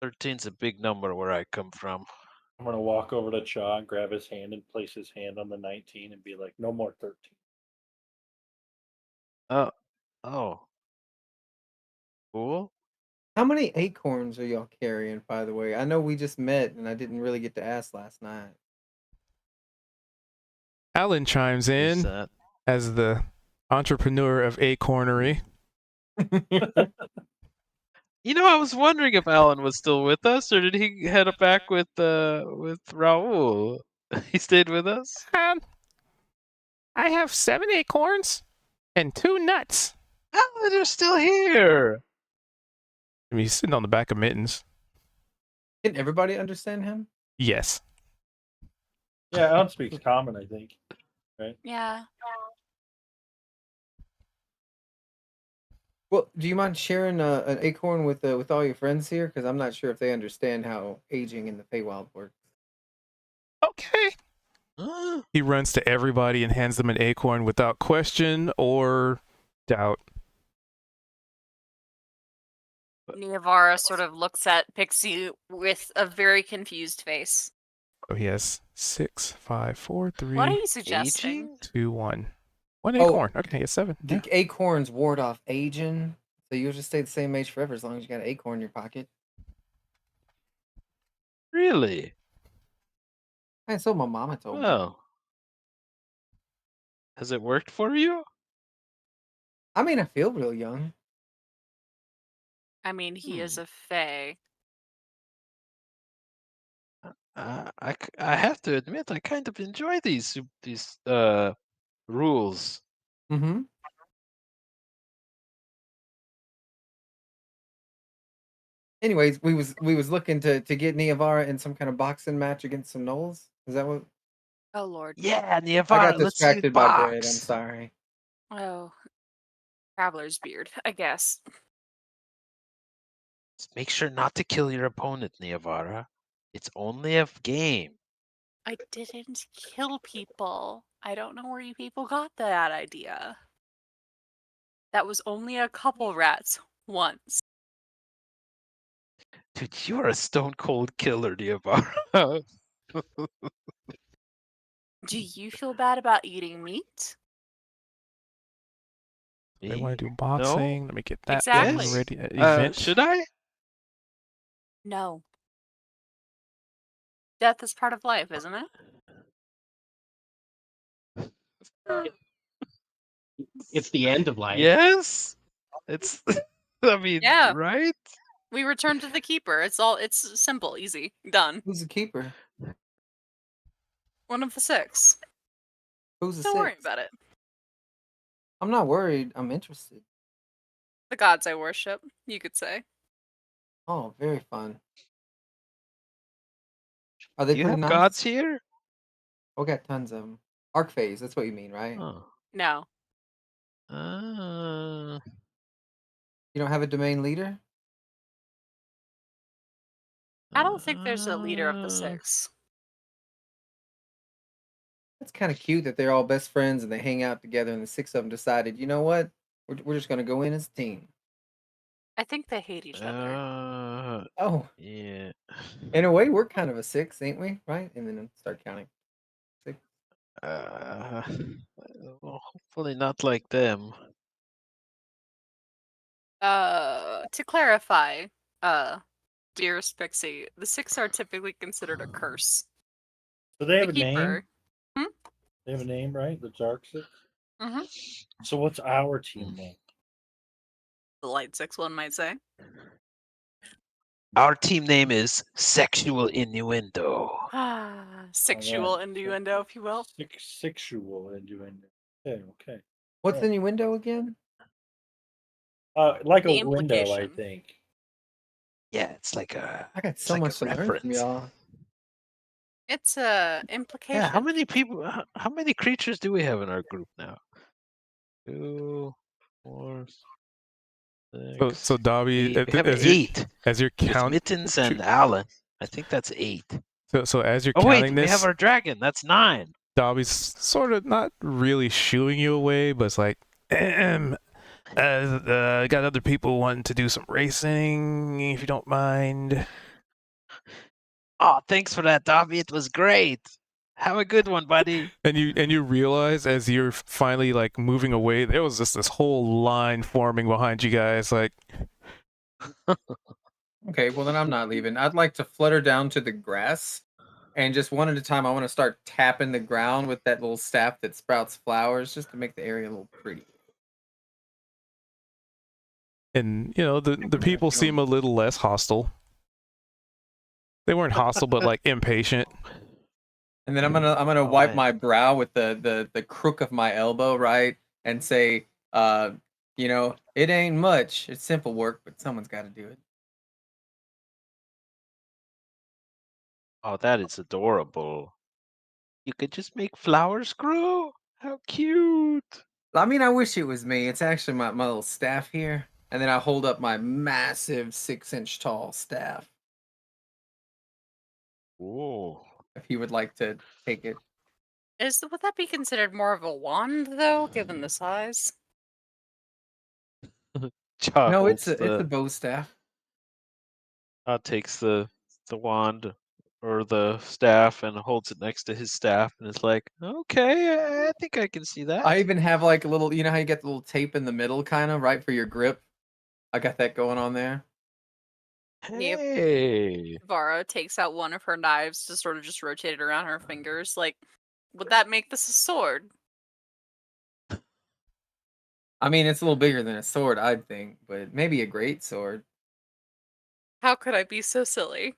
13's a big number where I come from. I'm gonna walk over to Cha and grab his hand and place his hand on the 19 and be like, "No more 13." Oh. Cool. How many acorns are y'all carrying, by the way? I know we just met and I didn't really get to ask last night. Alan chimes Who's in that? as the entrepreneur of Acornery. You know, I was wondering if Alan was still with us, or did he head back with Raul? He stayed with us. I have 7 acorns. And 2 nuts. Oh, they're still here. I mean, he's sitting on the back of Mittens. Can everybody understand him? Yes. Yeah, Alan speaks common, I think. Right? Yeah. Well, do you mind sharing an acorn with all your friends here? Because I'm not sure if they understand how aging in the Feywild works. Okay. He runs to everybody and hands them an acorn without question or doubt. Neavara sort of looks at Pixie with a very confused face. Oh, he has 6, 5, 4, 3, What are you suggesting? Aging? 2, 1. One Oh, acorn. Okay, he has 7. The Yeah. acorns ward off aging, so you'll just stay the same age forever as long as you got an acorn in your pocket. Really? And so my mama told me. Well, has it worked for you? I mean, I feel real young. I mean, he is a fae. I have to admit, I kind of enjoy these rules. Mm-hmm. Anyways, we was looking to get Neavara in some kind of boxing match against some gnolls. Is that what? Oh Lord. Yeah, I Niavara, got let's see distracted it by bread. I'm box. sorry. Oh. Traveler's beard, I guess. Just make sure not to kill your opponent, Niavara. It's only a game. I didn't kill people. I don't know where you people got that idea. That was only a couple rats once. Dude, you are a stone cold killer, Niavara. Do you feel bad about eating meat? They want Me? to do No? boxing. Let me get that Exactly. Yes? ready. Event. Should I? No. Death is part of life, isn't it? It's the end of life. Yes? It's, I mean, Yeah. right? We return to the keeper. It's simple, easy, done. Who's the keeper? One of the 6. Who's the Don't worry sixth? about it. I'm not worried. I'm interested. The gods I worship, you could say. Oh, very fun. Are they You pretty have nice? gods here? We got tons of them. Archphase, that's what you mean, right? Oh. No. You don't have a domain leader? I don't think there's a leader of the 6. That's kind of cute that they're all best friends and they hang out together and the 6 of them decided, you know what? We're just going to go in as a team. I think they hate each other. Oh, Yeah. in a way, we're kind of a 6, ain't we? Right? And then start counting. 6. Well, hopefully not like them. To clarify, dearest Pixie, the 6 are typically considered a curse. Do they have The a name? keeper. They have a name, right? The Dark Six? Mm-hmm. So what's our team name? The Light 6, one might say. Our team name is Sexual Innuendo. Sexual innuendo, if you will. Sexual innuendo. Okay. What's Yeah. innuendo again? Like The a window, I implication. think. Yeah, it's like a. I got it's so like much a to learn from reference. y'all. It's a implication. Yeah, how many people? How many creatures do we have in our group now? 2, 4, 6. So Dobby, 8. We have as 8. you're There's counting, Mittens and Alan. I think that's 8. so as you're Oh wait, counting we have this, our dragon. That's 9. Dobby's sort of not really shooing you away, but it's like, got other people wanting to do some racing, if you don't mind. Oh, thanks for that, Dobby. It was great. Have a good one, buddy. And you realize as you're finally like moving away, there was just this whole line forming behind you guys. Like, Okay, well then I'm not leaving. I'd like to flutter down to the grass, and just one at a time, I want to start tapping the ground with that little staff that sprouts flowers, just to make the area a little pretty. and you know the people seem a little less hostile. They weren't hostile, but like impatient. And then I'm gonna wipe my brow with the crook of my elbow, right, and say, You know, it ain't much. It's simple work, but someone's got to do it. Oh, that is adorable. You could just make flowers grow. How cute. I mean, I wish it was me. It's actually my little staff here. And then I hold up my massive 6-inch tall staff. Ooh. If you would like to take it. Would that be considered more of a wand though, given the size? Cha No, holds it's a the bow staff. takes the wand or the staff and holds it next to his staff and is like, okay, I think I can see that. I even have like a little, you know how you get the little tape in the middle, kind of right for your grip. I got that going on there. Hey. Vara takes out one of her knives to sort of just rotate it around her fingers. Like, would that make this a sword? I mean, it's a little bigger than a sword, I'd think, but maybe a great sword. How could I be so silly?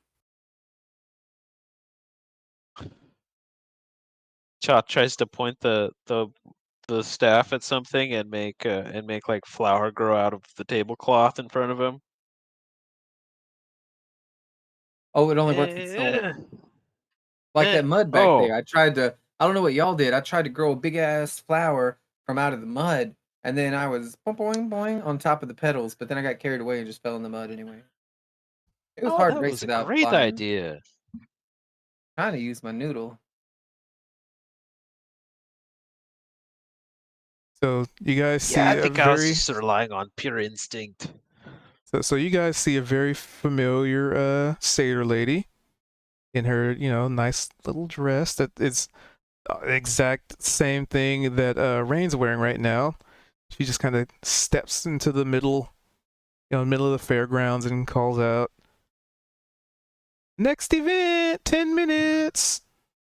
Cha tries to point the staff at something and make like flour grow out of the tablecloth in front of him. Oh, it only works with stone. Like Eh, that mud back oh. there. I don't know what y'all did. I tried to grow a big ass flower from out of the mud, and then I was boing boing boing on top of the petals, but then I got carried away and just fell in the mud anyway. It was Oh, hard that race was a without great flying. idea. Trying to use my noodle. So you guys see Yeah, I a think I was very just relying on pure instinct. so you guys see a very familiar sailor lady in her, nice little dress that is exact same thing that Rain's wearing right now. She just kind of steps into the middle, middle of the fairgrounds and calls out, "Next event, 10 minutes.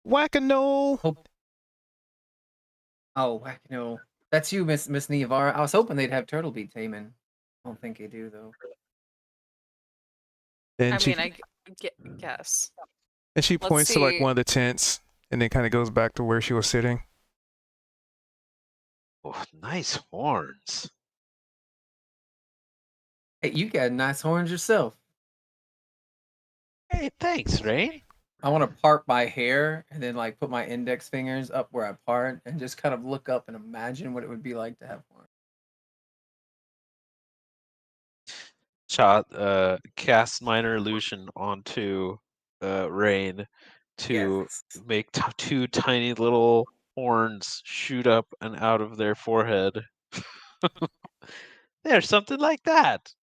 Whack-a-knoll." Oh, whack, no. That's you, Miss Niavara. I was hoping they'd have turtle beak taming. I don't think they do though. And I she mean, I guess. and she Let's points to like see. one of the tents and then kind of goes back to where she was sitting. Oh, nice horns. Hey, you got nice horns yourself. Hey, thanks, Rain. I want to part my hair and then like put my index fingers up where I part and just kind of look up and imagine what it would be like to have horns. Cha cast minor illusion onto Rain to Yes. make two tiny little horns shoot up and out of their forehead. There's something like that.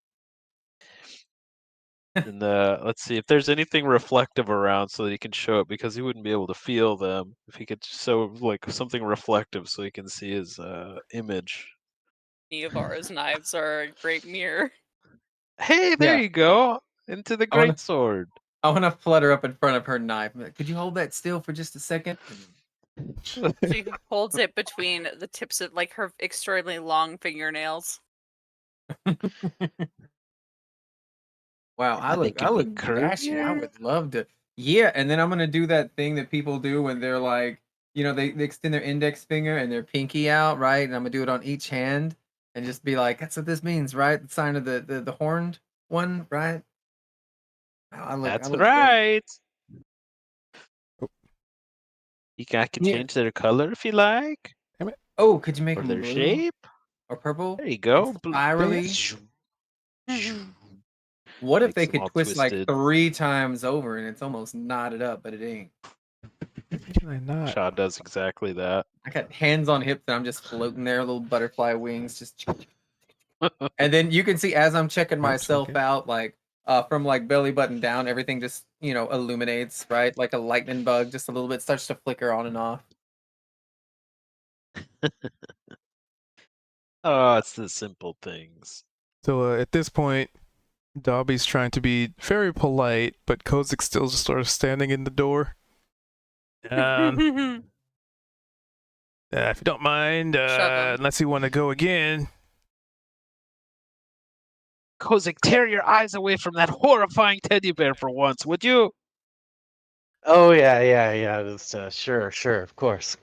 And let's see if there's anything reflective around so that he can show it, because he wouldn't be able to feel them if he could show like something reflective so he can see his image. Niavara's knives are a great mirror. Hey, there Yeah. you go. Into the I wanna- great sword. I want to flutter up in front of her knife. Could you hold that still for just a second? She holds it between the tips of like her extremely long fingernails. Wow, I They look can be dashing. I curvier. would love to. Yeah, and then I'm gonna do that thing that people do when they're like, they extend their index finger and their pinky out, right? And I'm gonna do it on each hand and just be like, that's what this means, right? The sign of the horned one, right? Wow, I That's look great. right. I can Yeah. change their color if you like, Oh, could you make or them their blue shape. or purple? There you Like go. spirally? What if Makes they them could all twist like twisted. 3 times over and it's almost knotted up, but it ain't? Can I not? Shaw does exactly that. I got hands on hips and I'm just floating there, little butterfly wings, just. And then you can see as I'm checking myself okay. out, like from like belly button down, everything just illuminates, right? Like a lightning bug, just a little bit starts to flicker on and off. Oh, it's the simple things. So at this point, Dobby's trying to be very polite, but Kozik's still just sort of standing in the door. If you don't mind, Shove 'em. unless you want to go again. Kozik, tear your eyes away from that horrifying teddy bear for once, would you? Oh yeah. Just, sure, of course.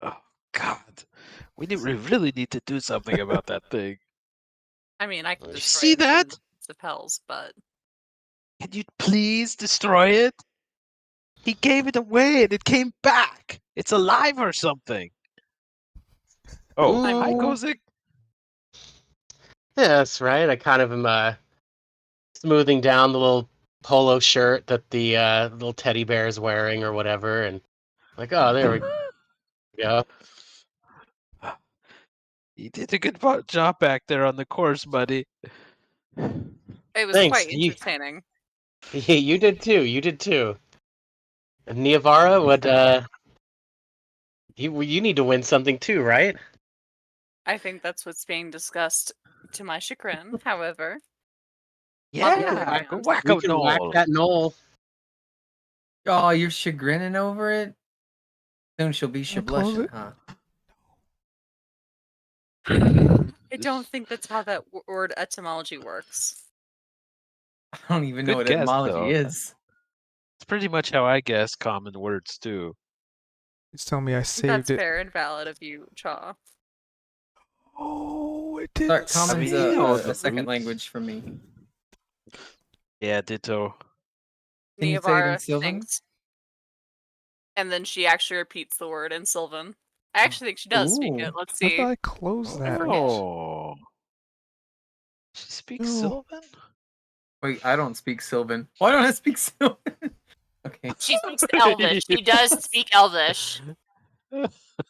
Oh, God, we really need to do something about that thing. I mean, I can You destroy see it from that? the pits of hells, but Can you please destroy it? He gave it away and it came back. It's alive or something. Oh, hi, Ooh. Kozik. Yeah, that's right. I kind of am smoothing down the little polo shirt that the little teddy bear is wearing or whatever, and like, oh, there we go. You did a good job back there on the course, buddy. it was Thanks. quite entertaining. You did too. You did too. And Niavara, you need to win something too, right? I think that's what's being discussed to my chagrin. However, on the other Yeah, go hand, whack We a can whack knoll. that knoll. Oh, you're chagrining over it? Soon she'll be Wanna close blushing, it? huh? I don't think that's how that word etymology works. I don't even know Good what guess, etymology though. is. It's pretty much how I guess common words, too. Please tell me I saved That's it. fair and valid of you, Chaw. Oh, it Sorry, didn't common's mean, you know, the a second roots. language for me. Yeah, ditto. Can you say it in Niavara Sylvan? thinks, and then she actually repeats the word in Sylvan. I actually think she does speak Ooh. it. Let's I see. thought I closed that. forget. Oh. She speaks No. Sylvan? Wait, I don't speak Sylvan. Why don't I speak Sylvan? Okay. She speaks Elvish. She does speak Elvish.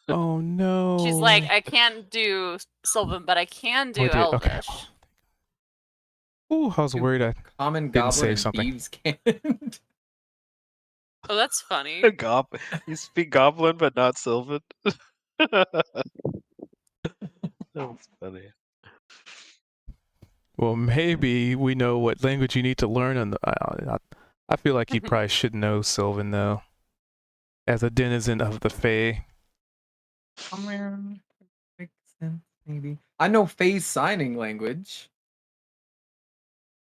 Oh no. She's like, I can't do Sylvan, but I can do Oh, I did. Okay. Elvish. Ooh, I was Dude, worried I Common, didn't Goblin, say and something. Thieves can't. Oh, that's funny. You speak Goblin, but not Sylvan? That's funny. Well, maybe we know what language you need to learn. And I feel like you probably should know Sylvan though, as a denizen of the Fae. Makes sense, maybe. I know phase signing language.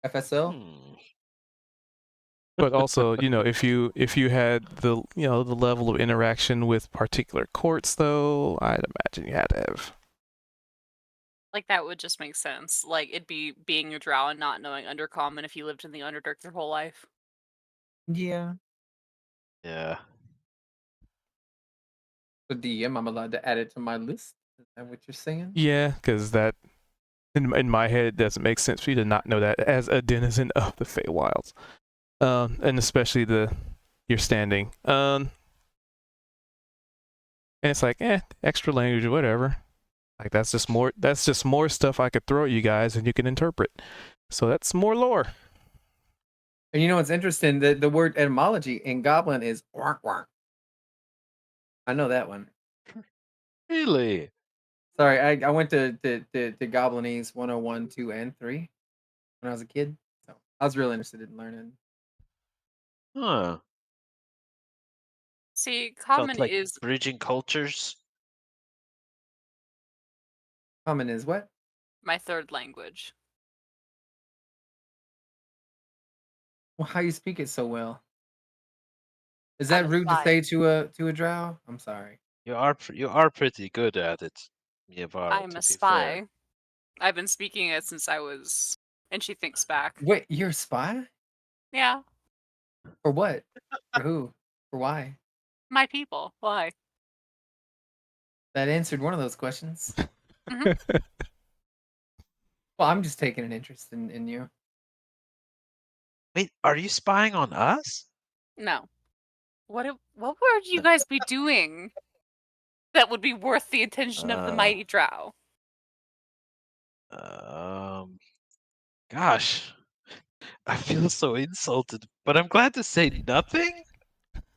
FSL. Hmm. But also, if you had the the level of interaction with particular courts, though, I'd imagine you had to have. Like, that would just make sense. Like, it'd be being a drow and not knowing Undercommon if you lived in the Underdark your whole life. Yeah. Yeah. The DM, I'm allowed to add it to my list. Is that what you're saying? Yeah, because that in my head it doesn't make sense for you to not know that as a denizen of the Feywilds, and especially your standing. And it's like, extra language or whatever. Like that's just more stuff I could throw at you guys and you can interpret. So that's more lore. And you know what's interesting? The word etymology in Goblin is wark wark. I know that one. Really? Sorry, I went to Goblinese 101, 2, and 3 when I was a kid. So I was really interested in learning. Huh. See, Felt Common like is bridging cultures. Common is what? my third language. Well, how you speak it so well? Is I'm that a rude to spy. say to a drow? I'm sorry. You are pretty good at it, Niavara, I'm to a be fair. spy. I've been speaking it since I was... And she thinks back. Wait, you're a spy? Yeah, For what? For who? For why? my people. Why? That answered one of those questions. Mhm. Well, I'm just taking an interest in you. Wait, are you spying on us? No. What would you guys be doing that would be worth the attention of the mighty drow? Gosh, I feel so insulted, but I'm glad to say nothing.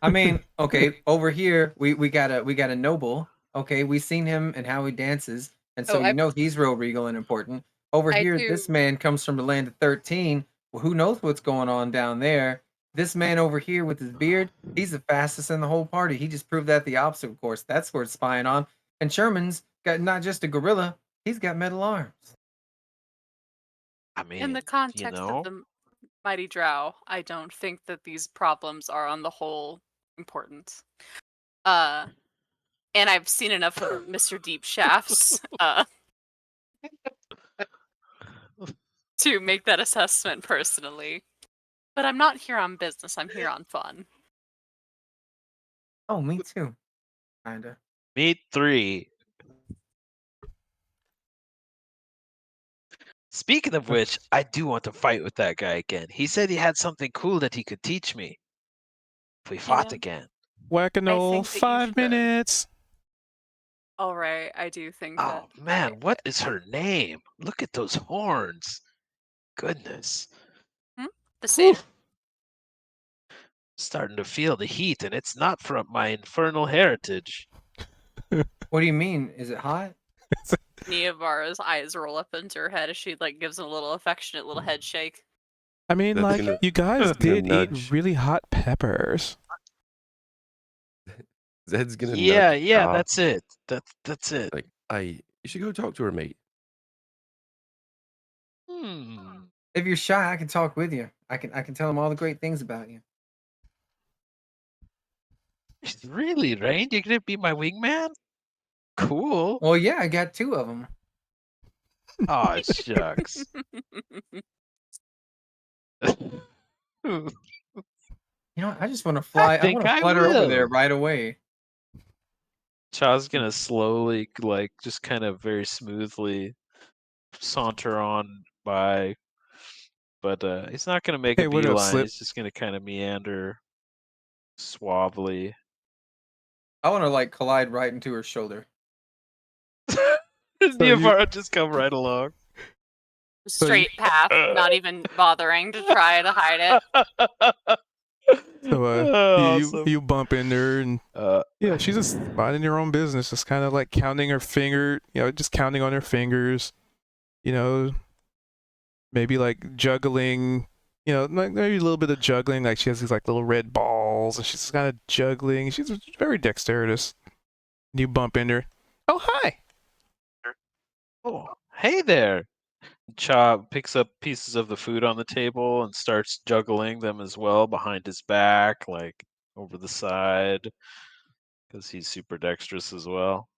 I mean, okay, over here we got a noble. Okay, we seen him and how he dances, and so he's real regal and important. Over I here, do. this man comes from the land of 13. Well, who knows what's going on down there? This man over here with his beard, he's the fastest in the whole party. He just proved that the opposite, of course. That's worth spying on. And Sherman's got not just a gorilla, he's got metal arms. I mean, In the context of the mighty drow, I don't think that these problems are on the whole important. and I've seen enough of Mr. Deep Shaft's to make that assessment personally. But I'm not here on business. I'm here on fun. Oh, me too. Kinda. Meet 3. Speaking of which, I do want to fight with that guy again. He said he had something cool that he could teach me. If we fought know, again. Whack-a-nole, think that you 5 should. minutes. All right, I do think that. Oh man, what is her name? Look at those horns. Goodness. The satyr? Starting to feel the heat, and it's not from my infernal heritage. What do you mean? Is it hot? Neavara's eyes roll up into her head as she like gives him a little affectionate little head shake. I mean, That's like, gonna- you guys that's gonna did eat nudge. really hot peppers. Zed's gonna Yeah, nudge yeah, Cha, that's it. That's it. like, you should go talk to her, mate. If you're shy, I can talk with you. I can tell him all the great things about you. Really, Rain? You're gonna be my wingman? Cool. Well, yeah, I got 2 of them. Aw, shucks. You know, I just want to fly. I think want to I flutter over there will. right away. Cha's gonna slowly, like, just kind of very smoothly saunter on by, but he's not gonna make Hey, a what up, beeline. Slip? He's just gonna kind of meander suavely. I want to like collide right into her shoulder. Neavara just come right along. Straight path, not even bothering to try to hide it. So Awesome. you bump into her, and yeah, she's just minding her own business, just kind of like counting her finger, just counting on her fingers, maybe like juggling, like maybe a little bit of juggling, like she has these like little red balls, and she's just kind of juggling. She's very dexterous. You bump into her. Oh, hi. Oh, hey there. Cha picks up pieces of the food on the table and starts juggling them as well behind his back, like over the side, because he's super dexterous as well.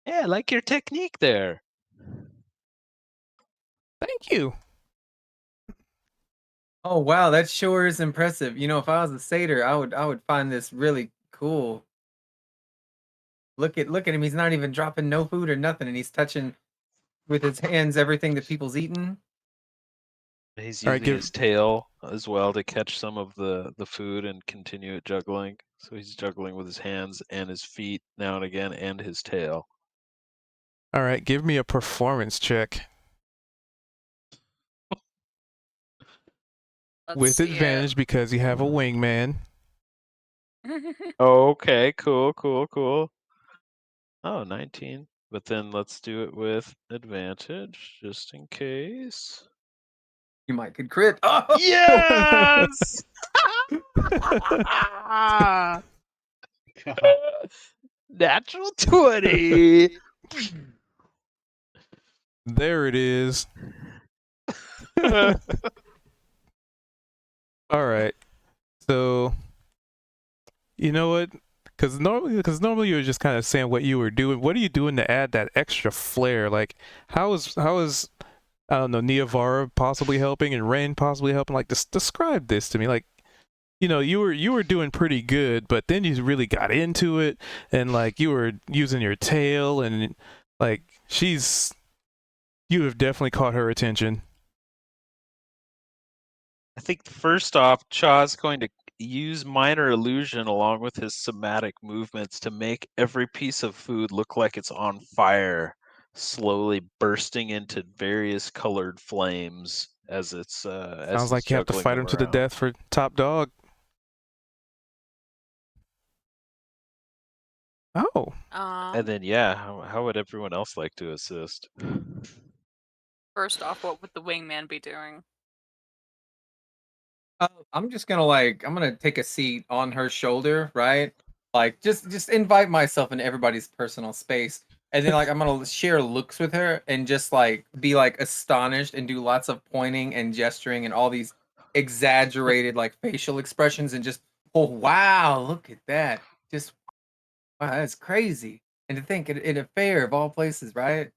Yeah, I like your technique there. Thank you. Oh wow, that sure is impressive. You know, if I was a satyr, I would find this really cool. Look at him. He's not even dropping no food or nothing, and he's touching with his hands everything that people's eating. He's All right, using his tail as well to catch some of the food and continue it juggling. So he's juggling with his hands and his feet now and again, and his tail. All right, give me a performance check Let's with see advantage because you have a wingman. it. Okay, cool. Oh, 19. But then let's do it with advantage, just in case. You might could crit. Oh! Yes! Natural 20. There it is. All right. So, you know what? Because normally you were just kind of saying what you were doing. What are you doing to add that extra flair? Like, how is I don't know, Neavara possibly helping and Rain possibly helping? Like, just describe this to me. Like, you were doing pretty good, but then you really got into it, and like you were using your tail, and like you have definitely caught her attention. I think first off, Cha's going to use minor illusion along with his somatic movements to make every piece of food look like it's on fire, slowly bursting into various colored flames as it's as Sounds he's like you have to juggling fight them him to the around. death for top dog. Oh. And then yeah, how would everyone else like to assist? First off, what would the wingman be doing? I'm just gonna I'm gonna take a seat on her shoulder, right? Like just invite myself into everybody's personal space. And then I'm gonna share looks with her and just be astonished and do lots of pointing and gesturing and all these exaggerated facial expressions and just, oh wow, look at that. Just Wow, that's crazy. And to think in a fair of all places, right?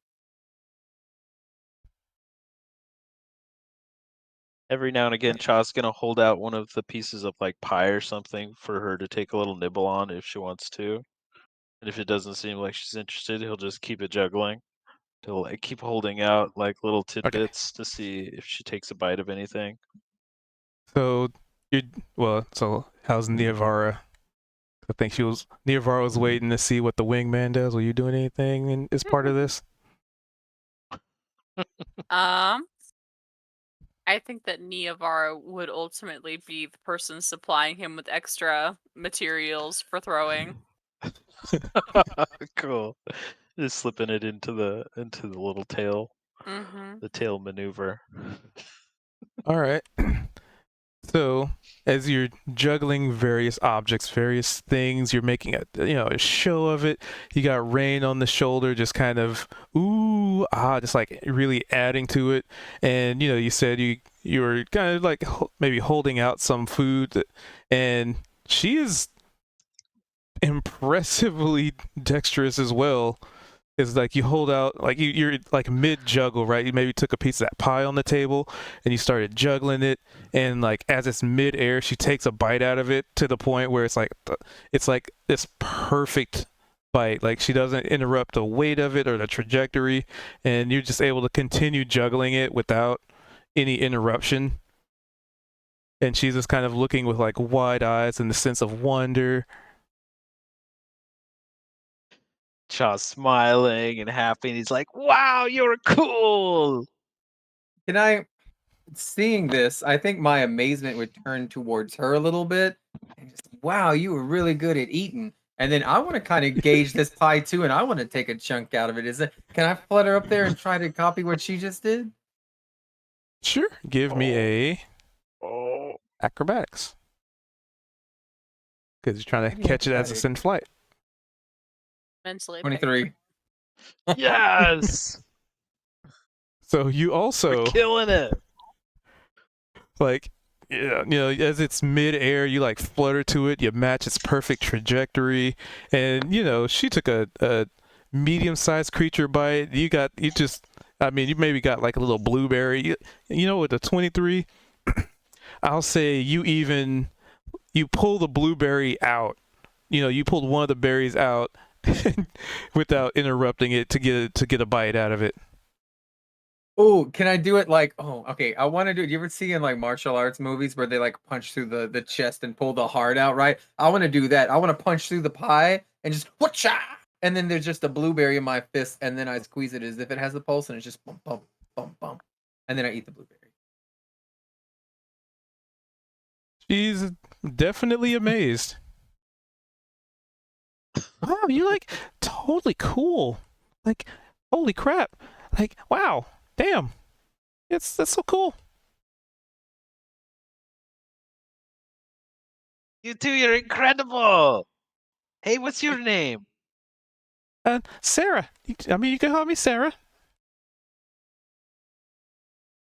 Every now and again, Cha's gonna hold out one of the pieces of like pie or something for her to take a little nibble on if she wants to. And if it doesn't seem like she's interested, he'll just keep it juggling. He'll like keep holding out like little Okay. tidbits to see if she takes a bite of anything. So so how's Niavara? I think Niavara was waiting to see what the wingman does. Were you doing anything as part of this? I think that Niavara would ultimately be the person supplying him with extra materials for throwing. Cool. Just slipping it into the little tail, Mm-hmm. the tail maneuver. All right. So, as you're juggling various objects, various things, you're making a show of it. You got Rain on the shoulder, just kind of just like really adding to it. And you said you were kind of like maybe holding out some food, and she is impressively dexterous as well. Is like you hold out like you're like mid juggle, right? You maybe took a piece of that pie on the table and you started juggling it, and like as it's mid air, she takes a bite out of it to the point where it's like this perfect bite. Like she doesn't interrupt the weight of it or the trajectory, and you're just able to continue juggling it without any interruption. And she's just kind of looking with like wide eyes and the sense of wonder. Cha's smiling and happy, and he's like, "Wow, you're cool." Can I seeing this, I think my amazement would turn towards her a little bit. And just, wow, you were really good at eating. And then I want to kind of gauge this pie too, and I want to take a chunk out of it. Can I flutter up there and try to copy what she just did? Sure, give me a Oh, acrobatics because you're trying to Maybe catch it as it's acrobatic. in flight. Mentally. 23. yes, So you we're also killing it. like as it's mid-air, you like flutter to it, you match its perfect trajectory, and she took a medium-sized creature bite. You maybe got like a little blueberry. With the 23, I'll say you pull the blueberry out. You pulled one of the berries out without interrupting it to get a bite out of it. Oh, can I do it like, oh, okay. I want to do it. You ever see in like martial arts movies where they like punch through the chest and pull the heart out, right? I want to do that. I want to punch through the pie and just whatcha, and then there's just a blueberry in my fist, and then I squeeze it as if it has the pulse, and it's just bump, bump, bump, bump, and then I eat the blueberry. She's definitely amazed. Wow, you like totally cool. Like, holy crap. Like, wow. Damn. That's so cool. You two, you're incredible. Hey, what's your name? Sarah. You can call me Sarah.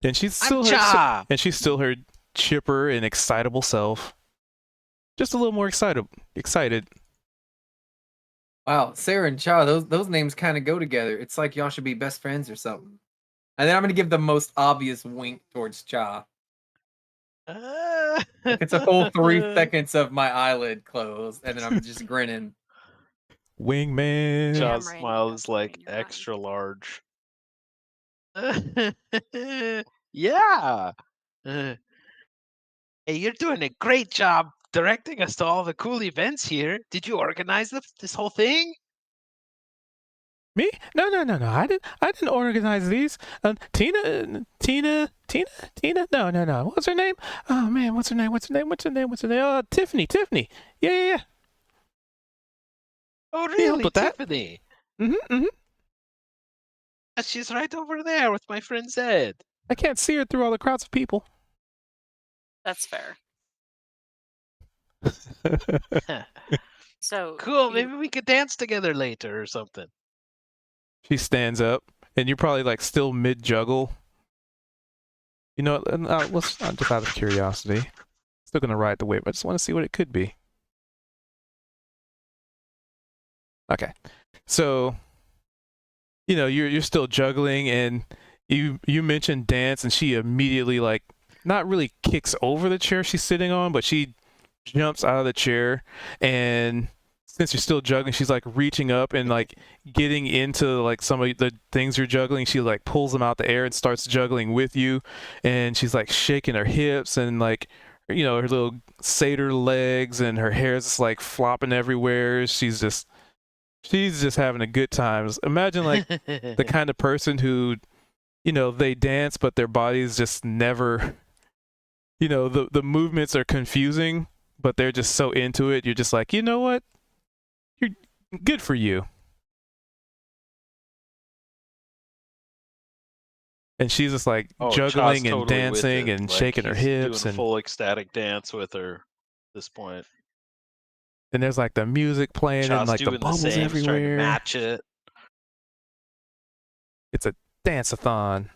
And I'm Cha. she's still her chipper and excitable self. Just a little more excited. Wow, Sarah and Cha, those names kind of go together. It's like y'all should be best friends or something. And then I'm gonna give the most obvious wink towards Cha. Like it's a full 3 seconds of my eyelid closed, and then I'm just grinning. Wingman. Cha's Damn, Rain, smile you is got like something in your extra mind. large. Yeah. Hey, you're doing a great job directing us to all the cool events here. Did you organize this whole thing? Me? No. I didn't organize these. Tina. No. What's her name? Oh man, what's her name? Tiffany. Yeah. Oh, She helped really, with that. Tiffany? Mm-hmm. She's right over there with my friend Zed. I can't see her through all the crowds of people. That's fair. So Cool. Maybe we could dance together later or something. She stands up, and you're probably like still mid juggle. Let's just out of curiosity. Still gonna ride the wave. I just want to see what it could be. Okay. So, you're still juggling, and you mentioned dance, and she immediately, like, not really kicks over the chair she's sitting on, but she jumps out of the chair, and since you're still juggling, she's like reaching up and like getting into like some of the things you're juggling. She like pulls them out the air and starts juggling with you, and she's like shaking her hips and like her little satyr legs, and her hair's just like flopping everywhere. She's just having a good time. Imagine like the kind of person who they dance but their bodies just never the movements are confusing, but they're just so into it. You're just like, you know what? You're good for you. And she's just like Oh, juggling Cha's and totally with dancing it. and Like, shaking her he's hips, doing a and full ecstatic dance with her at this point. there's like the music playing and Cha's like the doing the bubbles same. He's trying to everywhere. match it. It's a dance-a-thon.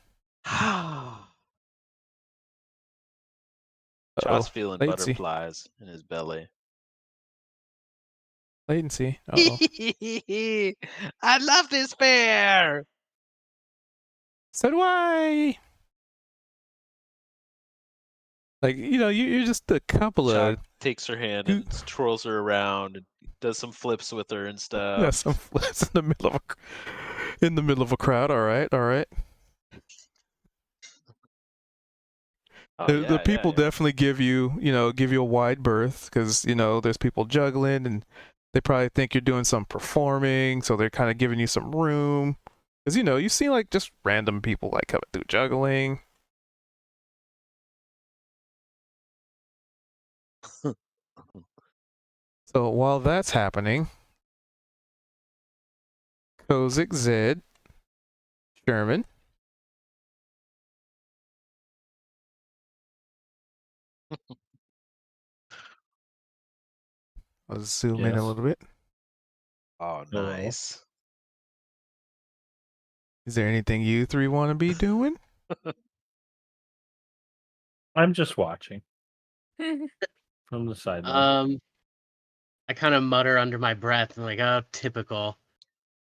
Cha's feeling Latency. butterflies in his belly. Latency. I love this bear. So do I. Like, you're just a couple Cha of takes her hand you- and twirls her around and does some flips with her and stuff. yeah, some flips in the middle of a crowd. All right. Oh, The people yeah. definitely give you a wide berth, because there's people juggling, and they probably think you're doing some performing, so they're kind of giving you some room, because you see like just random people like coming through juggling. So while that's happening, Kozik, Zed, Sherman. I'll zoom in a Yes. little bit. Oh, Hello. nice. Is there anything you three want to be doing? I'm just watching from the sideline. I kind of mutter under my breath and like, oh, typical.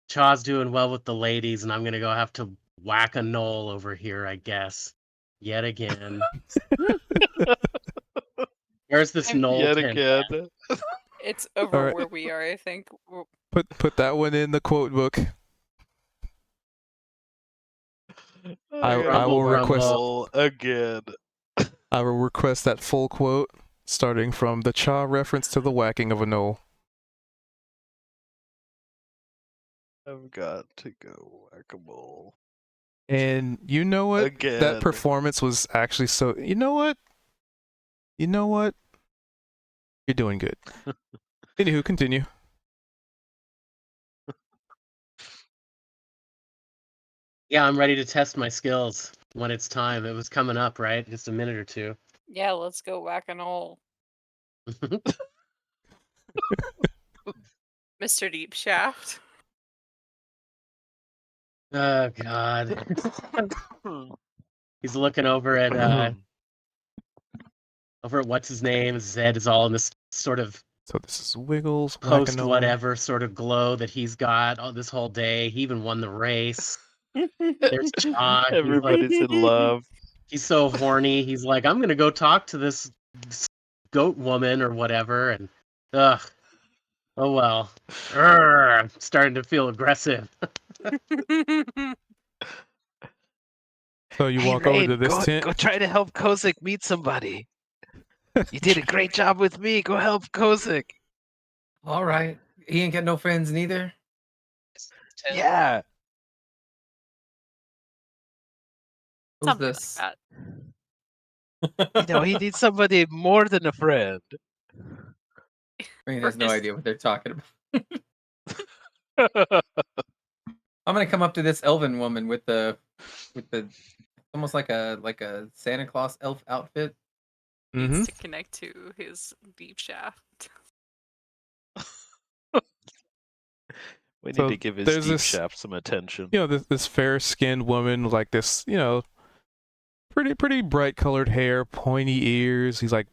Cha's doing well with the ladies, and I'm gonna go have to whack a knoll over here, I guess. Yet again. Where's this knoll Yet pin? again. It's over All right. where we are, I think. Put that one in the quote book. I Rumble, will request rumble. Again. I will request that full quote, starting from the Cha reference to the whacking of a knoll. I've got to go whack-a-mole. And you know what? Again. That performance was actually so. You know what? You're doing good. Anywho, continue. Yeah, I'm ready to test my skills when it's time. It was coming up, right? Just a minute or two. Yeah, let's go whack a knoll. Mr. Deep Shaft. Oh God. He's looking over at what's his name. Zed is all in this sort of So this is Wiggles, post Whack-A-Knoll. whatever sort of glow that he's got all this whole day. He even won the race. There's Cha. Everybody's in love. He's so horny. He's like, I'm gonna go talk to this goat woman or whatever, and ugh. Oh well. I'm starting to feel aggressive. So you Hey, walk over Rain, to this tent. Go try to help Kozik meet somebody. You did a great job with me. Go help Kozik. All right. He ain't got no friends neither. Yeah. Who's Something this? like He needs somebody more than a friend. Rain has no First- idea what they're talking about. I'm gonna come up to this elven woman with the almost like a Santa Claus elf outfit. needs to connect to his deep shaft. We need So to give his there's deep this- shaft some attention. This fair-skinned woman, like this, pretty bright colored hair, pointy ears. He's like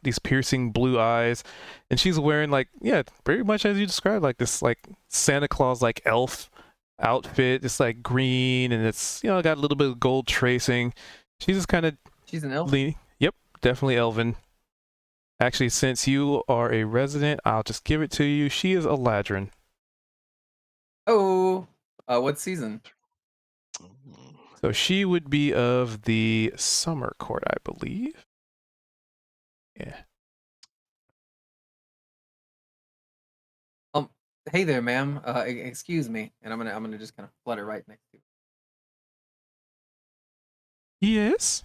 these piercing blue eyes, and she's wearing like very much as you described, like this like Santa Claus like elf outfit. It's like green and it's got a little bit of gold tracing. She's just kind of She's an elf. leaning. Yep, definitely elven. Actually, since you are a resident, I'll just give it to you. She is a ladron. Oh, what season? So she would be of the summer court, I believe. Yeah. Hey there, ma'am. Excuse me, and I'm gonna just kind of flutter right next to you. Yes.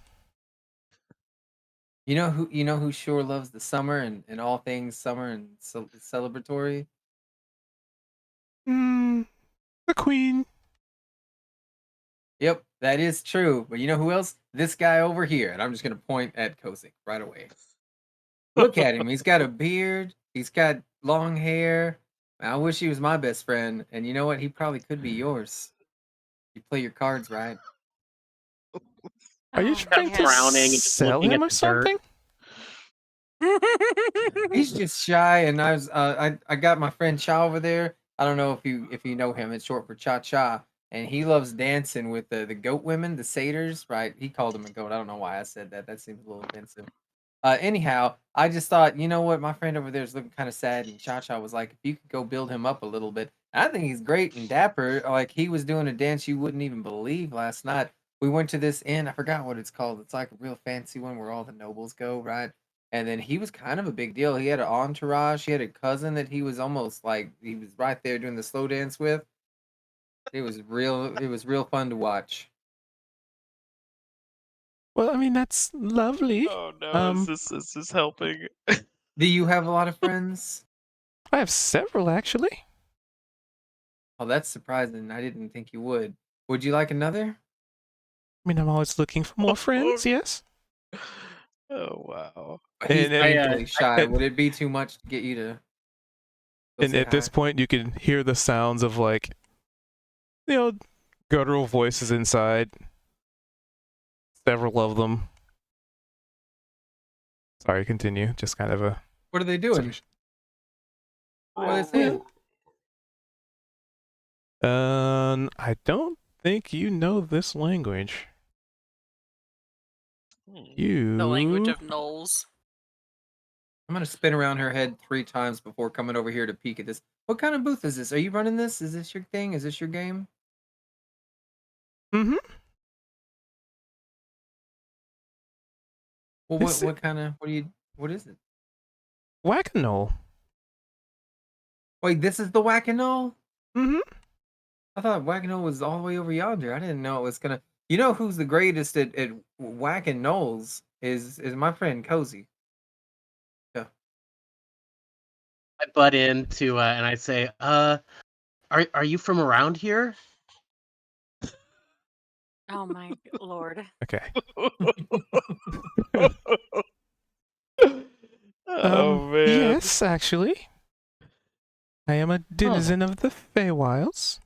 You know who sure loves the summer and all things summer and celebratory? The queen. Yep, that is true. But you know who else? This guy over here, and I'm just gonna point at Kosik right away. Look at him. He's got a beard. He's got long hair. I wish he was my best friend. And you know what? He probably could be yours. You play your cards right. Are you trying to frowning and just sell looking him at or the dirt. something? He's just shy, and I got my friend Cha over there. I don't know if you know him. It's short for Cha Cha, and he loves dancing with the goat women, the satyrs. Right? He called them a goat. I don't know why I said that. That seems a little offensive. Anyhow, I just thought, you know what, my friend over there is looking kind of sad, and Cha Cha was like, if you could go build him up a little bit. I think he's great and dapper. Like he was doing a dance you wouldn't even believe last night. We went to this inn. I forgot what it's called. It's like a real fancy one where all the nobles go, right? And then he was kind of a big deal. He had an entourage. He had a cousin that he was almost like he was right there doing the slow dance with. It was real. It was real fun to watch. Well, I mean that's lovely. Oh no, is this helping? Do you have a lot of friends? I have several actually. Oh, that's surprising. I didn't think you would. Would you like another? I mean, I'm always looking for more friends. Yes. Oh wow. He's And- painfully shy. and- Would it be too much to get you to? Go And say at this hi? point, you can hear the sounds of like, guttural voices inside. Several of them. Sorry, continue. Just kind of a. What are they doing? What are they saying? I don't think you know this language. You. The language of gnolls. I'm gonna spin around her head 3 times before coming over here to peek at this. What kind of booth is this? Are you running this? Is this your thing? Is this your game? Mm-hmm. Well, This- what kind of what is it? Whack-a-mole. Wait, this is the Whack-a-Mole? Mm-hmm. I thought Whack-a-Mole was all the way over yonder. I didn't know it was gonna. You know who's the greatest at whacking knolls is my friend Cozy. Yeah. I butt into and I say, are you from around here? Oh my lord. Okay. Oh man. Yes, actually. I am a denizen of the Feywilds.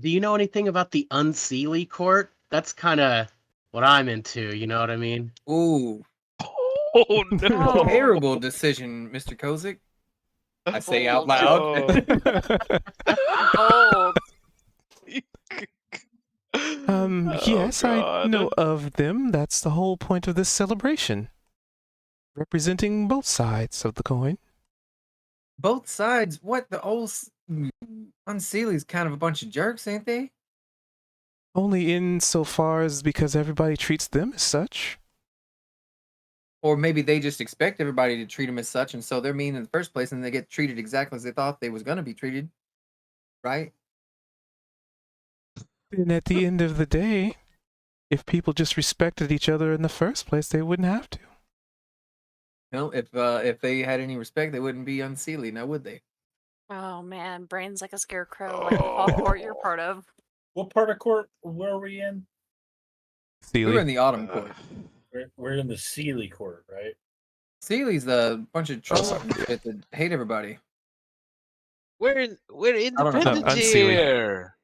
Do you know anything about the Unseelie Court? That's kind of what I'm into. You know what I mean? Ooh, Oh no. Oh. terrible decision, Mr. Kozik. I say out Oh. loud. Bold. Oh, Yes, I God. know of them. That's the whole point of this celebration. Representing both sides of the coin. Both sides. What the old Unseelie's kind of a bunch of jerks, ain't they? Only insofar as because everybody treats them as such. Or maybe they just expect everybody to treat them as such, and so they're mean in the first place, and they get treated exactly as they thought they was gonna be treated, right? And at the end of the day, if people just respected each other in the first place, they wouldn't have to. You know, if they had any respect, they wouldn't be Unseelie, now would they? Oh man, brains like a scarecrow, like the fall court you're part of. What part of court were we in? We were Sealy. in the Autumn Court. We're in the Sealy court, right? Seelie's the bunch of trolls sorry. and shit that hate everybody. We're don't know. independent Unseelie. here.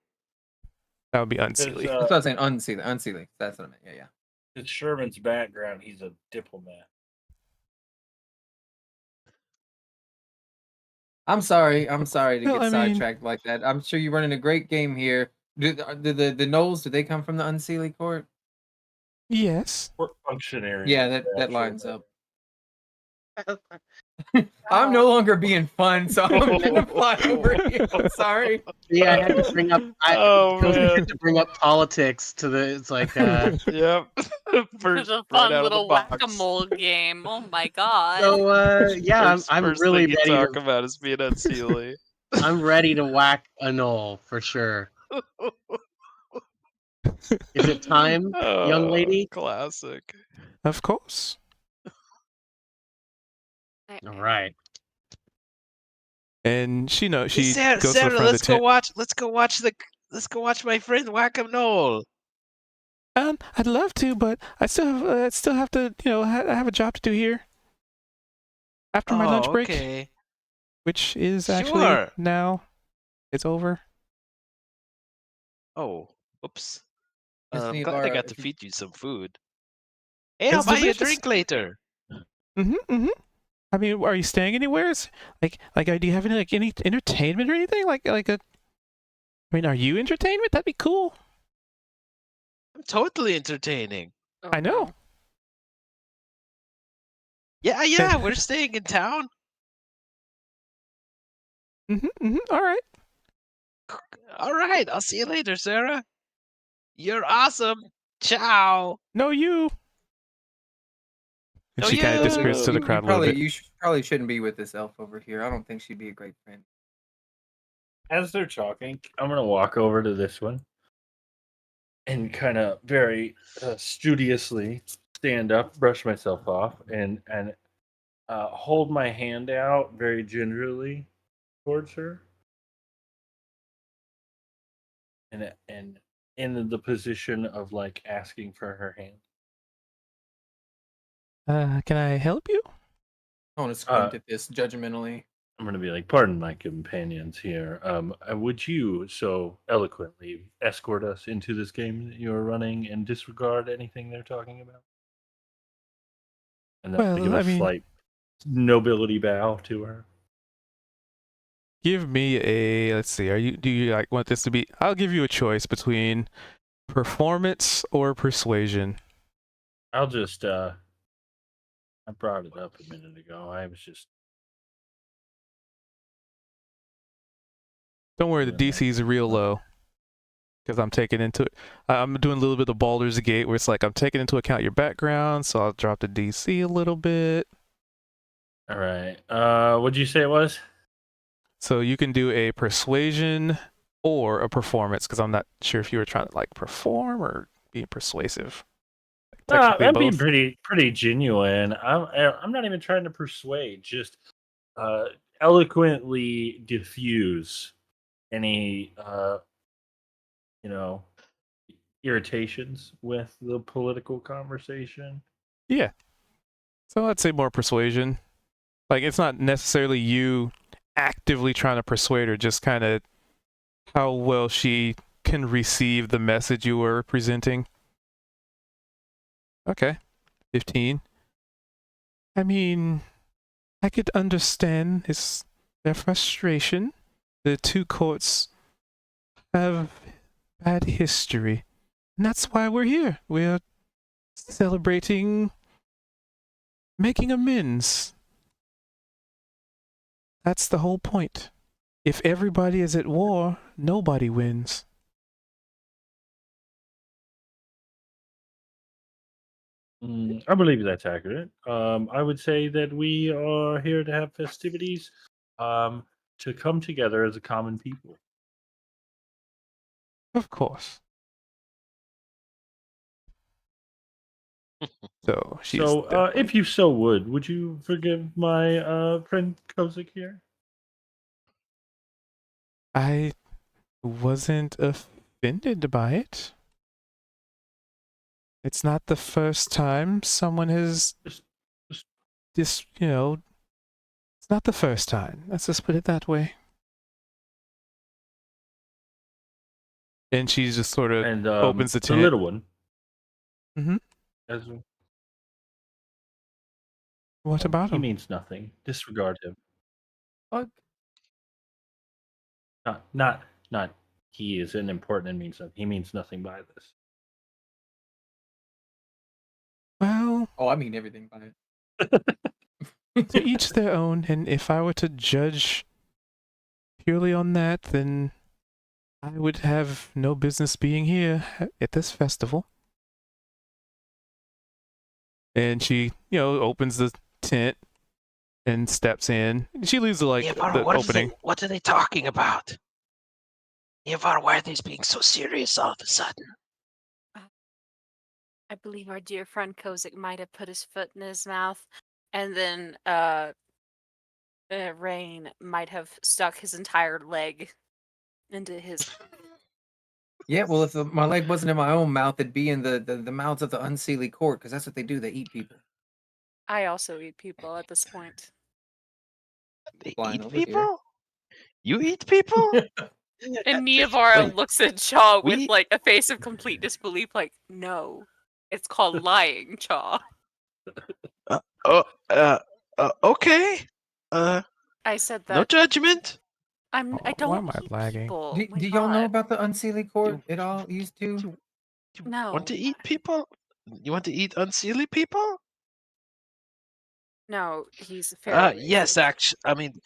That would be unseelie. That's what I was saying. Unseelie. That's what I meant. Yeah. It's Sherman's background. He's a diplomat. I'm sorry to Well, get I mean- sidetracked like that. I'm sure you're running a great game here. Do the Knolls, do they come from the Unseelie Court? Yes. Court functionary. Yeah, that actually. lines up. I'm no longer being fun, so I'm gonna fly over here. I'm sorry. Yeah, I had to bring up. Oh, Cozy man. had to bring up politics to the. It's like, Yep. It's a fun little whack-a-mole game. Oh my god. so yeah, I'm First really thing you ready talk to. about is being unseelie. I'm ready to whack a knoll for sure. Is it time, young lady? Classic. Of course. All right. And she knows Hey, she Sarah, goes to the front of let's the go tent. watch. Let's go watch my friend whack a knoll. I'd love to, but I still have to, I have a job to do here. After my lunch break, Okay. which is actually Sure. now, it's over. Oh, oops. Miss I'm glad I Nivar, got to if you- feed you some food. Hey, I'll It's buy you a delicious. drink later. I mean, are you staying anywhere? Do you have any entertainment or anything? I mean, are you entertainment? That'd be cool. I'm totally entertaining. Oh, I know. no. Yeah, we're staying in town. All right. All right, I'll see you later, Sarah. You're awesome. Ciao. No, you. And No, she kind of you. disappears to the crowd a little bit. You probably shouldn't be with this elf over here. I don't think she'd be a great friend. As they're talking, I'm gonna walk over to this one and kind of very studiously stand up, brush myself off, and hold my hand out very gingerly towards her, and in the position of like asking for her hand. Can I help you? I want to squint at this judgmentally. I'm gonna be like, pardon my companions here. Would you so eloquently escort us into this game that you're running and disregard anything they're talking about? And then give a slight nobility bow to her. Give me a, let's see, do you want this to be, I'll give you a choice between performance or persuasion. I'll just I brought it up a minute ago. I was just Don't worry, the Yeah. DC is real low. Because I'm taking into it. I'm doing a little bit of Baldur's Gate where it's like I'm taking into account your background, so I'll drop the DC a little bit. all right. What'd you say it was? So you can do a persuasion or a performance, because I'm not sure if you were trying to like perform or be persuasive. Technically I'm being both. pretty genuine. I'm not even trying to persuade. Just eloquently diffuse any irritations with the political conversation. Yeah. So I'd say more persuasion. Like it's not necessarily you actively trying to persuade her, just kind of how well she can receive the message you were presenting. Okay. 15. I mean, I could understand their frustration. The two courts have bad history. And that's why we're here. We're celebrating making amends. That's the whole point. If everybody is at war, nobody wins. I believe that's accurate. I would say that we are here to have festivities, to come together as a common people. Of course. So she's if you so would you forgive my friend Kozik here? I wasn't offended by it. It's not the first time someone has it's not the first time. Let's just put it that way. And she just sort of And opens the the tent. little one. Mhm. As, What about he him? means nothing. Disregard him. Fuck. Not. He is unimportant and means nothing. He means nothing by this. Well, Oh, I mean everything by it. to each their own, and if I were to judge purely on that, then I would have no business being here at this festival. And she, opens the tent and steps in. She leaves the Nyavar, opening. what are they talking about? Nyavar, why are they being so serious all of a sudden? I believe our dear friend Kozik might have put his foot in his mouth, and then Rain might have stuck his entire leg into his. Yeah, well, if my leg wasn't in my own mouth, it'd be in the mouths of the unseelie court, because that's what they do. They eat people. I also eat people at this point. They Flying eat over here. people? You eat people? And Niavara Wait, looks at Chaw with we- like a face of complete disbelief, like, no, it's called lying, Chaw. Okay. I said No that judgment. I Why don't am I eat lagging? people. Do, My do y'all know God. about the unseelie court You- at all? Used to? You No. want to eat people? You want to eat unseelie people? No, he's fairly Yes, racist. actually. I mean,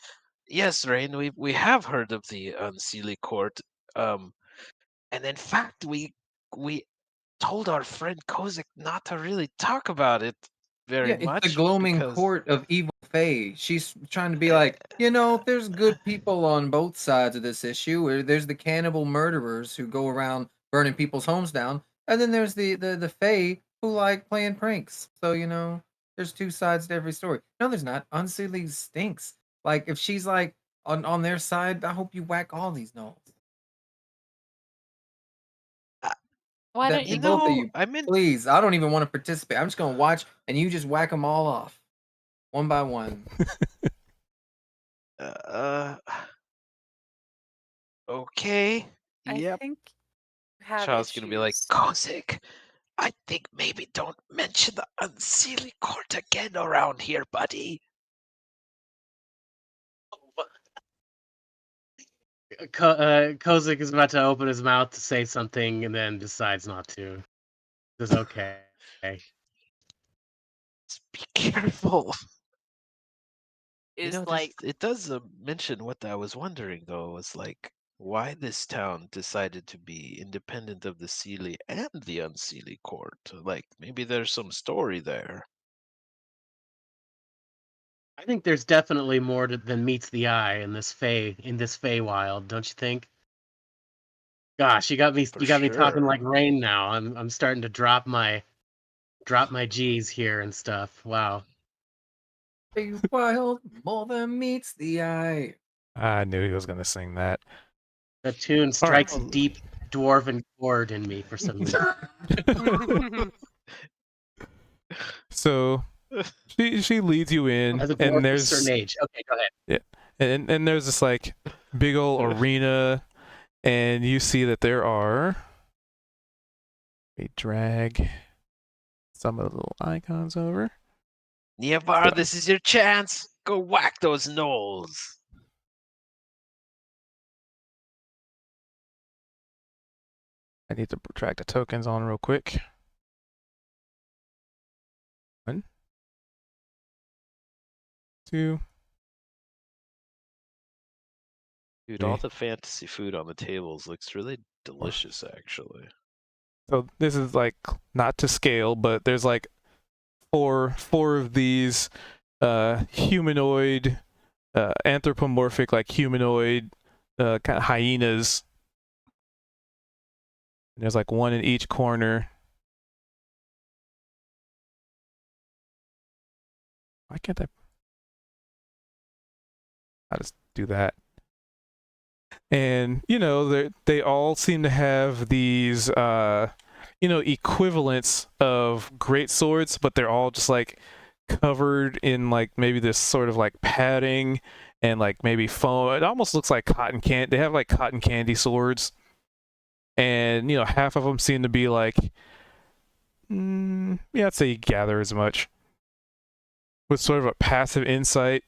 yes, Rain. We have heard of the unseelie court. And in fact, we told our friend Kozik not to really talk about it very Yeah, it's much the gloaming because court of evil fae. She's trying to be like, there's good people on both sides of this issue. Or there's the cannibal murderers who go around burning people's homes down, and then there's the fae who like playing pranks. So there's two sides to every story. No, there's not. Unseelie stinks. Like if she's like on their side, I hope you whack all these gnolls. Why That don't you you both of know, you, I mean, please. I don't even want to participate. I'm just gonna watch, and you just whack them all off, one by one. uh, okay, I yep. think you have Child's gonna be like, issues. Kozik, I think maybe don't mention the unseelie court again around here, buddy. Kozik is about to open his mouth to say something and then decides not to. It's okay. Just be careful. Is This like it does mention what I was wondering though was like why this town decided to be independent of the Seelie and the Unseelie court. Like maybe there's some story there. I think there's definitely more than meets the eye in this Feywild, don't you think? Gosh, you got me For talking sure. like Rain now. I'm starting to drop my G's here and stuff. Wow. A wild more than meets the eye. I knew he was going to sing that. The tune All strikes right. deep dwarven chord in me for some reason. So she leads you in, As a dwarf and of a there's certain age. Okay, go ahead. and there's this like big old arena, and you see that there are. We drag some of the little icons over. Nyavar, this is your chance. Go whack those gnolls. I need to drag the tokens on real quick. 1, 2. Dude, all the fantasy food on the tables looks really delicious actually. So this is like not to scale, but there's like four of these humanoid, anthropomorphic, like humanoid kind of hyenas. And there's like one in each corner. Why can't I just do that? And they all seem to have these equivalents of great swords, but they're all just like covered in like maybe this sort of like padding and like maybe foam. It almost looks like cotton candy. They have like cotton candy swords. and half of them seem to be like, yeah, I'd say you gather as much with sort of a passive insight.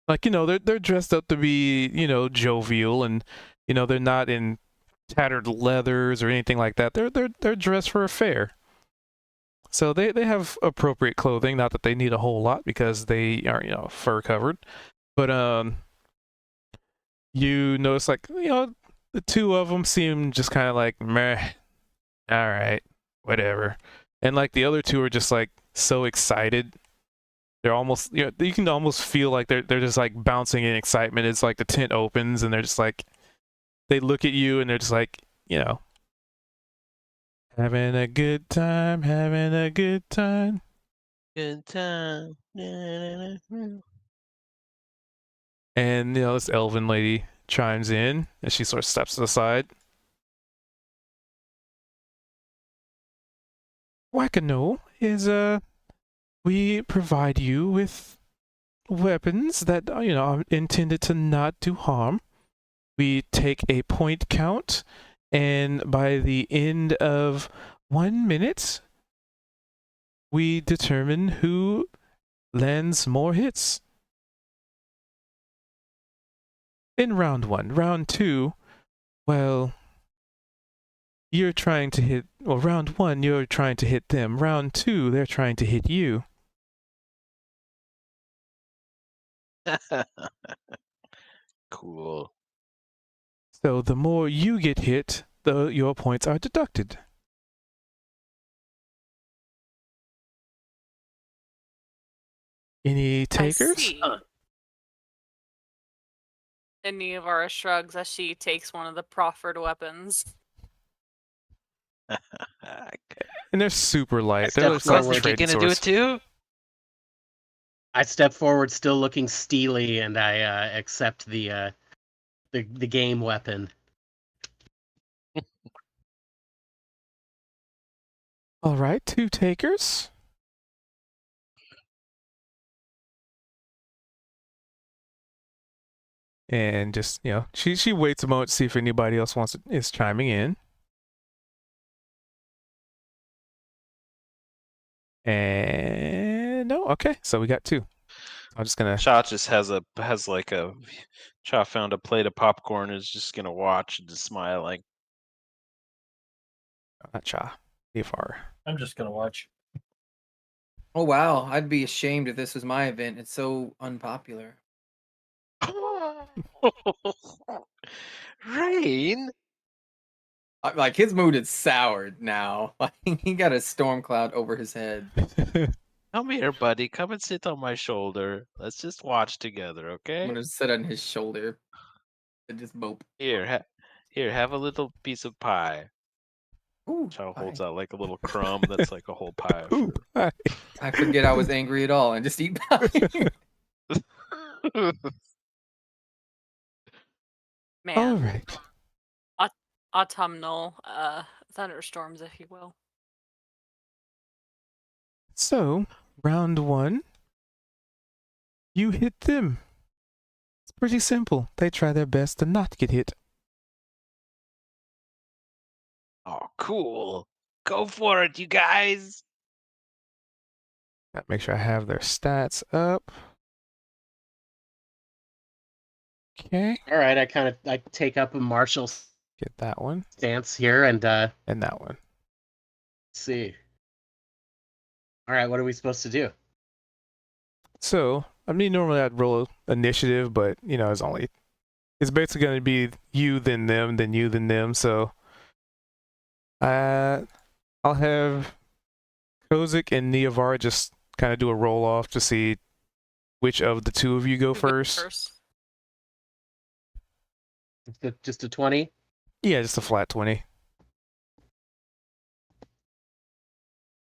Like they're dressed up to be jovial, and they're not in tattered leathers or anything like that. They're dressed for a fair. So they have appropriate clothing, not that they need a whole lot because they are fur covered. But you notice like the two of them seem just kind of like meh, all right, whatever. And like the other two are just like so excited. They're almost you can almost feel like they're just like bouncing in excitement. It's like the tent opens and they're just like they look at you and they're just like having a good time, having a good time. Good time. And this elven lady chimes in and she sort of steps aside. Whack-a-no is we provide you with weapons that are intended to not do harm. We take a point count, and by the end of 1 minute, we determine who lands more hits. In round 1. Round 2, well, you're trying to hit, well, round 1, you're trying to hit them. Round 2, they're trying to hit you. Cool. So the more you get hit, your points are deducted. Any I takers? see. And Neovara shrugs as she takes one of the proffered weapons. And they're super light. step They're just like forward. Quest, you trading gonna do it swords. too? I step forward, still looking steely, and I accept the game weapon. All right, 2 takers. And just, she waits a moment to see if anybody else is chiming in. And no, okay, so we got 2. I'm just gonna. Cha just has like a Cha found a plate of popcorn and is just gonna watch and just smiling. Not Cha. Ifar. I'm just gonna watch. Oh wow, I'd be ashamed if this was my event. It's so unpopular. Rain? Like his mood is soured now. Like he got a storm cloud over his head. Come here, buddy. Come and sit on my shoulder. Let's just watch together, I'm okay? gonna sit on his shoulder and just mope. Here, have a little piece of pie. Ooh, Cha holds pie. out like a little crumb that's like a whole pie. Ooh, hi. I forget I was angry at all and just eat pie. Man. All right. Autumnal thunderstorms, if you will. So, round 1, you hit them. It's pretty simple. They try their best to not get hit. Oh, cool. Go for it, you guys. Gotta make sure I have their stats up. Okay. All right, I take up a martial Get that one stance here, and and that one. see. All right, what are we supposed to do? So, I mean, normally I'd roll initiative, but it's basically going to be you, then them, then you, then them. So, I'll have Kozik and Neovara just kind of do a roll off to see which of the two of you go first. Just a 20? Yeah, just a flat 20.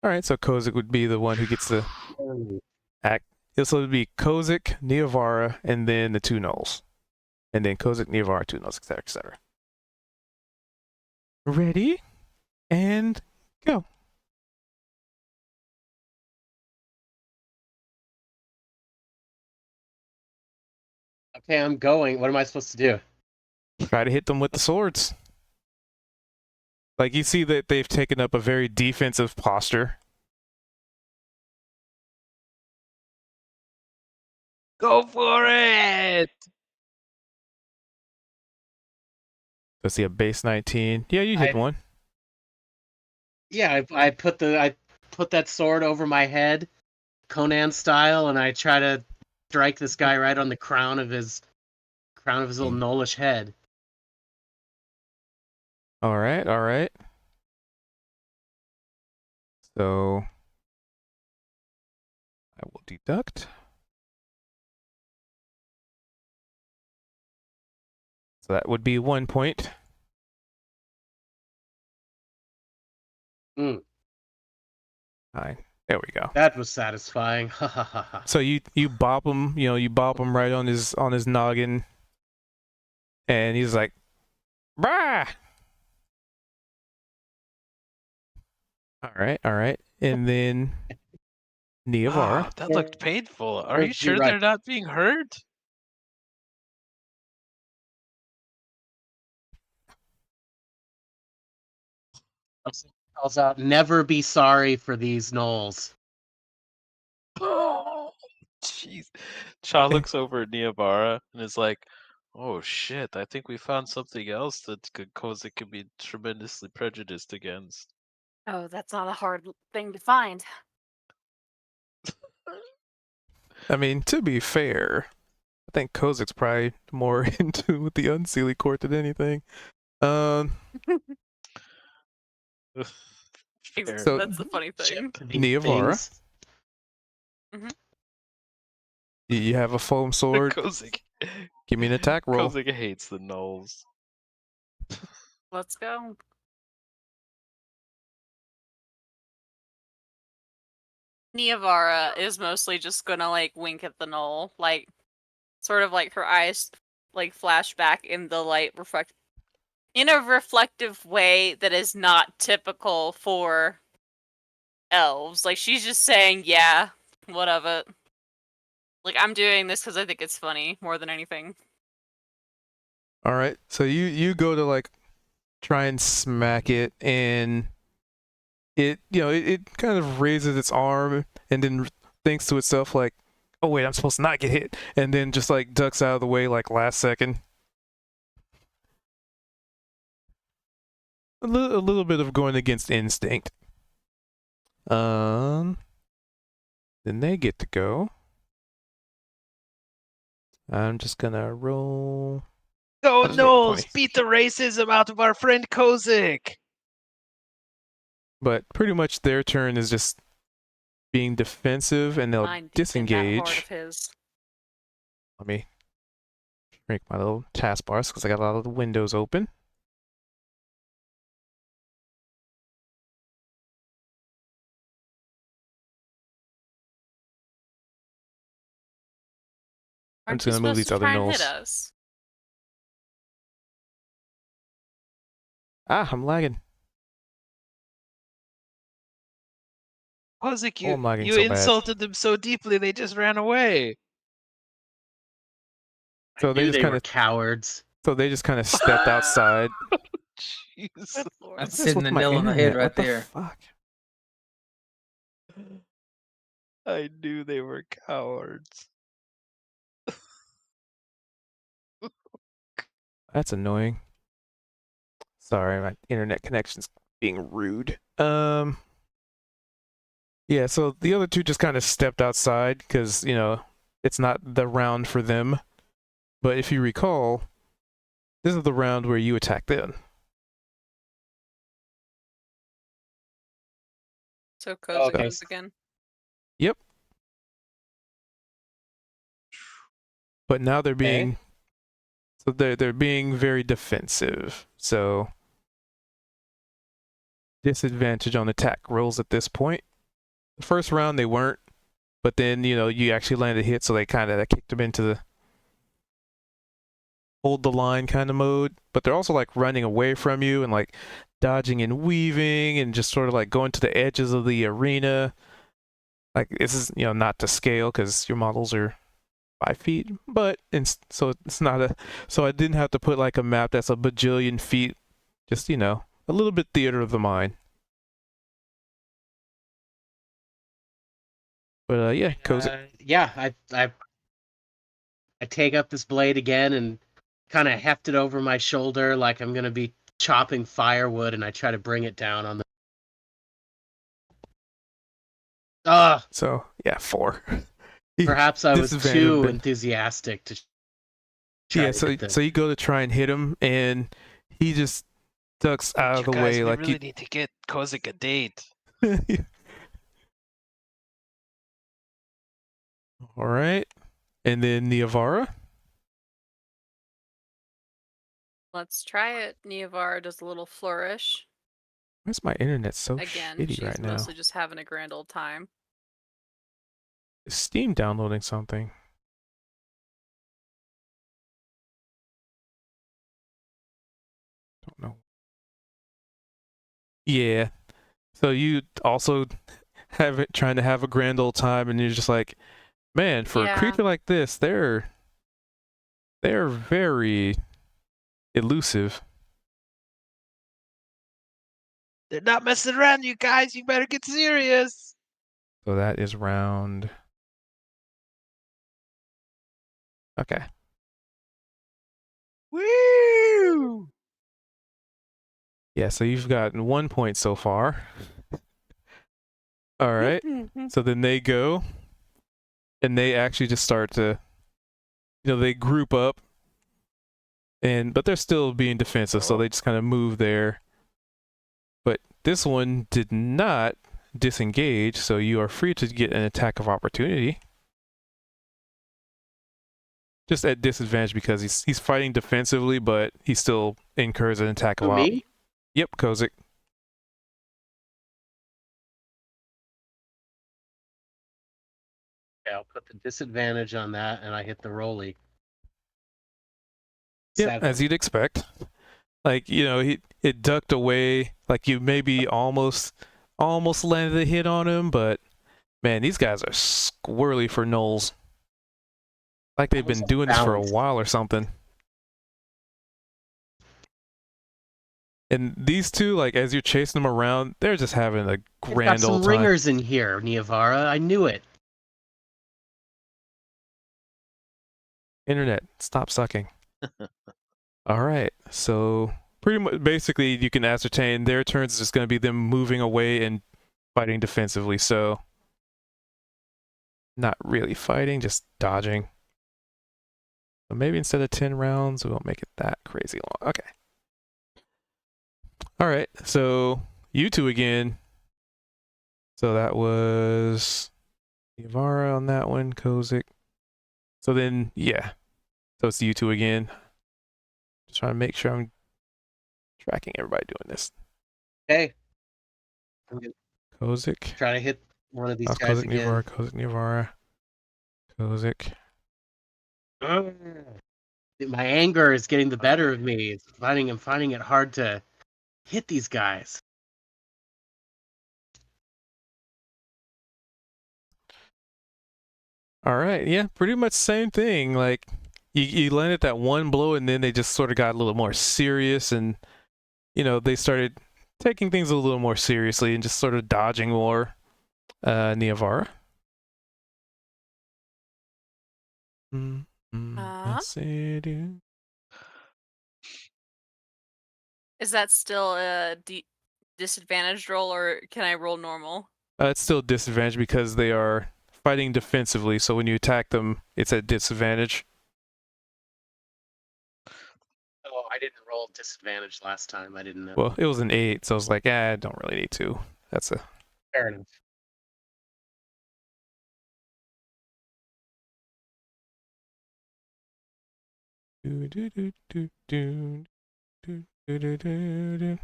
All right, so Kozik would be the one who gets to act. So it would be Kozik, Neovara, and then the 2 gnolls. And then Kozik, Neovara, 2 gnolls, etc., etc. Ready? And go. Okay, I'm going. What am I supposed to do? Try to hit them with the swords. Like you see that they've taken up a very defensive posture. Go for it! Let's see a base 19. Yeah, you hit one. Yeah, I put that sword over my head, Conan style, and I try to strike this guy right on the crown of his little knollish head. All right, all right. So I will deduct. So that would be 1 point. Mm. Fine. There we go. That was satisfying. Ha ha ha ha. So you bop him, you bop him right on his noggin, and he's like, "Brah!" All right. And then Niavara. Ah, that looked painful. Are You're you sure right. they're not being hurt? Calls out, "Never be sorry for these gnolls." Oh, jeez. Cha looks over at Niabara and is like, "Oh shit! I think we found something else that Kozik could be tremendously prejudiced against." Oh, that's not a hard thing to find. I mean, to be fair, I think Kozik's probably more into with the Unseelie Court than anything. Fair. So- That's the funny thing. Niavara, you have a foam sword. Kozik. Give me an attack roll. Kozik hates the gnolls. Let's go. Niavara is mostly just gonna like wink at the knoll, like sort of like her eyes like flash back in the light in a reflective way that is not typical for elves. Like she's just saying, yeah, what of it? Like I'm doing this because I think it's funny more than anything. All right. So you go to like try and smack it, and it kind of raises its arm and then thinks to itself like, "Oh wait, I'm supposed to not get hit," and then just like ducks out of the way like last second. A little bit of going against instinct. Then they get to go. I'm just gonna roll. Go That's Knowles! 20. Beat the racism out of our friend Kozik! But pretty much their turn is just being defensive, and they'll Mine deep in that heart disengage. of his. Let me shrink my little taskbars because I got a lot of the windows open. I'm Aren't just you gonna move supposed these to other try and hit gnolls. us? Ah, I'm lagging. Kozik, Oh, I'm lagging you so bad. insulted them so deeply they just ran away. So I they knew just they kind were of cowards. stepped outside. Jeez. Good lord. That's What's hitting with the my nail on the head internet? right What the there. fuck? I knew they were cowards. That's annoying. Sorry, my internet connection's being rude. Yeah, so the other two just kind of stepped outside because, it's not the round for them. But if you recall, this is the round where you attack them. So Kozik Okay. goes again. Yep. But now they're being they're being very defensive. So disadvantage on attack rolls at this point. The first round they weren't, but then you actually landed a hit, so they kind of kicked them into the hold the line kind of mode. But they're also like running away from you and like dodging and weaving and just sort of like going to the edges of the arena. Like this is not to scale because your models are 5 feet, but so it's not so I didn't have to put like a map that's a bajillion feet. Just a little bit theater of the mind. But yeah, Kozik. Yeah, I take up this blade again and kind of heft it over my shoulder like I'm gonna be chopping firewood, and I try to bring it down on the. So yeah, 4. Perhaps I was Disadvantage too bit. enthusiastic to try Yeah, to so hit so you go to try and hit him, and he just ducks out of the way we like really need to get Kozik a date. All right, and then Niavara. Let's try it. Niavara does a little flourish. Why's my internet so Again, shitty she's right now? mostly just having a grand old time. Is Steam downloading something? Don't know. Yeah. So you also have it trying to have a grand old time, and you're just like, man, for a creature like this, they're very elusive. They're not messing around, you guys. You better get serious. So that is round. Okay. Woo! Yeah, so you've gotten 1 point so far. All right. So then they go, and they actually just start to, they group up, but they're still being defensive, so they just kind of move there. But this one did not disengage, so you are free to get an attack of opportunity. Just at disadvantage because he's fighting defensively, but he still incurs an attack of opportunity. Me? Yep, Kozik. Yeah, I'll put the disadvantage on that, and I hit the rolly. Yep, 7. as you'd expect. Like, it ducked away, like you maybe almost landed a hit on him, but man, these guys are squirrely for gnolls. Like they've been doing this for a while or something. And these two, like as you're chasing them around, they're just having a grand got old some time. ringers in here, Niavara. I knew it. Internet, stop sucking. All right, so pretty much, basically, you can ascertain their turns is just going to be them moving away and fighting defensively. So, not really fighting, just dodging. So maybe instead of 10 rounds, we won't make it that crazy long. Okay. All right, so you two again. So that was Ivara on that one, Kozik. So then, yeah. So it's you two again. Just trying to make sure I'm tracking everybody doing this. Hey. Kozik. Try to hit one of these guys Kozik, again. Nivara, Kozik, Nivara. Kozik. My anger is getting the better of me. I'm finding it hard to hit these guys. All right, yeah, pretty much same thing. Like you landed that one blow, and then they just sort of got a little more serious, and they started taking things a little more seriously and just sort of dodging more. Niavara. Let's see, dude. Is that still a disadvantaged roll, or can I roll normal? It's still disadvantage because they are fighting defensively. So when you attack them, it's at disadvantage. Oh, I didn't roll disadvantage last time. I didn't know. Well, it was an 8, so I was like, I don't really need to. That's a fair enough. Do do do do do do do do do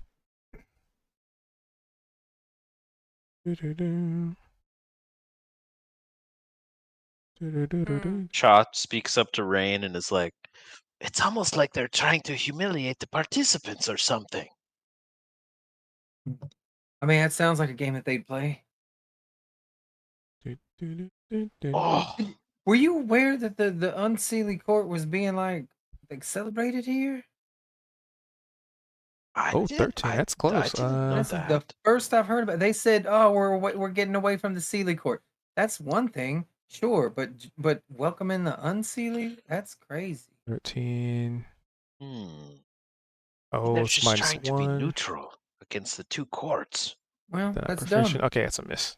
do. Cha speaks up to Rain and is like, "It's almost like they're trying to humiliate the participants or something." I mean, that sounds like a game that they'd play. Oh, Were you aware that the Unseelie Court was being like celebrated here? Oh, 13. That's close. I didn't know This is the that. first I've heard about it. They said, "Oh, we're getting away from the Sealy court." That's one thing, sure, but welcoming the unsealy, that's crazy. 13. Hmm. Oh, They're it's just minus trying to be 1. neutral against the two courts. Well, Then I'm that's proficient. dumb. Okay, that's a miss.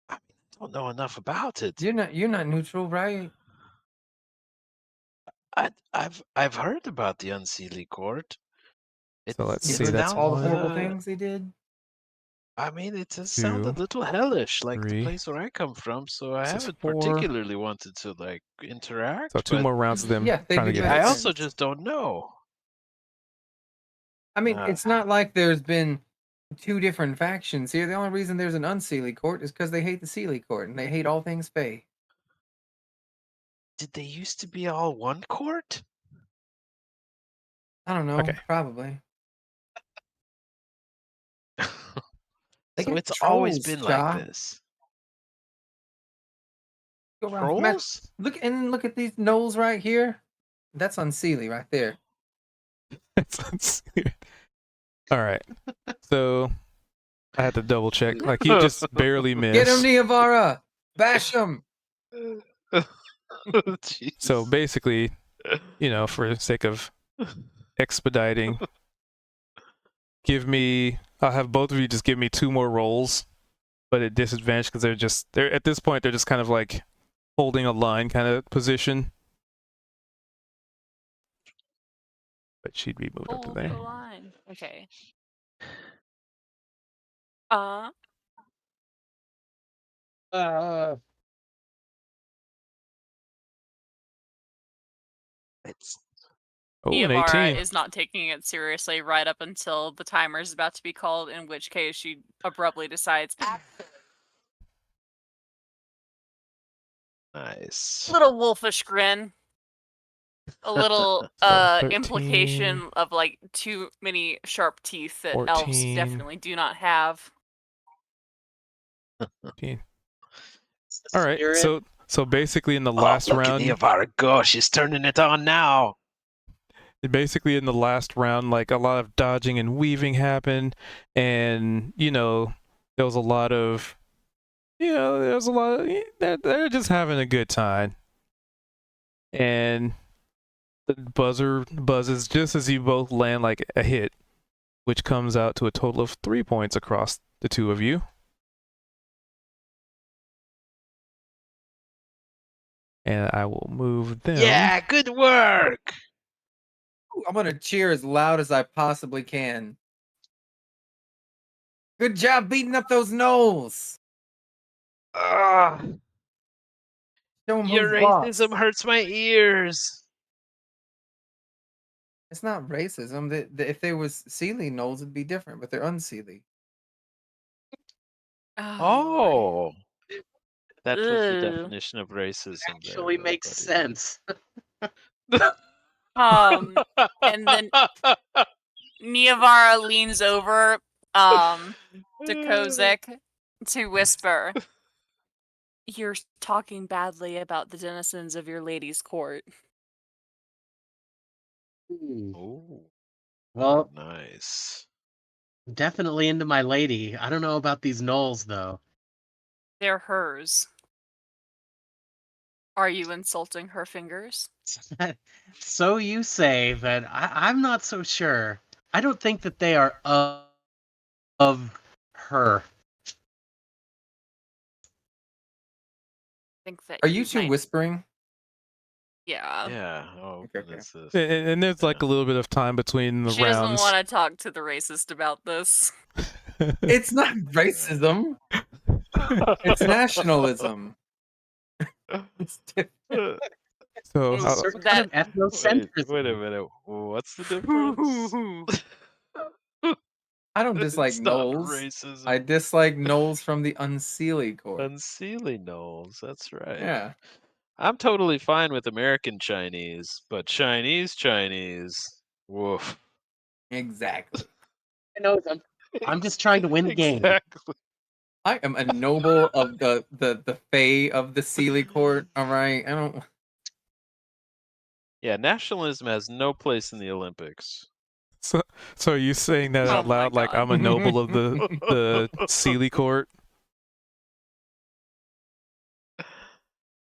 I don't know enough about it. You're not neutral, right? I've heard about the Unseelie Court. So let's You've see, heard that's all the 1, horrible things they did. I mean, it does sound a 2, little hellish, like the 3. place where I come from. So I This is haven't 4. particularly wanted to like So interact, 2 but more rounds of them Yeah, they'd trying to be get better I hits. also friends. just don't know. I mean, Uh, it's not like there's been two different factions here. The only reason there's an unseelie court is because they hate the Sealy court and they hate all things Fae. Did they used to be all one court? I don't know, Okay. probably. They So got it's always trolls, been like Ja. this. Go around, Matt, Trolls? look at these knolls right here. That's unseelie right there. All right. So I had to double check. Like he just barely Get him, missed. Niavara! Bash him! So Jeez. basically, you know, for the sake of expediting, I'll have both of you just give me 2 more rolls, but at disadvantage because they're at this point they're just kind of like holding a line kind of position. But she'd be moved up to Hold there. the line. Okay. It's Oh, an Niavara 18. is not taking it seriously right up until the timer is about to be called, in which case she abruptly decides, nice. little wolfish grin. A little So 13, implication of like too many sharp teeth that elves 14, definitely do not have. 15. All right. Spirit. So basically in the Oh, last look at round, Niavara go. She's turning it on now. like a lot of dodging and weaving happened, and you know there was a lot of they're just having a good time, and the buzzer buzzes just as you both land like a hit, which comes out to a total of 3 points across the two of you. And I will move them. Yeah, good work. Ooh, I'm gonna cheer as loud as I possibly can. Good job beating up those gnolls! Ah, Show 'em your who's boss. racism hurts my ears. It's not racism. If there was Sealy gnolls, it'd be different, but they're unsealy. Oh, that was the Ugh. definition of racism. Actually there, makes sense. And then Niavara leans over to Kozek to whisper, "You're talking badly about the denizens of your lady's court." Oh, Well, nice. definitely into my lady. I don't know about these gnolls though. They're hers. Are you insulting her fingers? So you say, but I'm not so sure. I don't think that they are of her. I think that Are you two might... whispering? Yeah. Yeah. Oh, Okay, what okay. is this? And there's like a little bit of time between the She doesn't rounds. want to talk to the racist about this. It's not racism. It's nationalism. It's different. So It's a certain kind of ethnocentrism. Wait a minute. What's the difference? I don't dislike It's not gnolls. racism. I dislike gnolls from the unsealy court. Unseelie gnolls. That's right. Yeah. I'm totally fine with American Chinese, but Chinese, woof. Exactly. I know. I'm just trying to win the game. Exactly. I am a noble of the Fae of the Sealy court. All right. I don't. Yeah, nationalism has no place in the Olympics. So are you saying that out Oh my loud like God. I'm a noble of the Sealy court?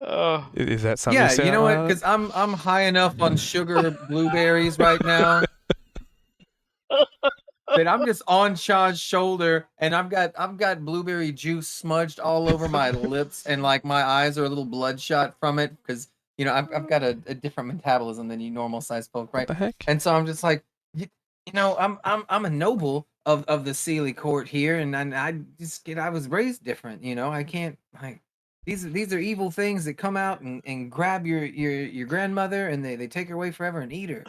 Oh, Is that something Yeah, you say you out know what? loud? Because I'm high enough on sugar blueberries right now that I'm just on Shaw's shoulder, and I've got blueberry juice smudged all over my lips, and like my eyes are a little bloodshot from it because I've got a different metabolism than you normal sized folk, What right? the heck? And so I'm just like, I'm a noble of the Sealy court here, and I was raised different, I can't like. These are evil things that come out and grab your grandmother, and they take her away forever and eat her.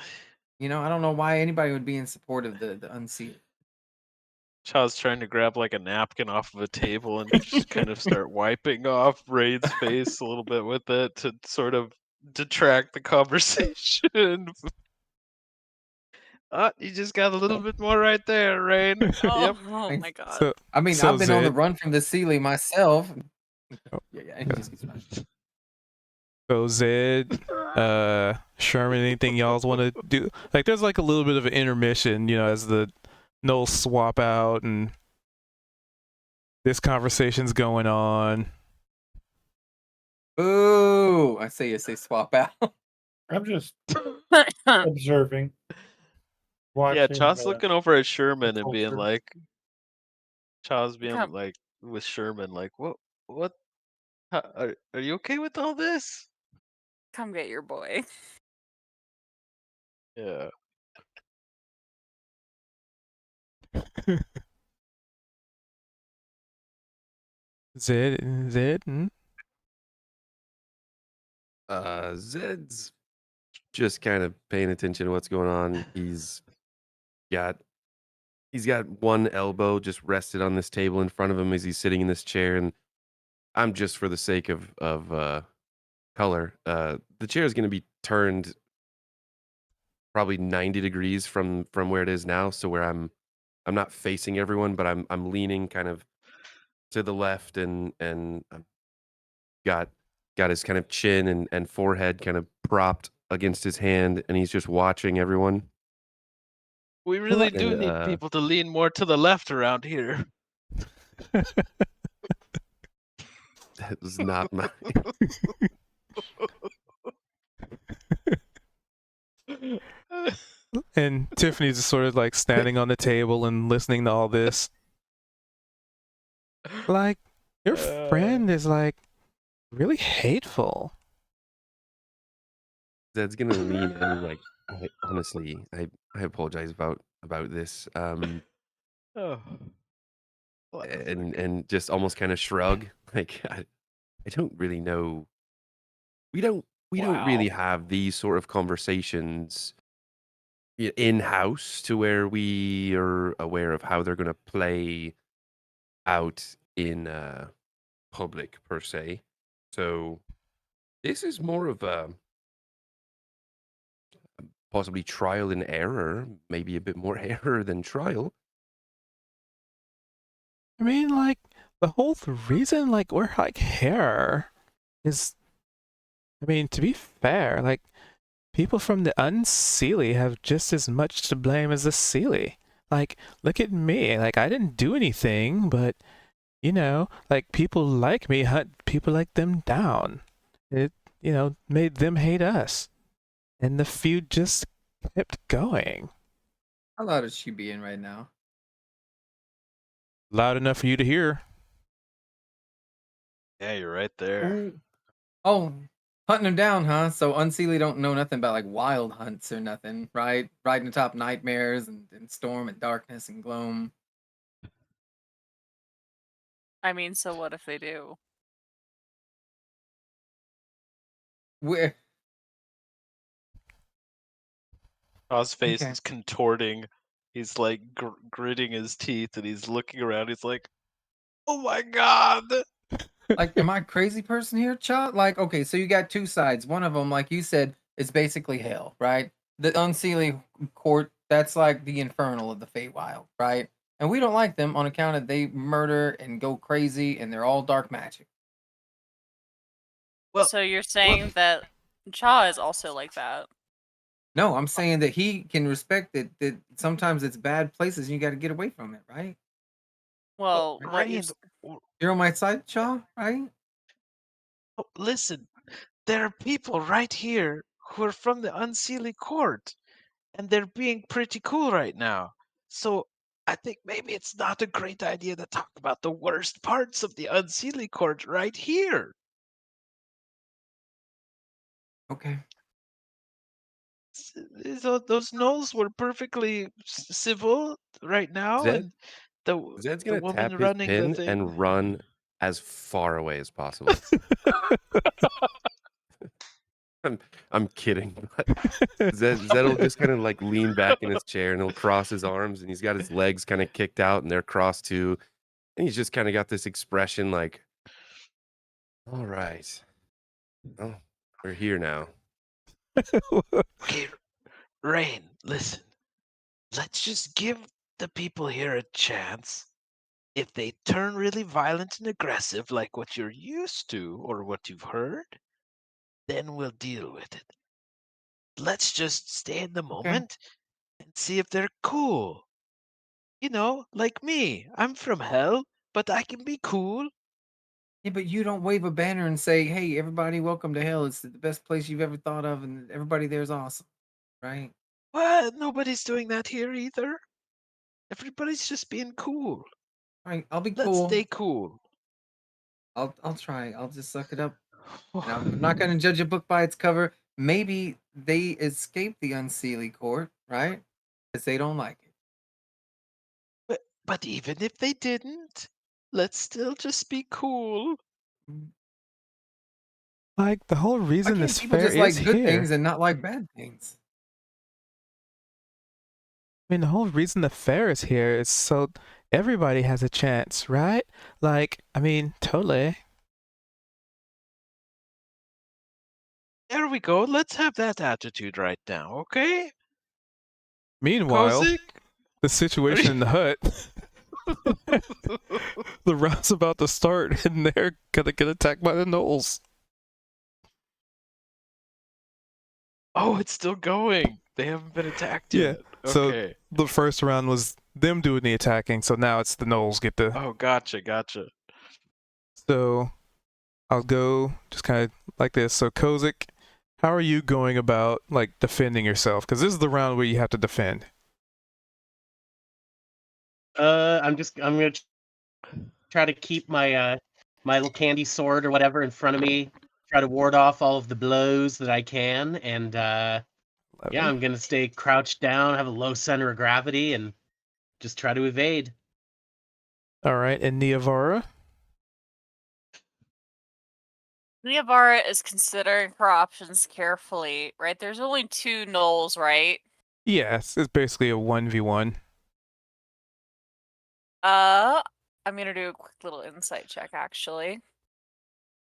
I don't know why anybody would be in support of the unsealed. Chaw's trying to grab like a napkin off of a table and just kind of start wiping off Raid's face a little bit with it to sort of detract the conversation. You just got a little bit more right there, Rain. Oh, Yep. oh my God. So I mean, so I've been on the Zed, run from the Sealy myself. Oh, Yeah, he's fine. so Zed, Sherman, anything y'all's want to do? Like, there's like a little bit of an intermission, as the Knolls swap out and this conversation's going on. Ooh, I say swap out. I'm just observing. Yeah, Watching, Chaw's looking over at Sherman and being culture. like, Chaw's being Come. like with Sherman, like, what? Are you okay with all this? Come get your boy. Yeah. Zed, Zed's just kind of paying attention to what's going on. He's got one elbow just rested on this table in front of him as he's sitting in this chair, and I'm just for the sake of color. The chair is going to be turned probably 90 degrees from where it is now, so where I'm not facing everyone, but I'm leaning kind of to the left, and I've got his kind of chin and forehead kind of propped against his hand, and he's just watching everyone. We really And, do need people to lean more to the left around here. that was not my. and Tiffany's just sort of like standing on the table and listening to all this. Like, your friend is like really hateful. Zed's gonna lean in like, honestly, I apologize about this. Oh. And just almost kind of shrug like I don't really know. We don't really have these sort of conversations in house to where we are aware of how they're going to play out in public per se. So this is more of a possibly trial and error, maybe a bit more error than trial. I mean, like, the whole reason, like, we're like here is, I mean, to be fair, like, people from the Unseelie have just as much to blame as the Seelie. Like, look at me. Like, I didn't do anything, but, like, people like me hunt people like them down. It, made them hate us. And the feud just kept going. How loud is she being right now? Loud enough for you to hear. Yeah, you're right there. Oh, hunting them down, huh? So Unseelie don't know nothing about like wild hunts or nothing, right? Riding atop nightmares and storm and darkness and gloom. I mean, so what if they do? Where? Chaw's face Okay. is contorting. He's like gritting his teeth and he's looking around. He's like, "Oh my god!" Like, am I a crazy person here, Cha? Like, okay, so you got two sides. One of them, like you said, is basically hell, right? The Unseelie court, that's like the infernal of the Feywild, right? And we don't like them on account of they murder and go crazy, and they're all dark magic. Well, So you're saying that Cha is also like that? No, I'm saying that he can respect that sometimes it's bad places and you got to get away from it, right? Well, Oh, what you're Rain, You're on my side, Shaw, right? listen, there are people right here who are from the Unseelie Court, and they're being pretty cool right now. So I think maybe it's not a great idea to talk about the worst parts of the Unseelie Court right here. Okay. Those gnolls were perfectly civil right now, Zed, and Zed's the gonna woman tap his running the pin thing. and run as far away as possible. I'm kidding, but Zed'll just kind of like lean back in his chair and he'll cross his arms and he's got his legs kind of kicked out and they're crossed too. And he's just kind of got this expression like, all right, well, we're here now. Okay, Rain, listen. Let's just give the people here a chance. If they turn really violent and aggressive like what you're used to or what you've heard, then we'll deal with it. Let's just stay in the Okay. moment and see if they're cool. You know, like me. I'm from hell, but I can be cool. Yeah, but you don't wave a banner and say, "Hey, everybody, welcome to hell. It's the best place you've ever thought of, and everybody there's awesome." Right? Well, nobody's doing that here either. Everybody's just being cool. Right. I'll be Let's cool. stay cool. I'll try. I'll just suck it up. And I'm not going to judge a book by its cover. Maybe they escaped the Unseelie Court, right? Because they don't like it. But even if they didn't, let's still just be cool. Like, the whole Why reason can't this people fair just is like good here. things and not like bad things? I mean, the whole reason the fair is here is so everybody has a chance, right? Like, I mean, totally. There we go. Let's have that attitude right now, okay? Meanwhile, Kozik? the situation in the hut, the round's about to start, and they're gonna get attacked by the gnolls. Oh, it's still going. They haven't been attacked Yeah. yet. So Okay. the first round was them doing the attacking, so now it's the gnolls get the. Oh, gotcha. So I'll go just kind of like this. So Kozik, how are you going about like defending yourself? Because this is the round where you have to defend. I'm gonna try to keep my my little candy sword or whatever in front of me. Try to ward off all of the blows that I can, and yeah, 11. I'm gonna stay crouched down, have a low center of gravity, and just try to evade. All right, and Niavara. Niavara is considering her options carefully, right? There's only 2 gnolls, right? Yes, it's basically a 1v1. I'm gonna do a quick little insight check, actually.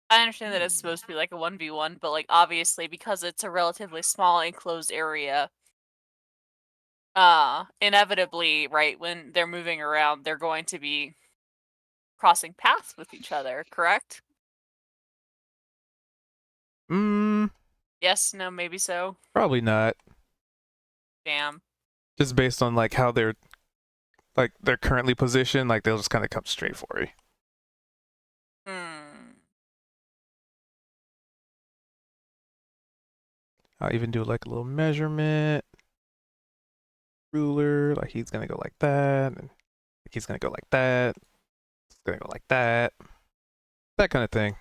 I understand that it's supposed to be like a 1v1, but like obviously because it's a relatively small enclosed area, inevitably, right, when they're moving around, they're going to be crossing paths with each other, correct? Yes, no, maybe so. Probably not. Damn. Just based on like how they're currently positioned, like they'll just kind of come straight for you. I'll even do like a little measurement ruler, like he's gonna go like that, and he's gonna go like that. He's gonna go like that. That kind of thing.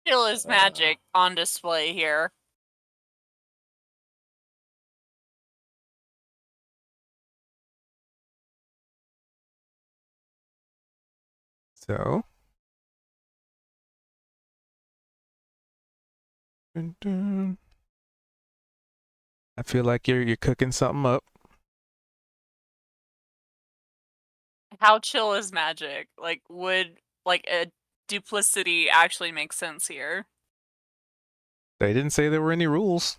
Still is magic on display here. So. Dun, dun. I feel like you're cooking something up. How chill is magic? Like, would like a duplicity actually make sense here? They didn't say there were any rules.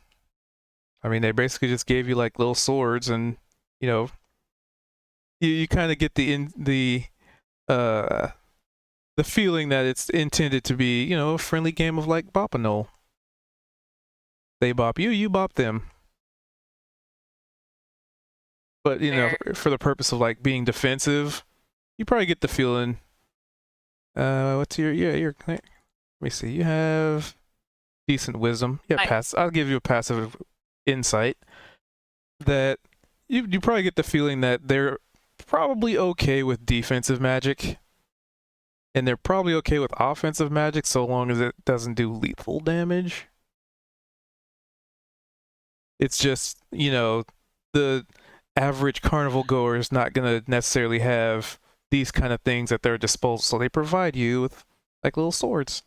I mean, they basically just gave you like little swords, and you know, you kind of get the the feeling that it's intended to be, you know, a friendly game of like bop and null. They bop you, you bop them. But you know, Fair. for the purpose of like being defensive, you probably get the feeling. What's your your? Let me see. You have decent wisdom. Yeah, pass. I'll give you a passive insight that you probably get the feeling that they're probably okay with defensive magic, and they're probably okay with offensive magic so long as it doesn't do lethal damage. It's just, you know, the average carnival goer is not going to necessarily have these kind of things at their disposal, so they provide you with like little swords.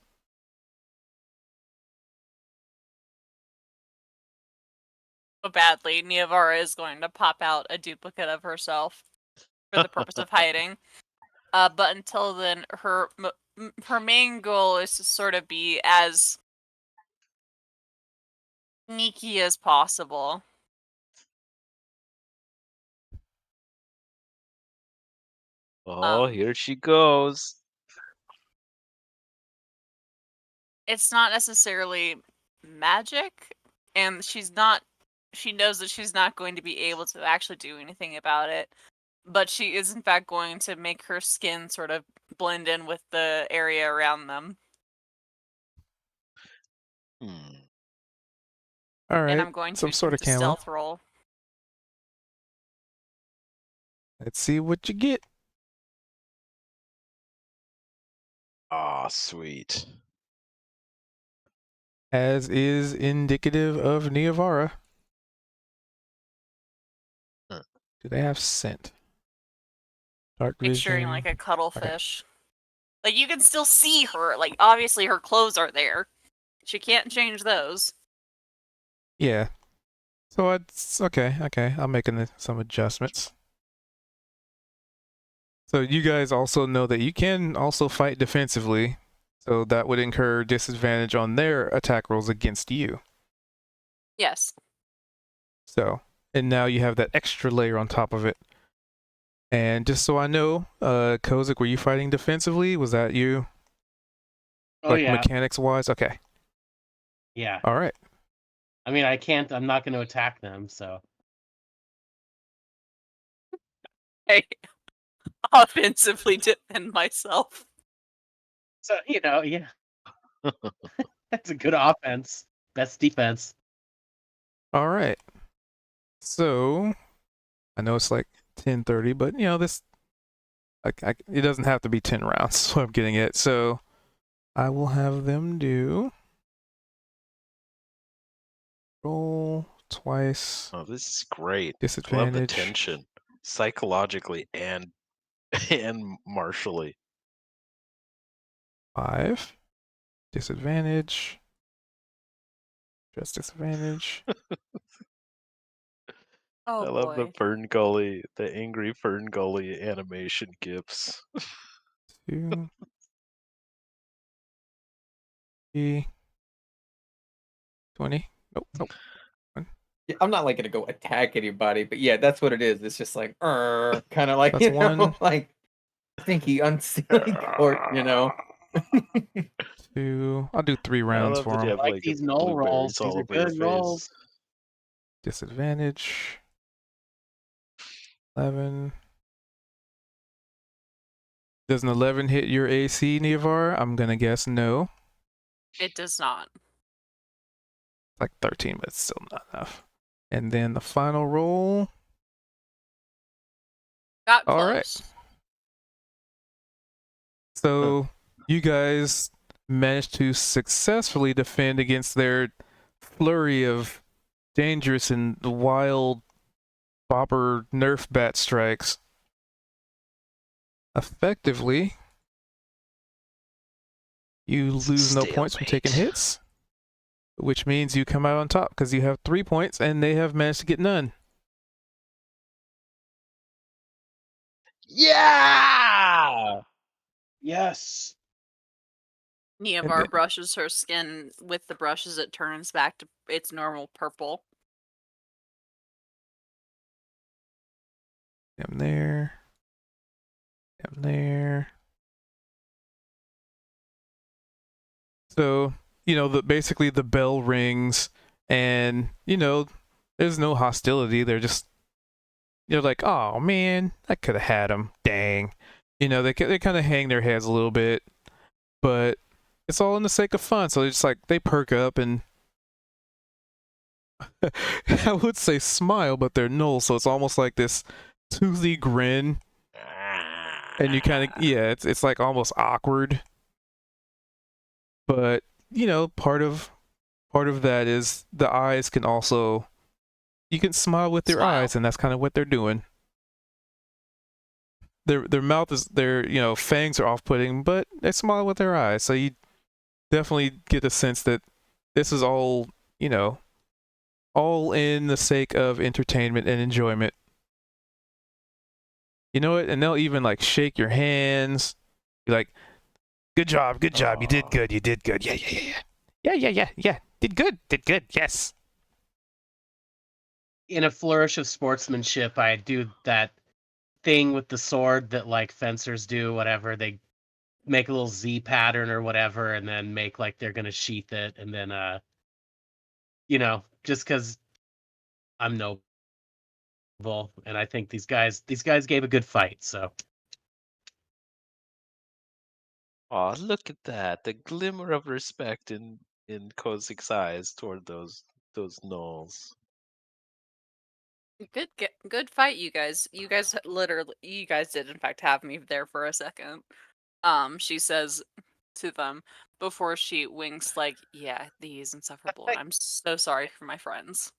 So badly, Niavara is going to pop out a duplicate of herself for the purpose of hiding. But until then, her main goal is to sort of be as sneaky as possible. Oh, here she goes. It's not necessarily magic, and she knows that she's not going to be able to actually do anything about it, but she is in fact going to make her skin sort of blend in with the area around them. Hmm. All right, And I'm going to some sort of attempt a camo. stealth roll. Let's see what you get. Ah, sweet. As is indicative of Niavara. Huh. Do they have scent? Dark Picturing vision. like a cuttlefish. Like you can still see her. Like obviously her clothes are there. She can't change those. Yeah. So it's okay. Okay, I'm making some adjustments. So you guys also know that you can also fight defensively. So that would incur disadvantage on their attack rolls against you. Yes. So, and now you have that extra layer on top of it. And just so I know, Kozik, were you fighting defensively? Was that you? Oh Like yeah. mechanics wise? Okay. Yeah. All right. I mean, I'm not going to attack them, so. I offensively defend myself. So, you know, yeah. That's a good offense. Best defense. All right. So, I know it's like 10:30, but you know this. It doesn't have to be 10 rounds. So I'm getting it. So, I will have them do roll twice. Oh, this is great. I love the Disadvantage. tension, psychologically and and martially. 5. Disadvantage. Just disadvantage. Oh I love the boy. Fern Gully, the angry Fern Gully animation gifs. 2. 3. 20. Nope. Nope. Yeah, I'm not like gonna go attack anybody, but yeah, that's what it is. It's just like, kind of like That's 1. like stinky, unseelie court, 2. I'll do 3 I rounds love for that you him. have I like like these null rolls. blueberries These all are over your good rolls. face. Disadvantage. 11. Does an 11 hit your AC, Niavar? I'm gonna guess no. It does not. Like 13, but it's still not enough. And then the final roll. Got All close. right. So you guys managed to successfully defend against their flurry of dangerous and wild bopper nerf bat strikes. Effectively, you lose no points from taking Stalemate. hits, which means you come out on top because you have 3 points and they have managed to get none. Yeah! Yes. Niavar brushes her skin with the brushes. It turns back to its normal purple. Him there. Him there. So, basically the bell rings and, there's no hostility. They're just, like, oh man, I could have had him. Dang. They kind of hang their heads a little bit, but it's all in the sake of fun. So it's like they perk up and I would say smile, but they're null. So it's almost like this toothy grin. And you kind of, yeah, it's like almost awkward. But, part of that is the eyes can also, you can smile with your Smile. eyes, and that's kind of what they're doing. Their mouth is, their fangs are off-putting, but they smile with their eyes. So you definitely get the sense that this is all, all in the sake of entertainment and enjoyment. You know what? And they'll even like shake your hands, be like, good job, you did good, yeah, did good, yes. In a flourish of sportsmanship, I do that thing with the sword that like fencers do, whatever. They make a little Z pattern or whatever, and then make like they're gonna sheath it, and then just because I'm noble, and I think these guys gave a good fight. So Aw, look at that. The glimmer of respect in Kozik's eyes toward those gnolls. Good fight, you guys. You guys did in fact have me there for a second. She says to them before she winks, like, yeah, he is insufferable, and I'm so sorry for my friends.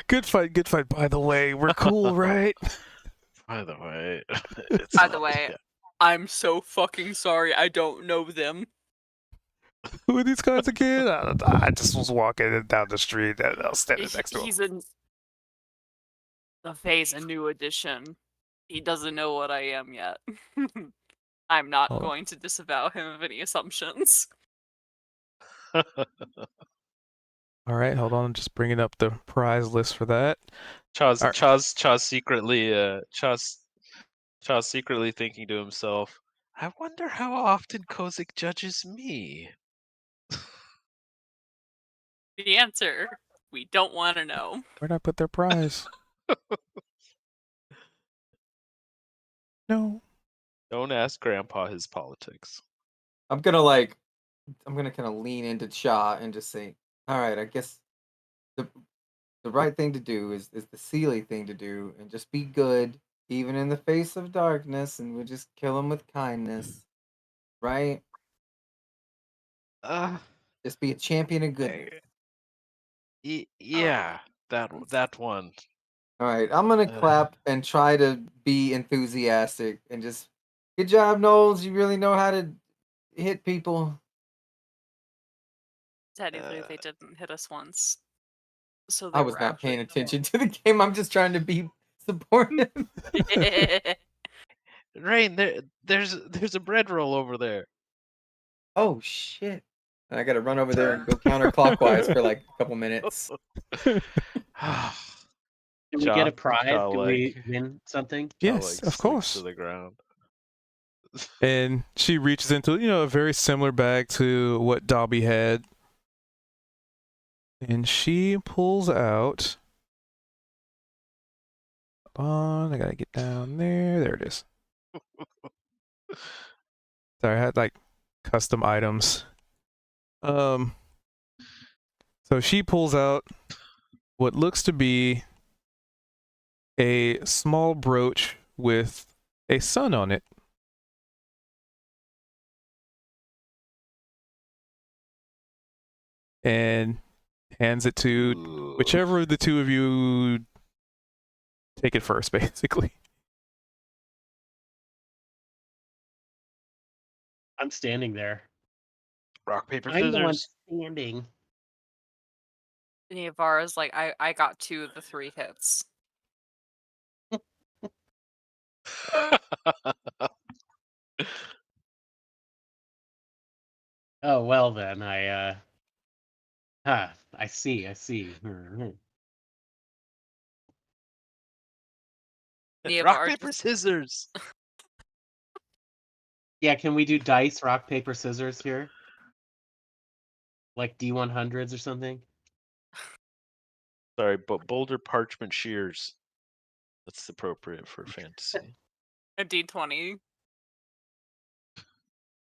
Good fight, by the way. We're cool, right? By the way, By the way, I'm so fucking sorry. I don't know them. Who are these guys again? I just was walking down the street and I was standing next to him. He's in the phase, a new addition. He doesn't know what I am yet. I'm not Oh. going to disavow him of any assumptions. All right, hold on. I'm just bringing up the prize list for that. Chaz secretly thinking to himself, I wonder how often Kozik judges me. The answer, we don't want to know. Where'd I put their prize? No. Don't ask Grandpa his politics. I'm gonna kind of lean into Cha and just say, all right, I guess the right thing to do is the Sealy thing to do, and just be good, even in the face of darkness, and we'll just kill him with kindness, right? Uh, Just be a champion of goodness. yeah, that one. All right, I'm gonna clap and try to be enthusiastic and just, good job, Knowles. You really know how to hit people. Technically, they didn't hit us once. So I was not paying attention to the game. I'm just trying to be supportive. Rain, there's a bread roll over there. Oh shit! And I gotta run over there and go counterclockwise for like a couple minutes. do we get a prize? Cha, Do we win something? Yes, of course. To the ground. And she reaches into, a very similar bag to what Dobby had. And she pulls out. Hold on, I gotta get down there. There it is. Sorry, I had like custom items. So she pulls out what looks to be a small brooch with a sun on it. And hands it to whichever of the two of you take it first, basically. I'm standing there. Rock, paper, I'm the one scissors. standing. Niavara's like, I got 2 of the 3 hits. Oh well then, I see. Rock, paper, scissors. Yeah, can we do dice, rock, paper, scissors here? Like D100s or something? Sorry, but boulder parchment shears. That's appropriate for fantasy. A D20.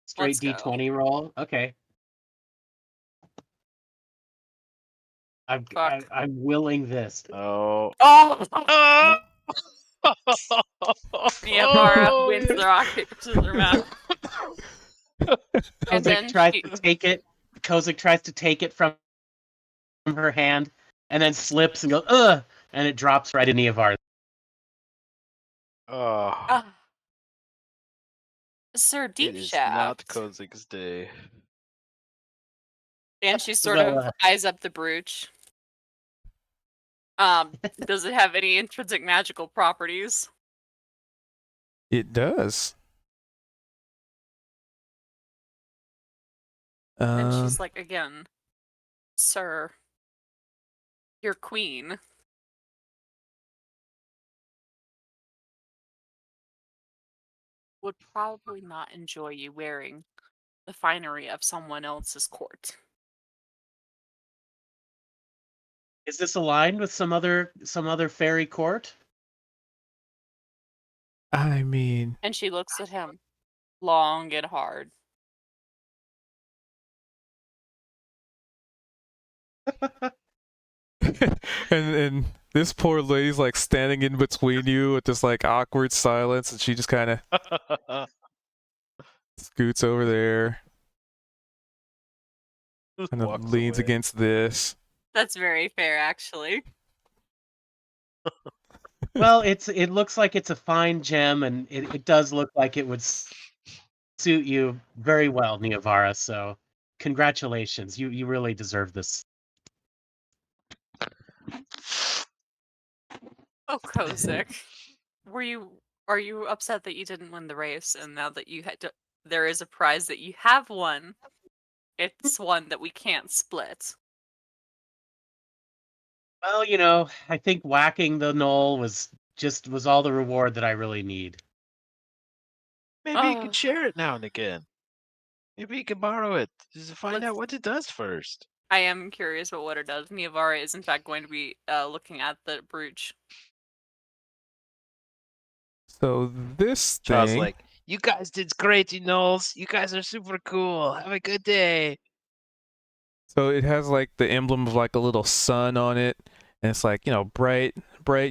Straight Let's go. D20 roll? Okay. Fuck. I'm willing this. Oh. Oh! Oh! Niamara Oh, wins yeah. the rock, paper, scissors match. And then Kozik tries she... to take it. Kozik tries to take it from her hand, and then slips and goes, ugh! And it drops right in Niavar's. Oh, Ah. Sir it Deep is not Shaft. Kozik's day. And she sort Well, of eyes up the brooch. Does it have any intrinsic magical properties? It does. And she's like, again, sir, your queen. Would probably not enjoy you wearing the finery of someone else's court. is this aligned with some other fairy court? I mean, And she looks at him long and hard. and this poor lady's like standing in between you with this like awkward silence, and she just kind of scoots over there, kind of Walks leans away. against this. That's very fair, actually. Well, it looks like it's a fine gem, and it does look like it would suit you very well, Niavara. So, congratulations. You really deserve this. Oh, Kozik. Are you upset that you didn't win the race, and now that you had to, there is a prize that you have won? It's one that we can't split. Well, I think whacking the knoll was all the reward that I really need. Maybe you Oh, could share it now and again. Maybe you can borrow it. Just to find Let's- out what it does first. I am curious about what it does. Niavara is in fact going to be looking at the brooch. So this Charles thing, like, you guys did great, you Knowles. You guys are super cool. Have a good day. so it has like the emblem of like a little sun on it, and it's like bright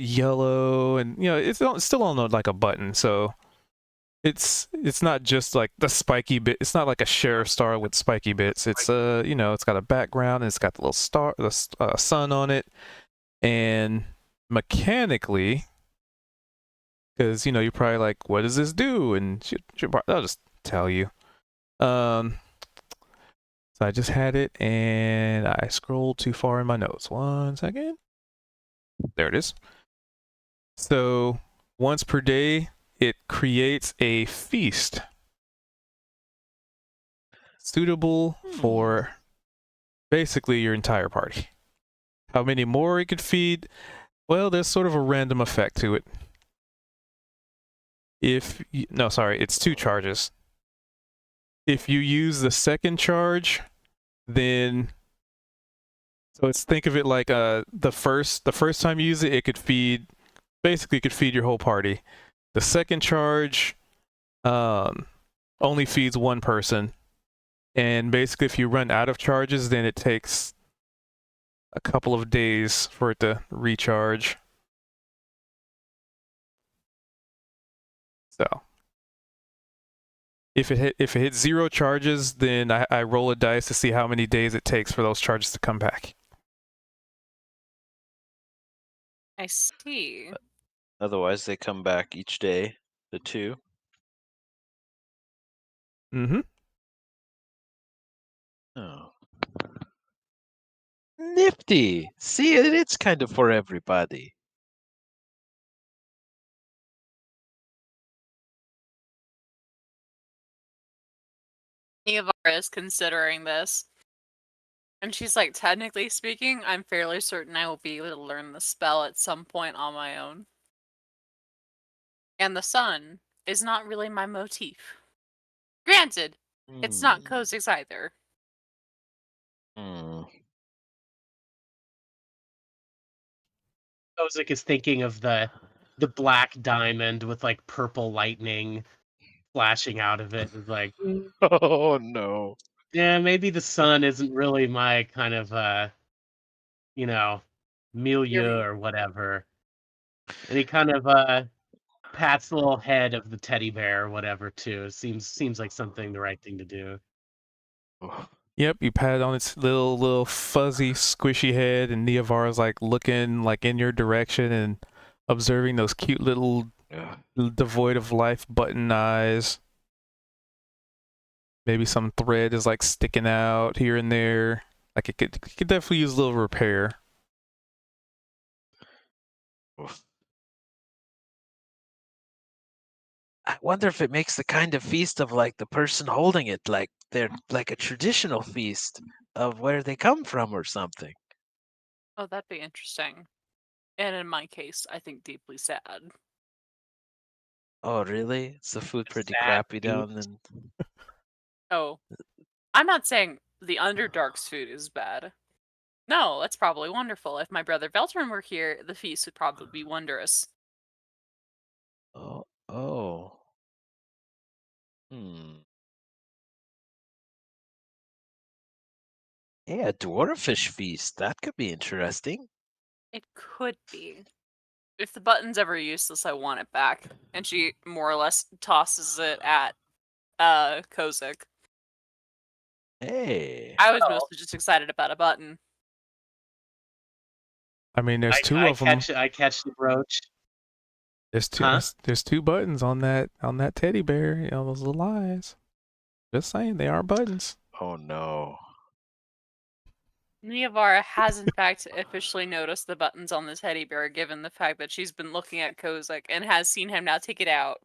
yellow, and it's still on like a button, so it's not just like the spiky bit. It's not like a sheriff star with spiky bits. It's it's got a background and it's got the little star, the sun on it, and mechanically, because you're probably like, what does this do? And I'll just tell you. So I just had it, and I scrolled too far in my notes. 1 second. There it is. So once per day, it creates a feast suitable for basically your entire party. How many more it could feed? Well, there's sort of a random effect to it. It's 2 charges. If you use the second charge, then think of it like the first time you use it, it could feed your whole party. The second charge only feeds one person, and basically if you run out of charges, then it takes a couple of days for it to recharge. So if it hits 0 charges, then I roll a dice to see how many days it takes for those charges to come back. I see. Otherwise, they come back each day, the 2. Mm-hmm. Oh. Nifty. See, it's kind of for everybody. Niavara is considering this. And she's like, technically speaking, I'm fairly certain I will be able to learn the spell at some point on my own. And the sun is not really my motif. Granted, it's not Hmm. Kozik's either. Hmm. Kozik is thinking of the black diamond with like purple lightning flashing out of it. It's like, Oh no. yeah, maybe the sun isn't really my kind of you know, milieu or whatever. And he kind of pats the little head of the teddy bear or whatever too. Seems like something the right thing to do. Yep, you pat it on its little fuzzy squishy head, and Neovar's like looking like in your direction and observing those cute little Yeah. devoid of life button eyes. Maybe some thread is like sticking out here and there. Like it could definitely use a little repair. Oof. I wonder if it makes the kind of feast of like the person holding it, like they're like a traditional feast of where they come from or something. Oh, that'd be interesting. And in my case, I think deeply sad. Oh, really? Is the food A pretty sad crappy feast. down in? Oh, I'm not saying the Underdark's food is bad. No, it's probably wonderful. If my brother Veltrin were here, the feast would probably be wondrous. Oh, oh. Hmm. Yeah, a dwarfish feast. That could be interesting. It could be. If the button's ever useless, I want it back. And she more or less tosses it at Kozik. Hey. I was Oh. mostly just excited about a button. I mean, there's two of them. I catch the brooch. There's two. Huh? There's two buttons on that teddy bear. You know, those little eyes. Just saying, they are buttons. Oh no. Neavara has in fact officially noticed the buttons on the teddy bear, given the fact that she's been looking at Kozik and has seen him now take it out.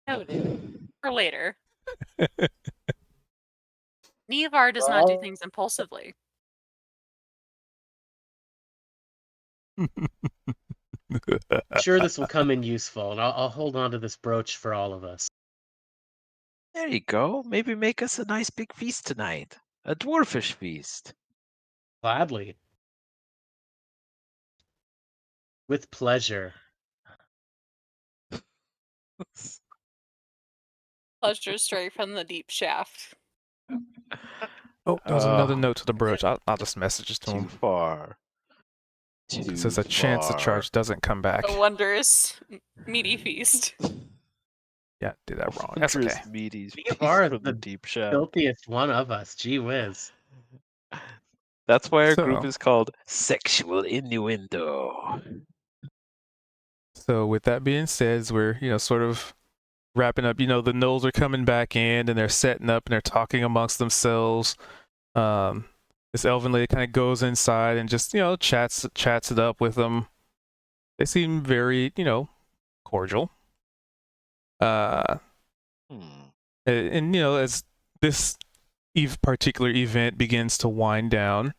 Noted. For later. Neavar does not do things impulsively. I'm sure this will come in useful, and I'll hold on to this brooch for all of us. There you go. Maybe make us a nice big feast tonight. A dwarfish feast. Gladly. With pleasure. Pleasure straight from the deep shaft. Oh, there was another Uh, note to the brooch. I'll just message it to Too him. far. It Too says a chance the far. charge doesn't come back. A wondrous meaty feast. Yeah, did that wrong. That's okay. Wondrous meaty You feast are from the the deep shaft. filthiest one of us. Gee whiz. That's why our So- group is called Sexual Innuendo. So with that being said, as we're sort of wrapping up, the gnolls are coming back in and they're setting up and they're talking amongst themselves. This elven lady kind of goes inside and just chats it up with them. They seem very cordial. Hmm. And as this particular event begins to wind down,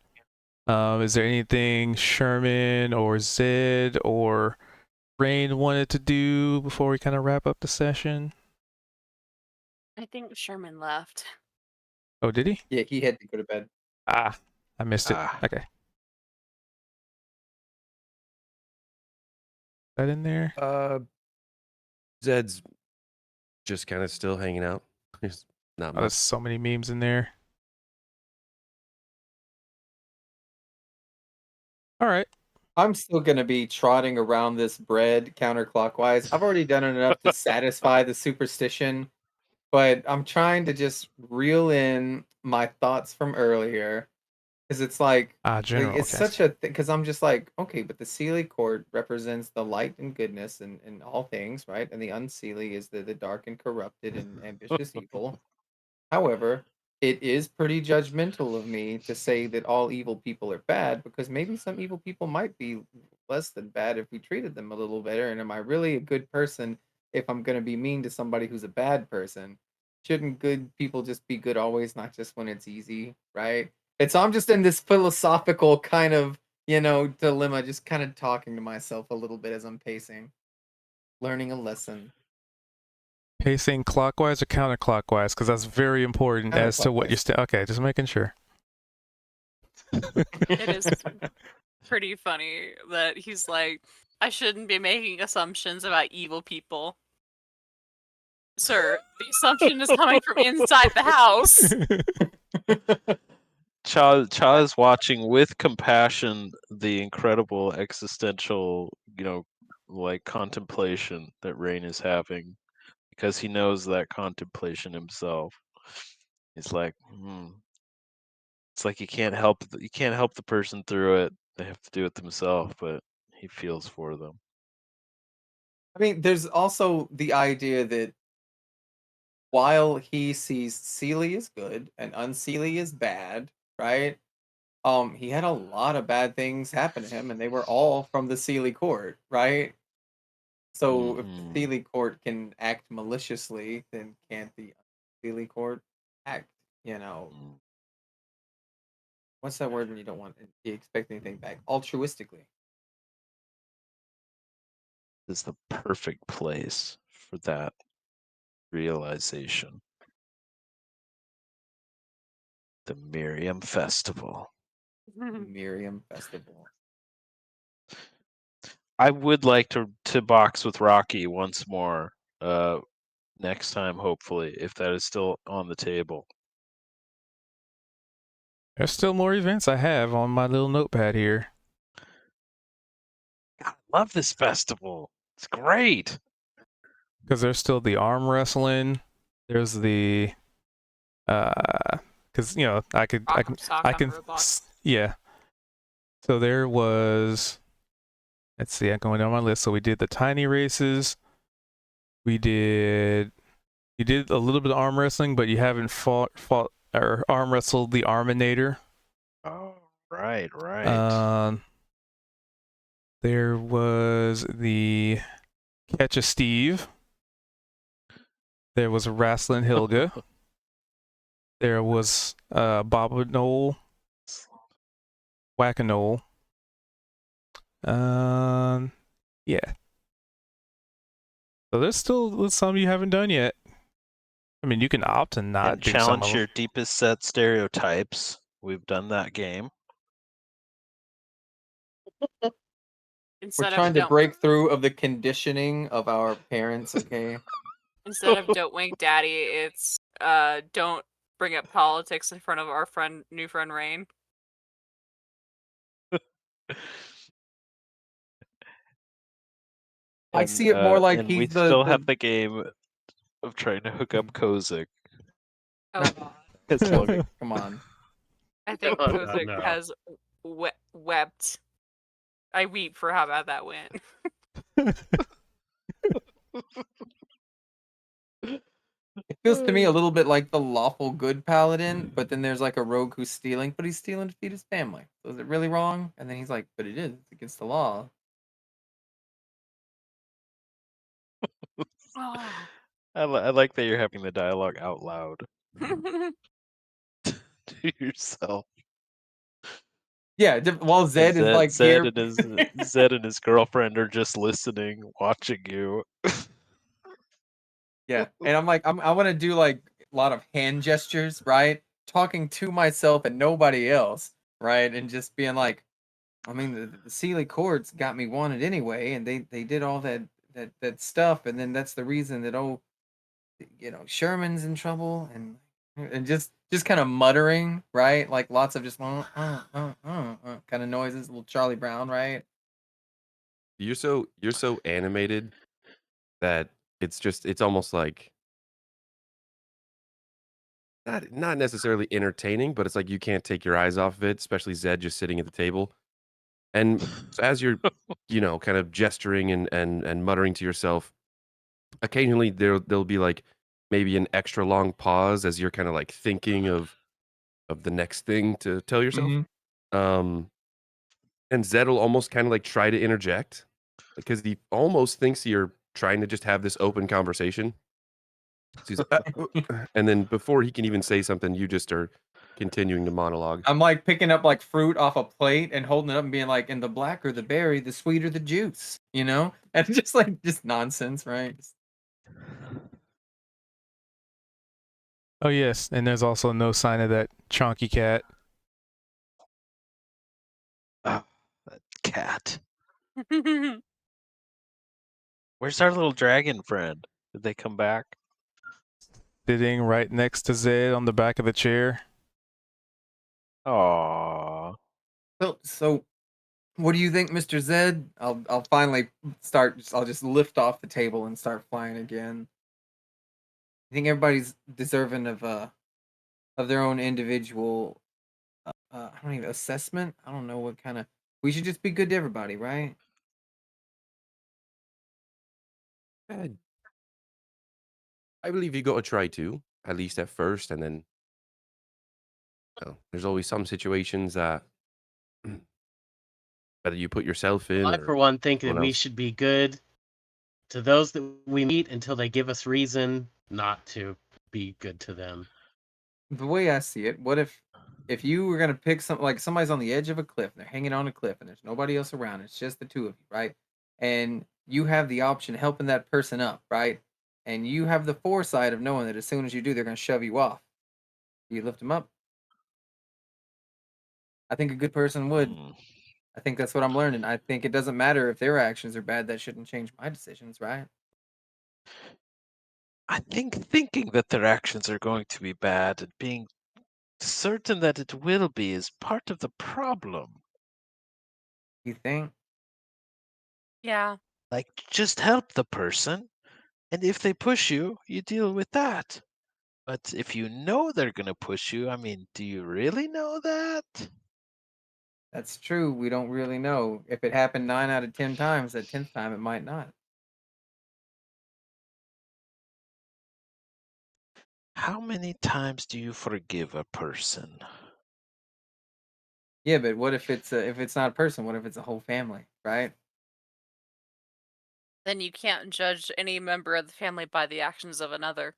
is there anything Sherman or Zed or Rain wanted to do before we kind of wrap up the session? I think Sherman left. Oh, did he? Yeah, he had to go to bed. Ah, I missed it. Ah. Okay. That in there? Zed's just kind of still hanging out. There's not Oh, there's much. so many memes in there. All right. I'm still gonna be trotting around this bread counterclockwise. I've already done enough to satisfy the superstition, but I'm trying to just reel in my thoughts from earlier. Because it's like General. it's Okay. such a because I'm just like, okay, but the Seelie cord represents the light and goodness and all things, right? And the unseelie is the dark and corrupted and ambitious evil. However, it is pretty judgmental of me to say that all evil people are bad because maybe some evil people might be less than bad if we treated them a little better. And am I really a good person if I'm going to be mean to somebody who's a bad person? Shouldn't good people just be good always, not just when it's easy, right? It's I'm just in this philosophical kind of, dilemma, just kind of talking to myself a little bit as I'm pacing. Learning a lesson. Pacing clockwise or counterclockwise? Because that's very important as to what you're okay, just making sure. It is pretty funny that he's like, I shouldn't be making assumptions about evil people. Sir, the assumption is coming from inside the house. Cha is watching with compassion the incredible existential, like contemplation that Rain is having, because he knows that contemplation himself. He's like, it's like you can't help the person through it. They have to do it themselves, but he feels for them. I mean, there's also the idea that while he sees Seelie is good and Unseelie is bad, right? He had a lot of bad things happen to him, and they were all from the Seelie court, right? So if the Mhm. Seelie court can act maliciously, then can't the Seelie court act, Mm. what's that word when you don't want to expect anything back? Altruistically. Is the perfect place for that realization. The Miriam Festival. Miriam Festival. I would like to box with Rocky once more. Next time, hopefully, if that is still on the table. There's still more events I have on my little notepad here. God, I love this festival. It's great. Because there's still the arm wrestling. There's the because I can yeah. So there was, let's see, I'm going down my list. So we did the tiny races. You did a little bit of arm wrestling, but you haven't fought or arm wrestled the Arminator. Oh, right. There was the Catch a Steve. There was Wrestling Hilga. There was Bob Noel, Whack-A-Noel. Yeah. So there's still some you haven't done yet. I mean, you can opt to not And do some of challenge them. your deepest set stereotypes. We've done that game. We're trying to break through of the conditioning of our parents, okay? Instead of don't wink daddy, it's don't bring up politics in front of our new friend Rain. I see it more like and he's we still have the game of trying to hook up Kozik. Oh god. It's long. Come on. I think Oh, Kozik no. has wept. I weep for how bad that went. It feels to me a little bit like the lawful good paladin, but then there's like a rogue who's stealing, but he's stealing to feed his family. So is it really wrong? And then he's like, but it is. It's against the law. Oh. I like that you're having the dialogue out loud to yourself. Yeah, while Zed is like Zed here. and Zed and his girlfriend are just listening, watching you. Yeah, and I'm like, I want to do like a lot of hand gestures, right? Talking to myself and nobody else, right? And just being like, I mean, the Sealy Courts got me wanted anyway, and they did all that stuff, and then that's the reason that Sherman's in trouble, and just kind of muttering, right? Like lots of just kind of noises, little Charlie Brown, right? You're so animated that it's almost like not necessarily entertaining, but it's like you can't take your eyes off of it, especially Zed just sitting at the table. And so as you're, kind of gesturing and muttering to yourself, occasionally there'll be like maybe an extra long pause as you're kind of like thinking of the next thing to tell yourself. Um, and Zed will almost kind of like try to interject because he almost thinks you're trying to just have this open conversation. So he's, and then before he can even say something, you just are continuing the monologue. I'm like picking up like fruit off a plate and holding it up and being like, and the blacker the berry, the sweeter the juice, you know? And just nonsense, right? Oh yes, and there's also no sign of that chonky cat. Oh, that cat. Where's our little dragon friend? Did they come back? Sitting right next to Zed on the back of the chair. Aww. So what do you think, Mr. Zed? I'll finally start. I'll just lift off the table and start flying again. You think everybody's deserving of their own individual I don't even assessment? I don't know what kind of. We should just be good to everybody, right? I believe you got to try to, at least at first, and then there's always some situations that whether you put yourself in I, or for one, think that someone we else. should be good to those that we meet until they give us reason not to be good to them. The way I see it, what if you were gonna pick like somebody's on the edge of a cliff and they're hanging on a cliff and there's nobody else around, it's just the two of you, right? And you have the option of helping that person up, right? And you have the foresight of knowing that as soon as you do, they're gonna shove you off. You lift them up. I think a good person would. Hmm. I think that's what I'm learning. I think it doesn't matter if their actions are bad. That shouldn't change my decisions, right? I think thinking that their actions are going to be bad and being certain that it will be is part of the problem. You think? Yeah. Like, just help the person, and if they push you, you deal with that. But if you know they're going to push you, I mean, do you really know that? That's true. We don't really know. If it happened 9 out of 10 times, that 10th time it might not. How many times do you forgive a person? Yeah, but what if it's not a person? What if it's a whole family, right? Then you can't judge any member of the family by the actions of another.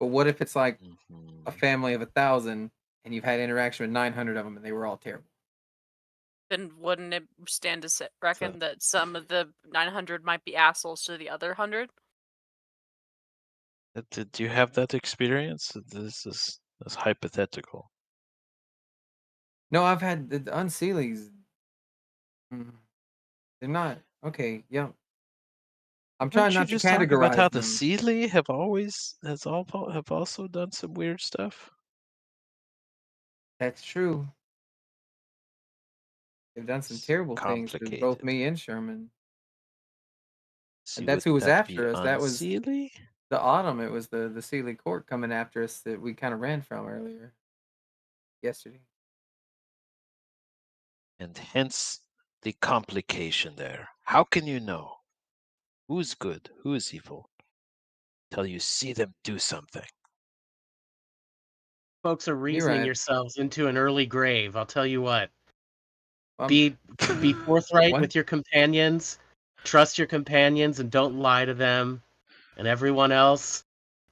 But what if it's like a Mhm. family of 1,000 and you've had interaction with 900 of them and they were all terrible? Then wouldn't it stand to So, reckon that some of the 900 might be assholes to the other 100? did you have that experience? This is hypothetical. No, I've had the Unseelies. mm, They're not okay. Yeah, I'm trying Aren't you not to just talking about how categorize the them. Sealy have also done some weird stuff? That's true. They've done some It's terrible things to both complicated. me and Sherman, and See, that's would who was that be after us. That was unseelie? the autumn. It was the Sealy Court coming after us that we kind of ran from earlier yesterday. And hence the complication there. How can you know who's good, who is evil, till you see them do something? Folks are You're reasoning right. yourselves into an early grave. I'll tell you what. Um, Be forthright one with your companions. Trust your companions and don't lie to them. And everyone else,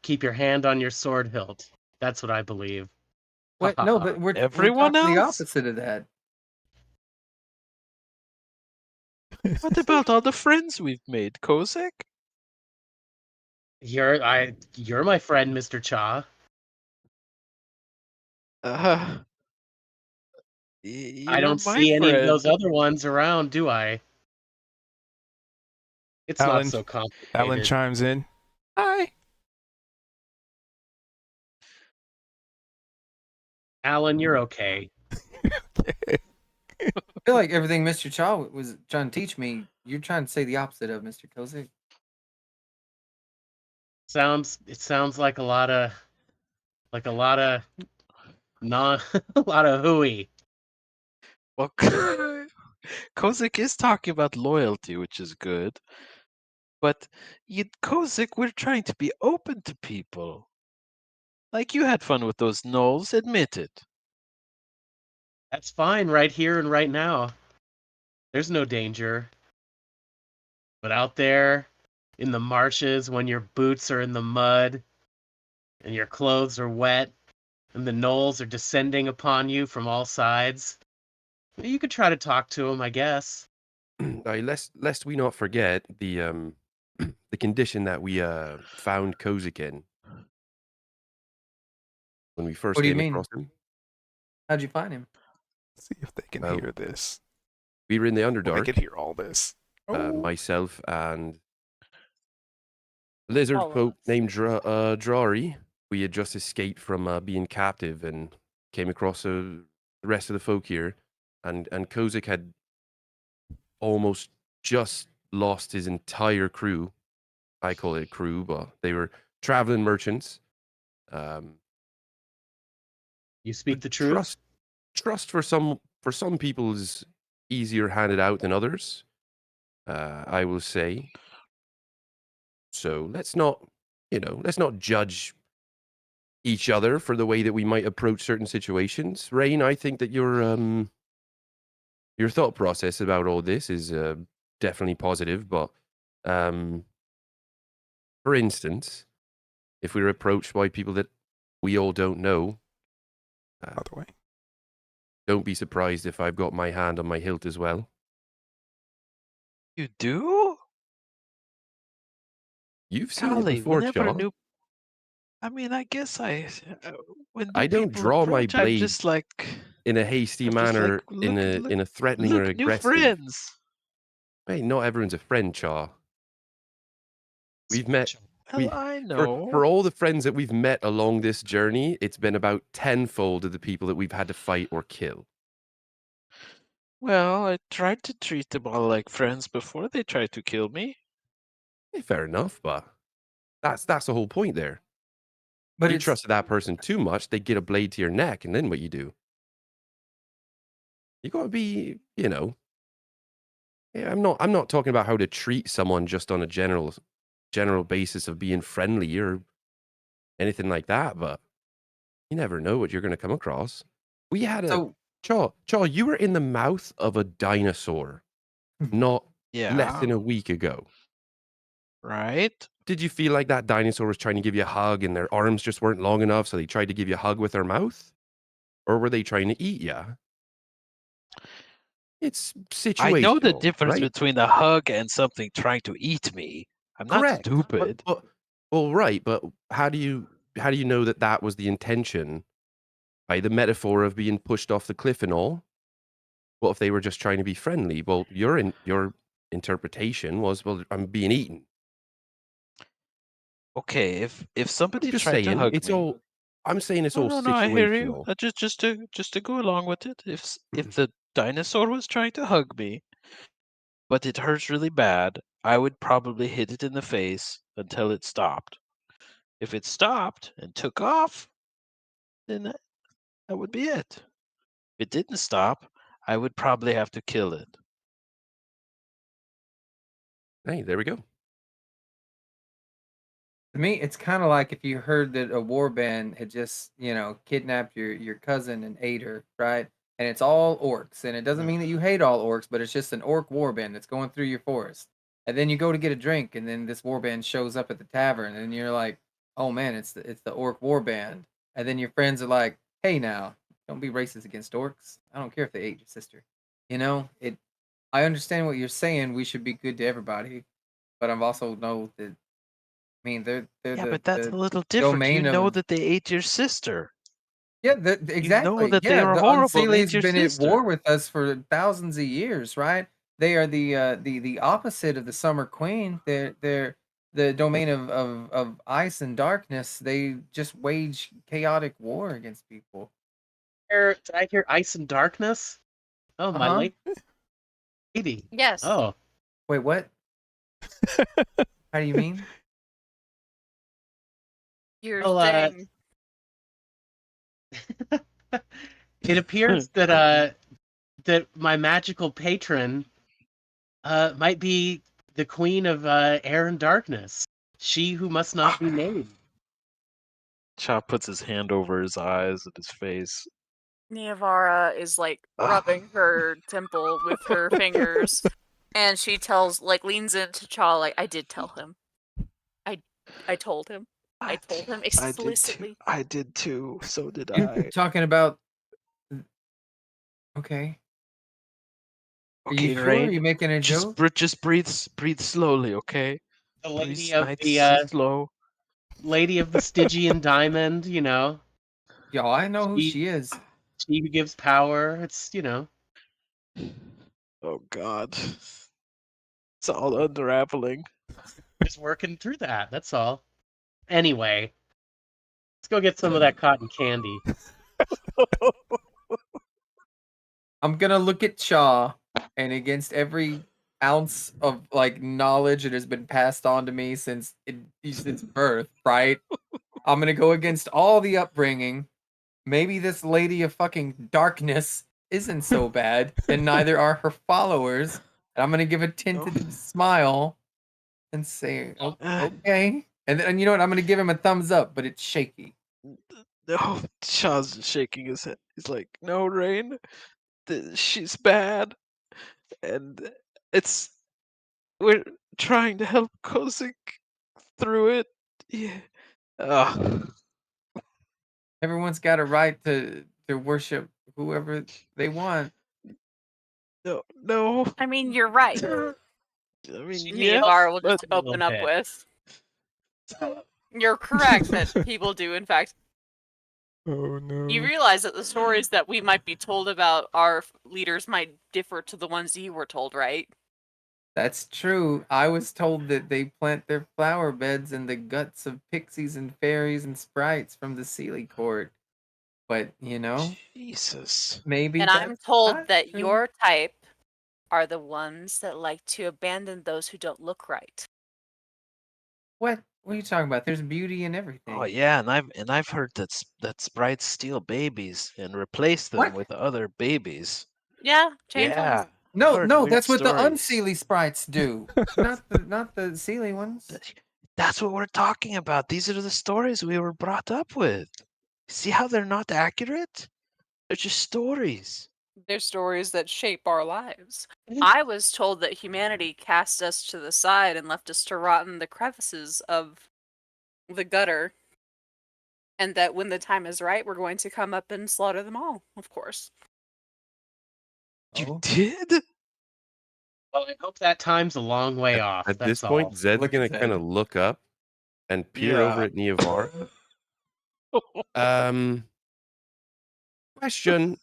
keep your hand on your sword hilt. That's what I believe. Ha what? ha No, ha. but we're Everyone talking the else? opposite of that. What about all the friends we've made, Kozak? You're my friend, Mr. Cha. Uh, I you're don't my see any of those friend. other ones around, do I? It's not Alan so Alan complicated. chimes in. Hi. Alan, you're okay. I feel like everything Mr. Chaw was trying to teach me, you're trying to say the opposite of Mr. Kozik. It sounds like a lot of non a lot of hooey. Well, Kozak is talking about loyalty, which is good. But Kozak, we're trying to be open to people. Like you had fun with those gnolls, admit it. That's fine right here and right now. There's no danger. But out there in the marshes when your boots are in the mud and your clothes are wet and the gnolls are descending upon you from all sides. You could try to talk to them, I guess. Lest we not forget the the condition that we found Kozik in when we first What do you came mean? across him. How'd you find him? See if they can Oh. hear this. We were in the Well, Underdark. they can hear all this. Myself and lizard All of folk us. named Drari. We had just escaped from being captive and came across the rest of the folk here, and Kozik had almost just lost his entire crew. I call it a crew, but they were traveling merchants. You speak the truth? Trust for some people is easier handed out than others. I will say. So let's not judge each other for the way that we might approach certain situations. Rain, I think that your thought process about all this is definitely positive. But for instance, if we're approached by people that we all don't know, By the way, don't be surprised if I've got my hand on my hilt as well. You do? You've seen it Golly, before, we never Chaw. knew. I mean, I guess when I new don't people draw my approach, I'm blade just like, in a hasty I'm just like, manner, look, in a threatening or look, new aggressive. friends. Hey, not everyone's a friend, Chaw. We've met. Well, I For know. all the friends that we've met along this journey, it's been about tenfold of the people that we've had to fight or kill. Well, I tried to treat them all like friends before they tried to kill me. Fair enough, but that's the whole point there. But You it's trusted that person too much, they get a blade to your neck, and then what you do? You gotta be, Yeah, I'm not talking about how to treat someone just on a general basis of being friendly or anything like that, but you never know what you're gonna come across. We had a so Chaw, you were in the mouth of a dinosaur not less Yeah, than a week ago. right? Did you feel like that dinosaur was trying to give you a hug and their arms just weren't long enough, so they tried to give you a hug with their mouth? Or were they trying to eat you? It's I know the situational, difference right? between a hug and something trying to eat me. I'm not Correct. stupid. Well, right, but how do you know that that was the intention? By the metaphor of being pushed off the cliff and all. What if they were just trying to be friendly? Well, your interpretation was, well, I'm being eaten. Okay, if somebody Just tried to saying, hug it's me, all. I'm saying it's all no, I hear you. situational. Just to go along with it. If the dinosaur was trying to hug me, but it hurts really bad, I would probably hit it in the face until it stopped. If it stopped and took off, then that would be it. If it didn't stop, I would probably have to kill it. Hey, there we go. to me, it's kind of like if you heard that a war band had just, kidnapped your cousin and ate her, right? And it's all orcs, and it doesn't mean that you hate all orcs, but it's just an orc war band that's going through your forest. And then you go to get a drink, and then this war band shows up at the tavern, and you're like, "Oh man, it's the orc war band." And then your friends are like, "Hey, now, don't be racist against orcs. I don't care if they ate your sister." It. I understand what you're saying. We should be good to everybody, but I've also know that they're Yeah, the but that's a little different. You domain know of that they ate your sister. yeah, You know exactly. that they Yeah, are the horrible and ate Unseelies your been at war sister. with us for thousands of years, right? They are the opposite of the Summer Queen. They're the domain of ice and darkness. They just wage chaotic war against people. Did I hear ice and darkness? Oh, my Uh-huh. lady. Yes. Oh, Wait, what? How do you mean? Your well, thing. it appears that my magical patron might be the queen of air and darkness. She who must not be named. Chop puts his hand over his eyes and his face. Niavara is rubbing her temple with her fingers, and she leans into Chaw I did tell him. I told him. I told him I did too. explicitly. I did too. So did You're I. talking about. Okay. Are you Okay, sure? Are Rain. you making a joke? Just breathe slowly, okay? The Breathe lady of nice, slow. lady of the Stygian diamond, you know. Yo, I know who She- she is. She who gives power. It's, Oh God, it's all unraveling. just working through that. That's all. Anyway, let's go get some of that cotton candy. I'm gonna look at Shaw, and against every ounce of like knowledge that has been passed on to me since birth, right? I'm gonna go against all the upbringing. Maybe this lady of fucking darkness isn't so bad, and neither are her followers. And I'm gonna give a tentative smile and say, okay. And then, and you know what? I'm gonna give him a thumbs up, but it's shaky. No, Shaw's shaking his head. He's like, "No, Rain, she's bad, and it's we're trying to help Kozik through it." Yeah. Ugh. Everyone's got a right to worship whoever they want. No. I mean, you're right. I mean, She yeah, Nevar will but just open up with. You're correct that people do, in fact. Oh no. You realize that the stories that we might be told about our leaders might differ to the ones you were told, right? That's true. I was told that they plant their flower beds in the guts of pixies and fairies and sprites from the Sealy Court. But, you know, Jesus. maybe And I'm that's told not that true. your type are the ones that like to abandon those who don't look right. What are you talking about? There's beauty in everything. Oh yeah, and I've heard that sprites steal babies and replace them What? with other babies. Yeah, Yeah. changelings. No, heard no, weird that's what the stories. unseely sprites do. not the Sealy ones. That's what we're talking about. These are the stories we were brought up with. See how they're not accurate? They're just stories. They're stories that shape our lives. I was told that humanity cast us to the side and left us to rot in the crevices of the gutter, and that when the time is right, we're going to come up and slaughter them all, of course. You Oh, did? Well, I hope that time's a long way off. At That's this point, all. Zed's Look gonna at kind of Zed. look up and peer over at Neovar. Question.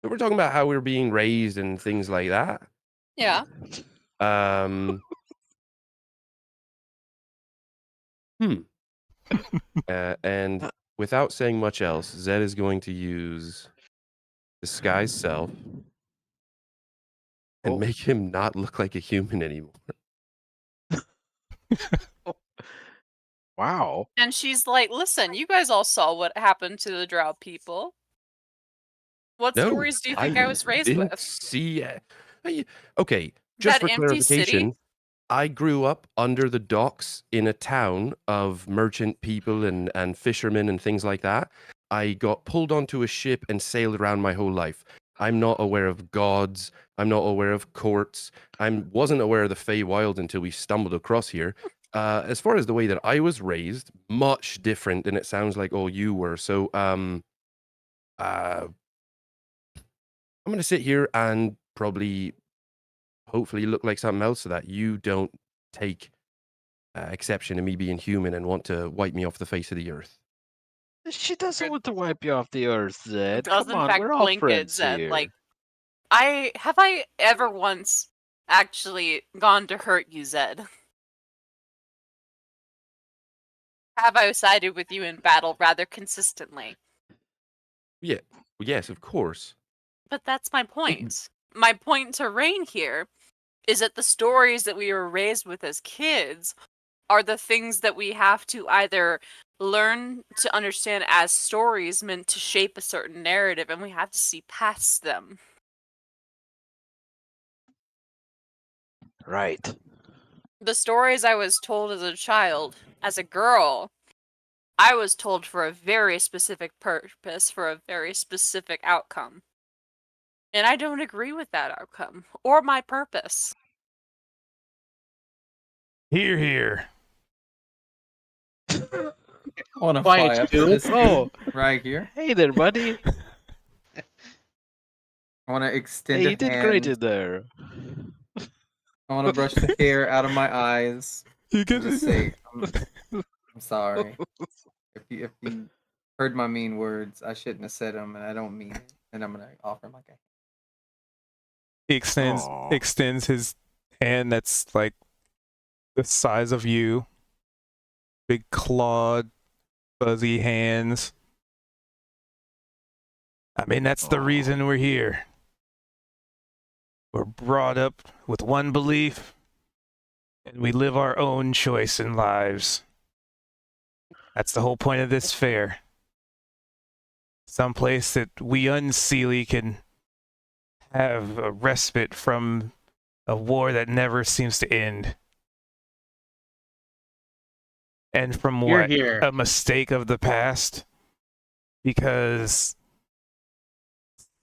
So we're talking about how we're being raised and things like that. Yeah. And without saying much else, Zed is going to use disguise self and make him not look like a human anymore. Wow. And she's like, listen, you guys all saw what happened to the drow people. What No, stories do you think I was raised didn't with? see. Okay, just That for empty city? clarification, I grew up under the docks in a town of merchant people and fishermen and things like that. I got pulled onto a ship and sailed around my whole life. I'm not aware of gods. I'm not aware of courts. I wasn't aware of the Feywild until we stumbled across here. As far as the way that I was raised, much different than it sounds like all you were. So, I'm going to sit here and probably, hopefully, look like something else so that you don't take exception to me being human and want to wipe me off the face of the earth. She doesn't want to wipe you off the earth, Zed. Does Come in on, fact we're all blink at friends Zed. here. Like, I ever once actually gone to hurt you, Zed? Have I sided with you in battle rather consistently? Yeah, yes, of course. But that's my point. My point to Rain here is that the stories that we were raised with as kids are the things that we have to either learn to understand as stories meant to shape a certain narrative, and we have to see past them. Right. The stories I was told as a child, as a girl, I was told for a very specific purpose, for a very specific outcome. And I don't agree with that outcome or my purpose. Here, here. I want to Quiet, fly up to Stu. this Oh. dude right here. Hey there, buddy. I want to extend Hey, a you did great hand. in there. I want to brush the hair out of my eyes You and get just say, I'm sorry. If you heard my mean words, I shouldn't have said them, and I don't mean it. And I'm gonna offer him like a. he extends his hand that's like the size of you. Big clawed, fuzzy hands. I mean, that's the Aw. reason we're here. We're brought up with one belief, and we live our own choice in lives. That's the whole point of this fair. Someplace that we unseelie can have a respite from a war that never seems to end. And from Hear, what? hear. A mistake of the past? Because,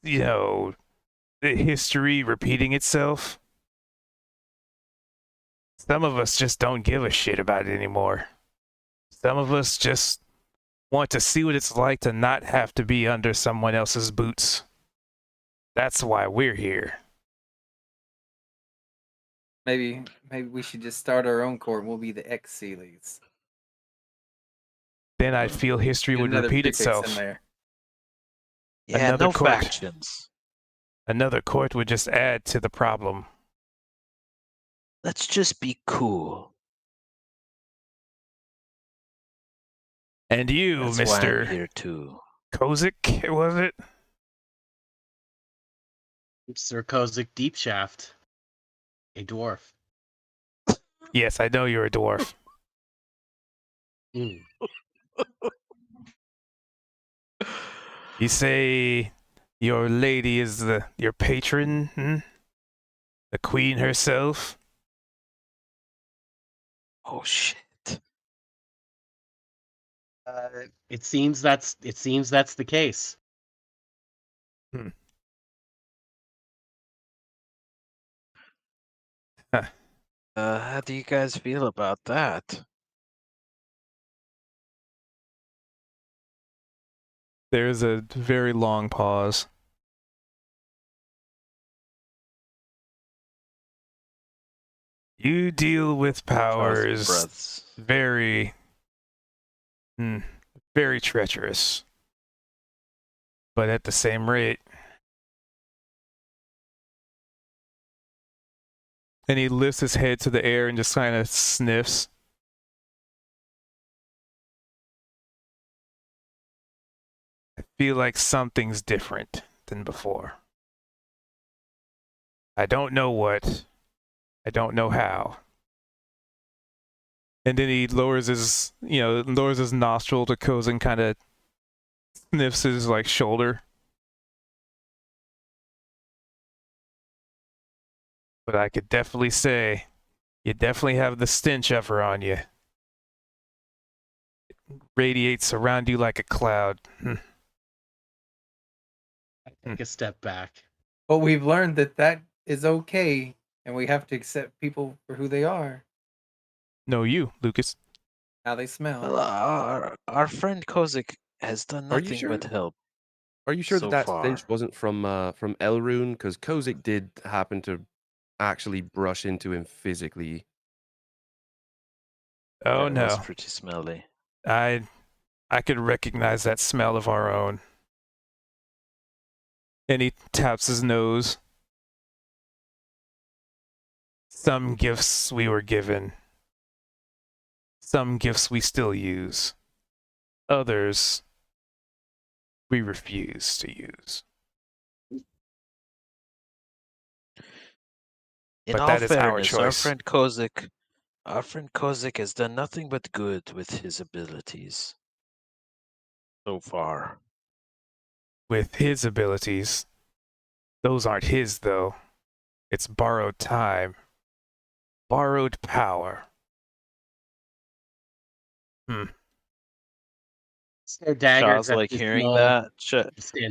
you know, the history repeating itself? Some of us just don't give a shit about it anymore. Some of us just want to see what it's like to not have to be under someone else's boots. That's why we're here. Maybe we should just start our own court. And we'll be the ex-Sealies. Then I feel history Get would another repeat prefix itself. in there. Yeah, Another no court. factions. Another court would just add to the problem. Let's just be cool. And you, That's why I'm Mr. here too. Kozik, was it? Sir Kozik Deepshaft, a dwarf. Yes, I know you're a dwarf. Mm. You say your lady is your patron, hmm? The queen herself? Oh shit. It seems that's the case. How do you guys feel about that? There's a very long pause. You deal with Draws powers breaths. very, very treacherous. But at the same rate. And he lifts his head to the air and just kind of sniffs. I feel like something's different than before. I don't know what. I don't know how. And then he lowers his nostril to Koz and kind of sniffs his like shoulder. But I could definitely say, you definitely have the stench of her on you. It radiates around you like a cloud. Take a step back. But we've learned that is okay, and we have to accept people for who they are, No, you, Lucas. how they smell. Well, our friend Kozik has done Are you nothing sure? but help. Are you sure So that far. stench wasn't from Elrune? Because Kozik did happen to actually brush into him physically. Oh It was no. pretty smelly. I could recognize that smell of our own. And he taps his nose. Some gifts we were given. Some gifts we still use. Others we refuse to use. In But all that is our fairness, choice. our friend Kozik has done nothing but good with his abilities. So far. With his abilities. Those aren't his, though. It's borrowed time. Borrowed power. Sir Daggers Chaw's like hearing that.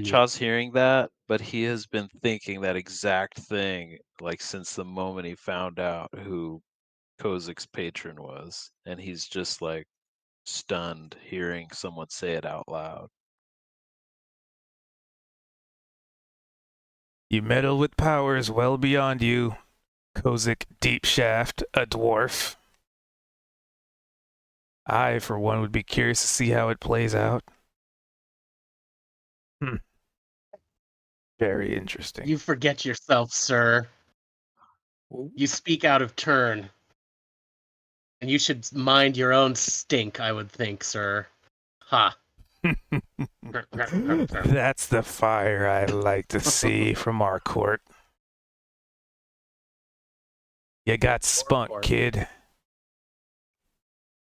Chaw's hearing that, but he has been thinking that exact thing like since the moment he found out who Kozik's patron was, and he's just like, stunned hearing someone say it out loud. You meddle with powers well beyond you, Kozik Deepshaft, a dwarf. I, for one, would be curious to see how it plays out. Very interesting. You forget yourself, sir. You speak out of turn. And you should mind your own stink, I would think, sir. Ha. That's the fire I like to see from our court. You got spunk, court. kid.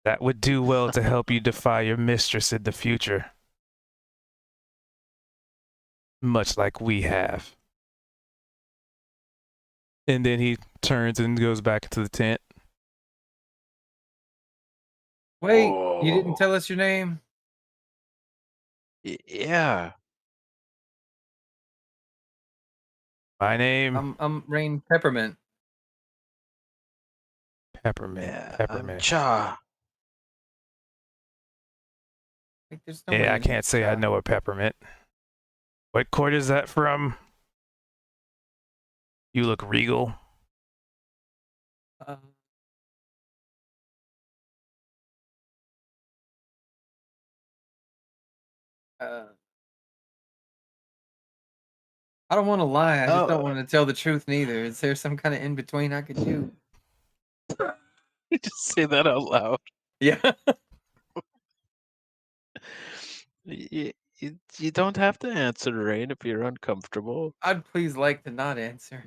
That would do well to help you defy your mistress in the future. Much like we have. And then he turns and goes back into the tent. Wait, you didn't Whoa. tell us your name? Yeah. My name, I'm Rain Peppermint. Peppermint. Yeah, I'm Peppermint. Cha. Like, there's no Yeah, I way can't say I know a peppermint. What court is that from? You look regal. Uh, I don't want to lie. I just don't want to tell the truth neither. Is there some kind of in between I could do? Just say that out loud. Yeah. You don't have to answer, Rain, if you're uncomfortable. I'd please like to not answer.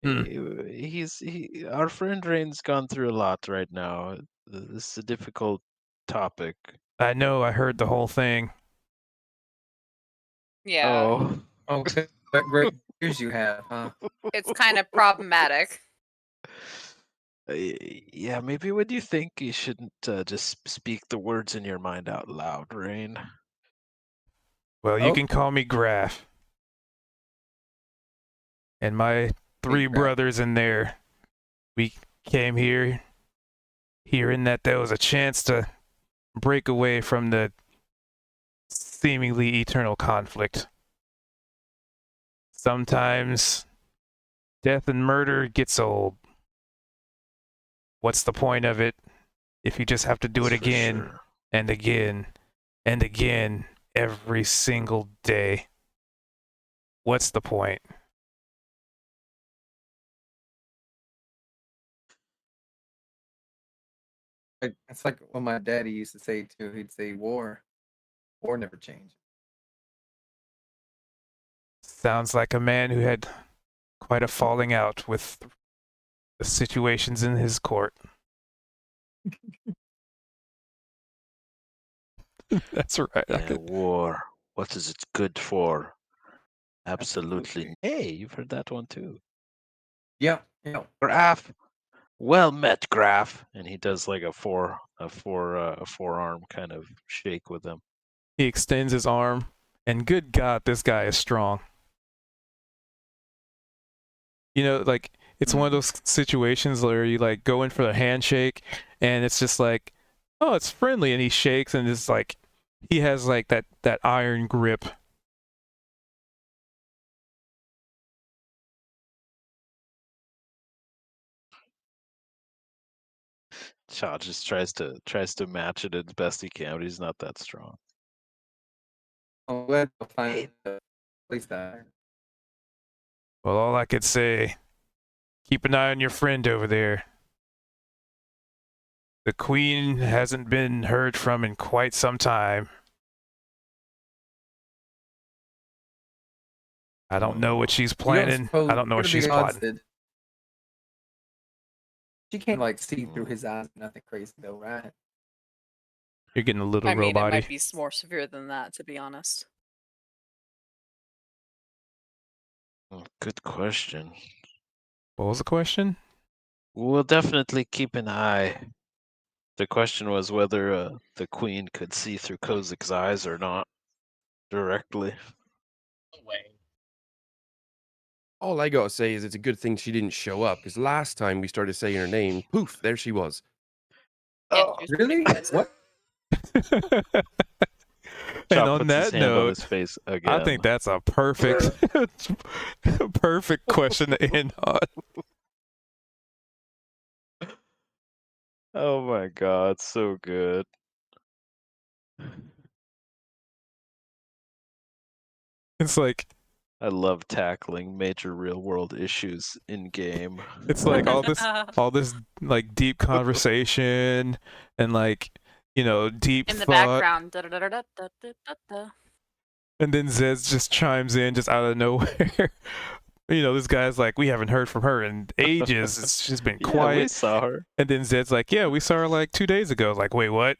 Our friend Rain's gone through a lot right now. This is a difficult topic. I know, I heard the whole thing. Yeah, Oh. Oh, what great ears you have, huh? it's kind of problematic. Yeah, maybe when you think you shouldn't just speak the words in your mind out loud, Rain. Well, you Oh. can call me Graf. And my three Graf. brothers in there, we came here hearing that there was a chance to break away from the seemingly eternal conflict. Sometimes death and murder gets old. What's the point of it if you just have to do it That's for again sure. and again and again every single day? What's the point? It's like what my daddy used to say too. He'd say, "War never changes." Sounds like a man who had quite a falling out with the situations in his court. That's right. Yeah, war. What is it good for? Absolutely. Hey, you've heard that one too. Yeah. Graf. Well met, Graf. And he does like a forearm kind of shake with him. He extends his arm, and good God, this guy is strong. You know, like, it's one of those situations where you, like, go in for the handshake, and it's just like, oh, it's friendly, and he shakes, and it's like, he has, like, that iron grip. Cha just tries to match it as best he can, but he's not that strong. I'm glad to find at least that. Well, all I could say, keep an eye on your friend over there. The queen hasn't been heard from in quite some time. I don't know what she's planning. I don't know what she's plotting. She can't like see through his eyes. Nothing crazy though, right? You're getting a little I mean, it robot-y. might be more severe than that, to be honest. Good question. What was the question? We'll definitely keep an eye. The question was whether the queen could see through Kozik's eyes or not directly. All I gotta say is it's a good thing she didn't show up, because last time we started saying her name, poof, there she was. Can't Oh. choose Really? ridiculous. What? And Chop on puts his that hand on note, his face again. I think that's a perfect, perfect question to end on. Oh my god, so good. It's like I love tackling major real world issues in game. it's like all this like deep conversation and like deep In the thought, background. Da-da-da-da-da-da-da-da. and then Zez just chimes in just out of nowhere. This guy's like, we haven't heard from her in ages. She's been Yeah, we quiet. saw her. And then Zed's like, yeah, we saw her like 2 days ago. Like, wait, what?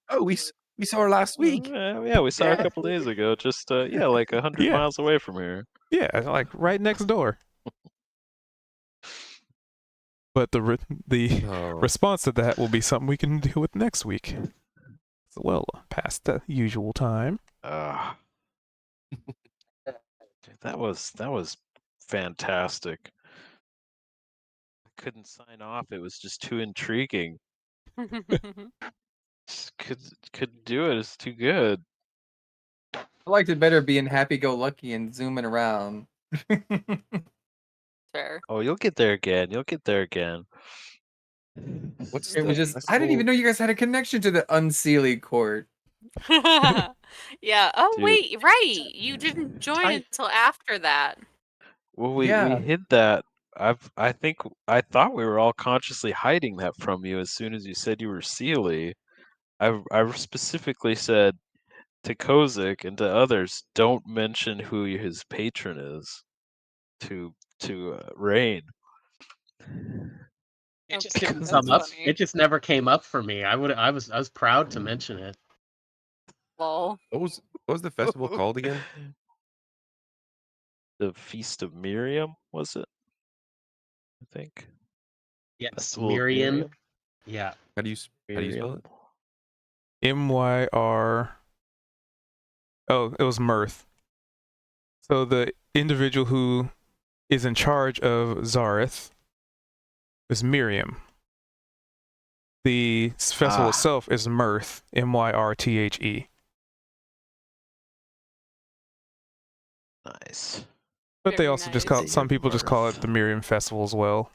Oh, we saw her last week. Yeah, we saw her a Yeah. couple days ago. Just like 100 Yeah. miles away from here. Yeah, like right next door. But the Oh. response to that will be something we can deal with next week. So, well, past the usual time. Dude, that was fantastic. I couldn't sign off. It was just too intriguing. Just couldn't do it. It's too good. I liked it better being happy-go-lucky and zooming around. Fair. Oh, you'll get there again. You'll get there again. What's It was the just I didn't even know you guys had a connection to the Unseelie court. Yeah. Oh Dude. wait, right. You didn't join I- until after that. Well, we Yeah. hid that. I thought we were all consciously hiding that from you as soon as you said you were Sealy. I specifically said to Kozik and to others, don't mention who his patron is to Rain. It just Okay, didn't that's come up. funny. It just never came up for me. I was proud to mention it. Lol. what was the festival called again? The Feast of Miriam, was it? I think. Yes, Festival of Miriam. Yeah. How do you spell it? MYR. Oh, it was Mirth. So the individual who is in charge of Zareth is Miriam. The festival itself is Mirth, Myrthe. Nice. But they Very also just nice. call some people just call it the Miriam Festival as well.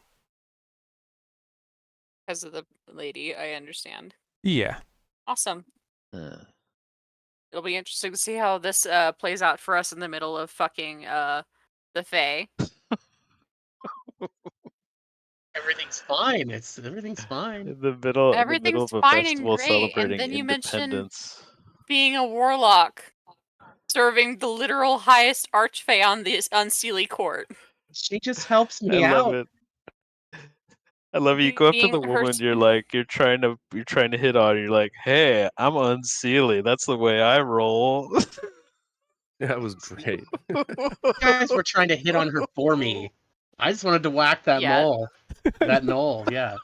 Because of the lady, I understand. Yeah. Awesome. Uh, It'll be interesting to see how this plays out for us in the middle of fucking the Fae. Everything's fine. Everything's fine. in the middle Everything's of a fine and festival great, and celebrating then you mention independence. being a warlock, serving the literal highest archfey on this Unseelie court. She just helps I me love out. it. I love it. You go up to Being the her woman. You're like, you're trying to hit on. You're like, hey, I'm Unseelie. That's the way I roll. That was great. You guys were trying to hit on her for me. I just wanted to whack that Yeah. knoll. That knoll, yeah.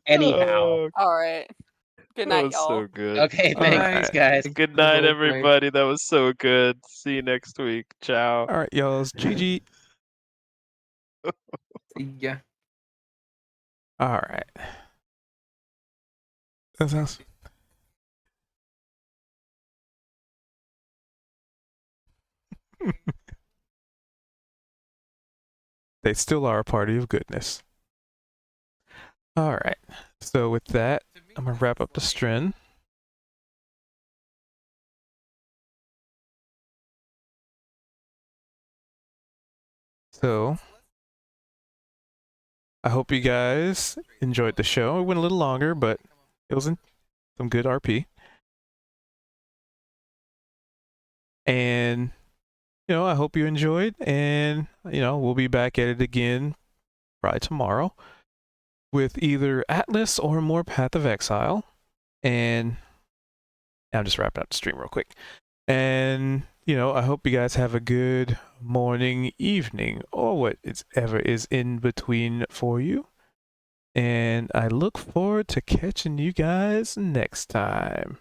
Anyhow. Oh, All right. Good that night, was y'all. so good. Okay, All thanks, right. guys. Good for the night, role play. everybody. That was so good. See you next week. Ciao. All right, y'all. It's GG. Yeah. All right. That sounds. They still are a party of goodness. All right. So with that, I'm gonna wrap up the string. So I hope you guys enjoyed the show. It went a little longer, but it was some good RP. And I hope you enjoyed, and we'll be back at it again probably tomorrow with either Atlas or more Path of Exile. And I'm just wrapping up the stream real quick. And I hope you guys have a good morning, evening, or whatever is in between for you. And I look forward to catching you guys next time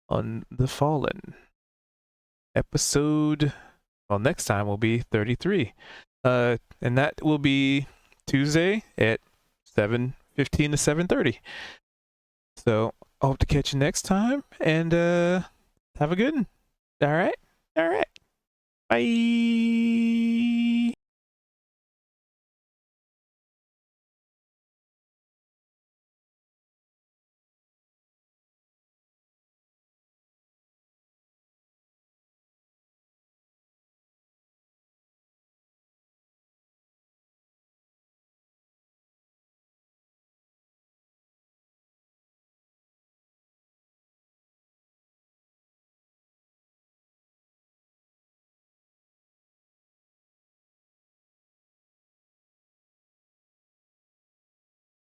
on The Fallen episode. Well, next time will be 33. And that will be Tuesday at 7:15 to 7:30. So I hope to catch you next time, and have a good one. All right. Bye.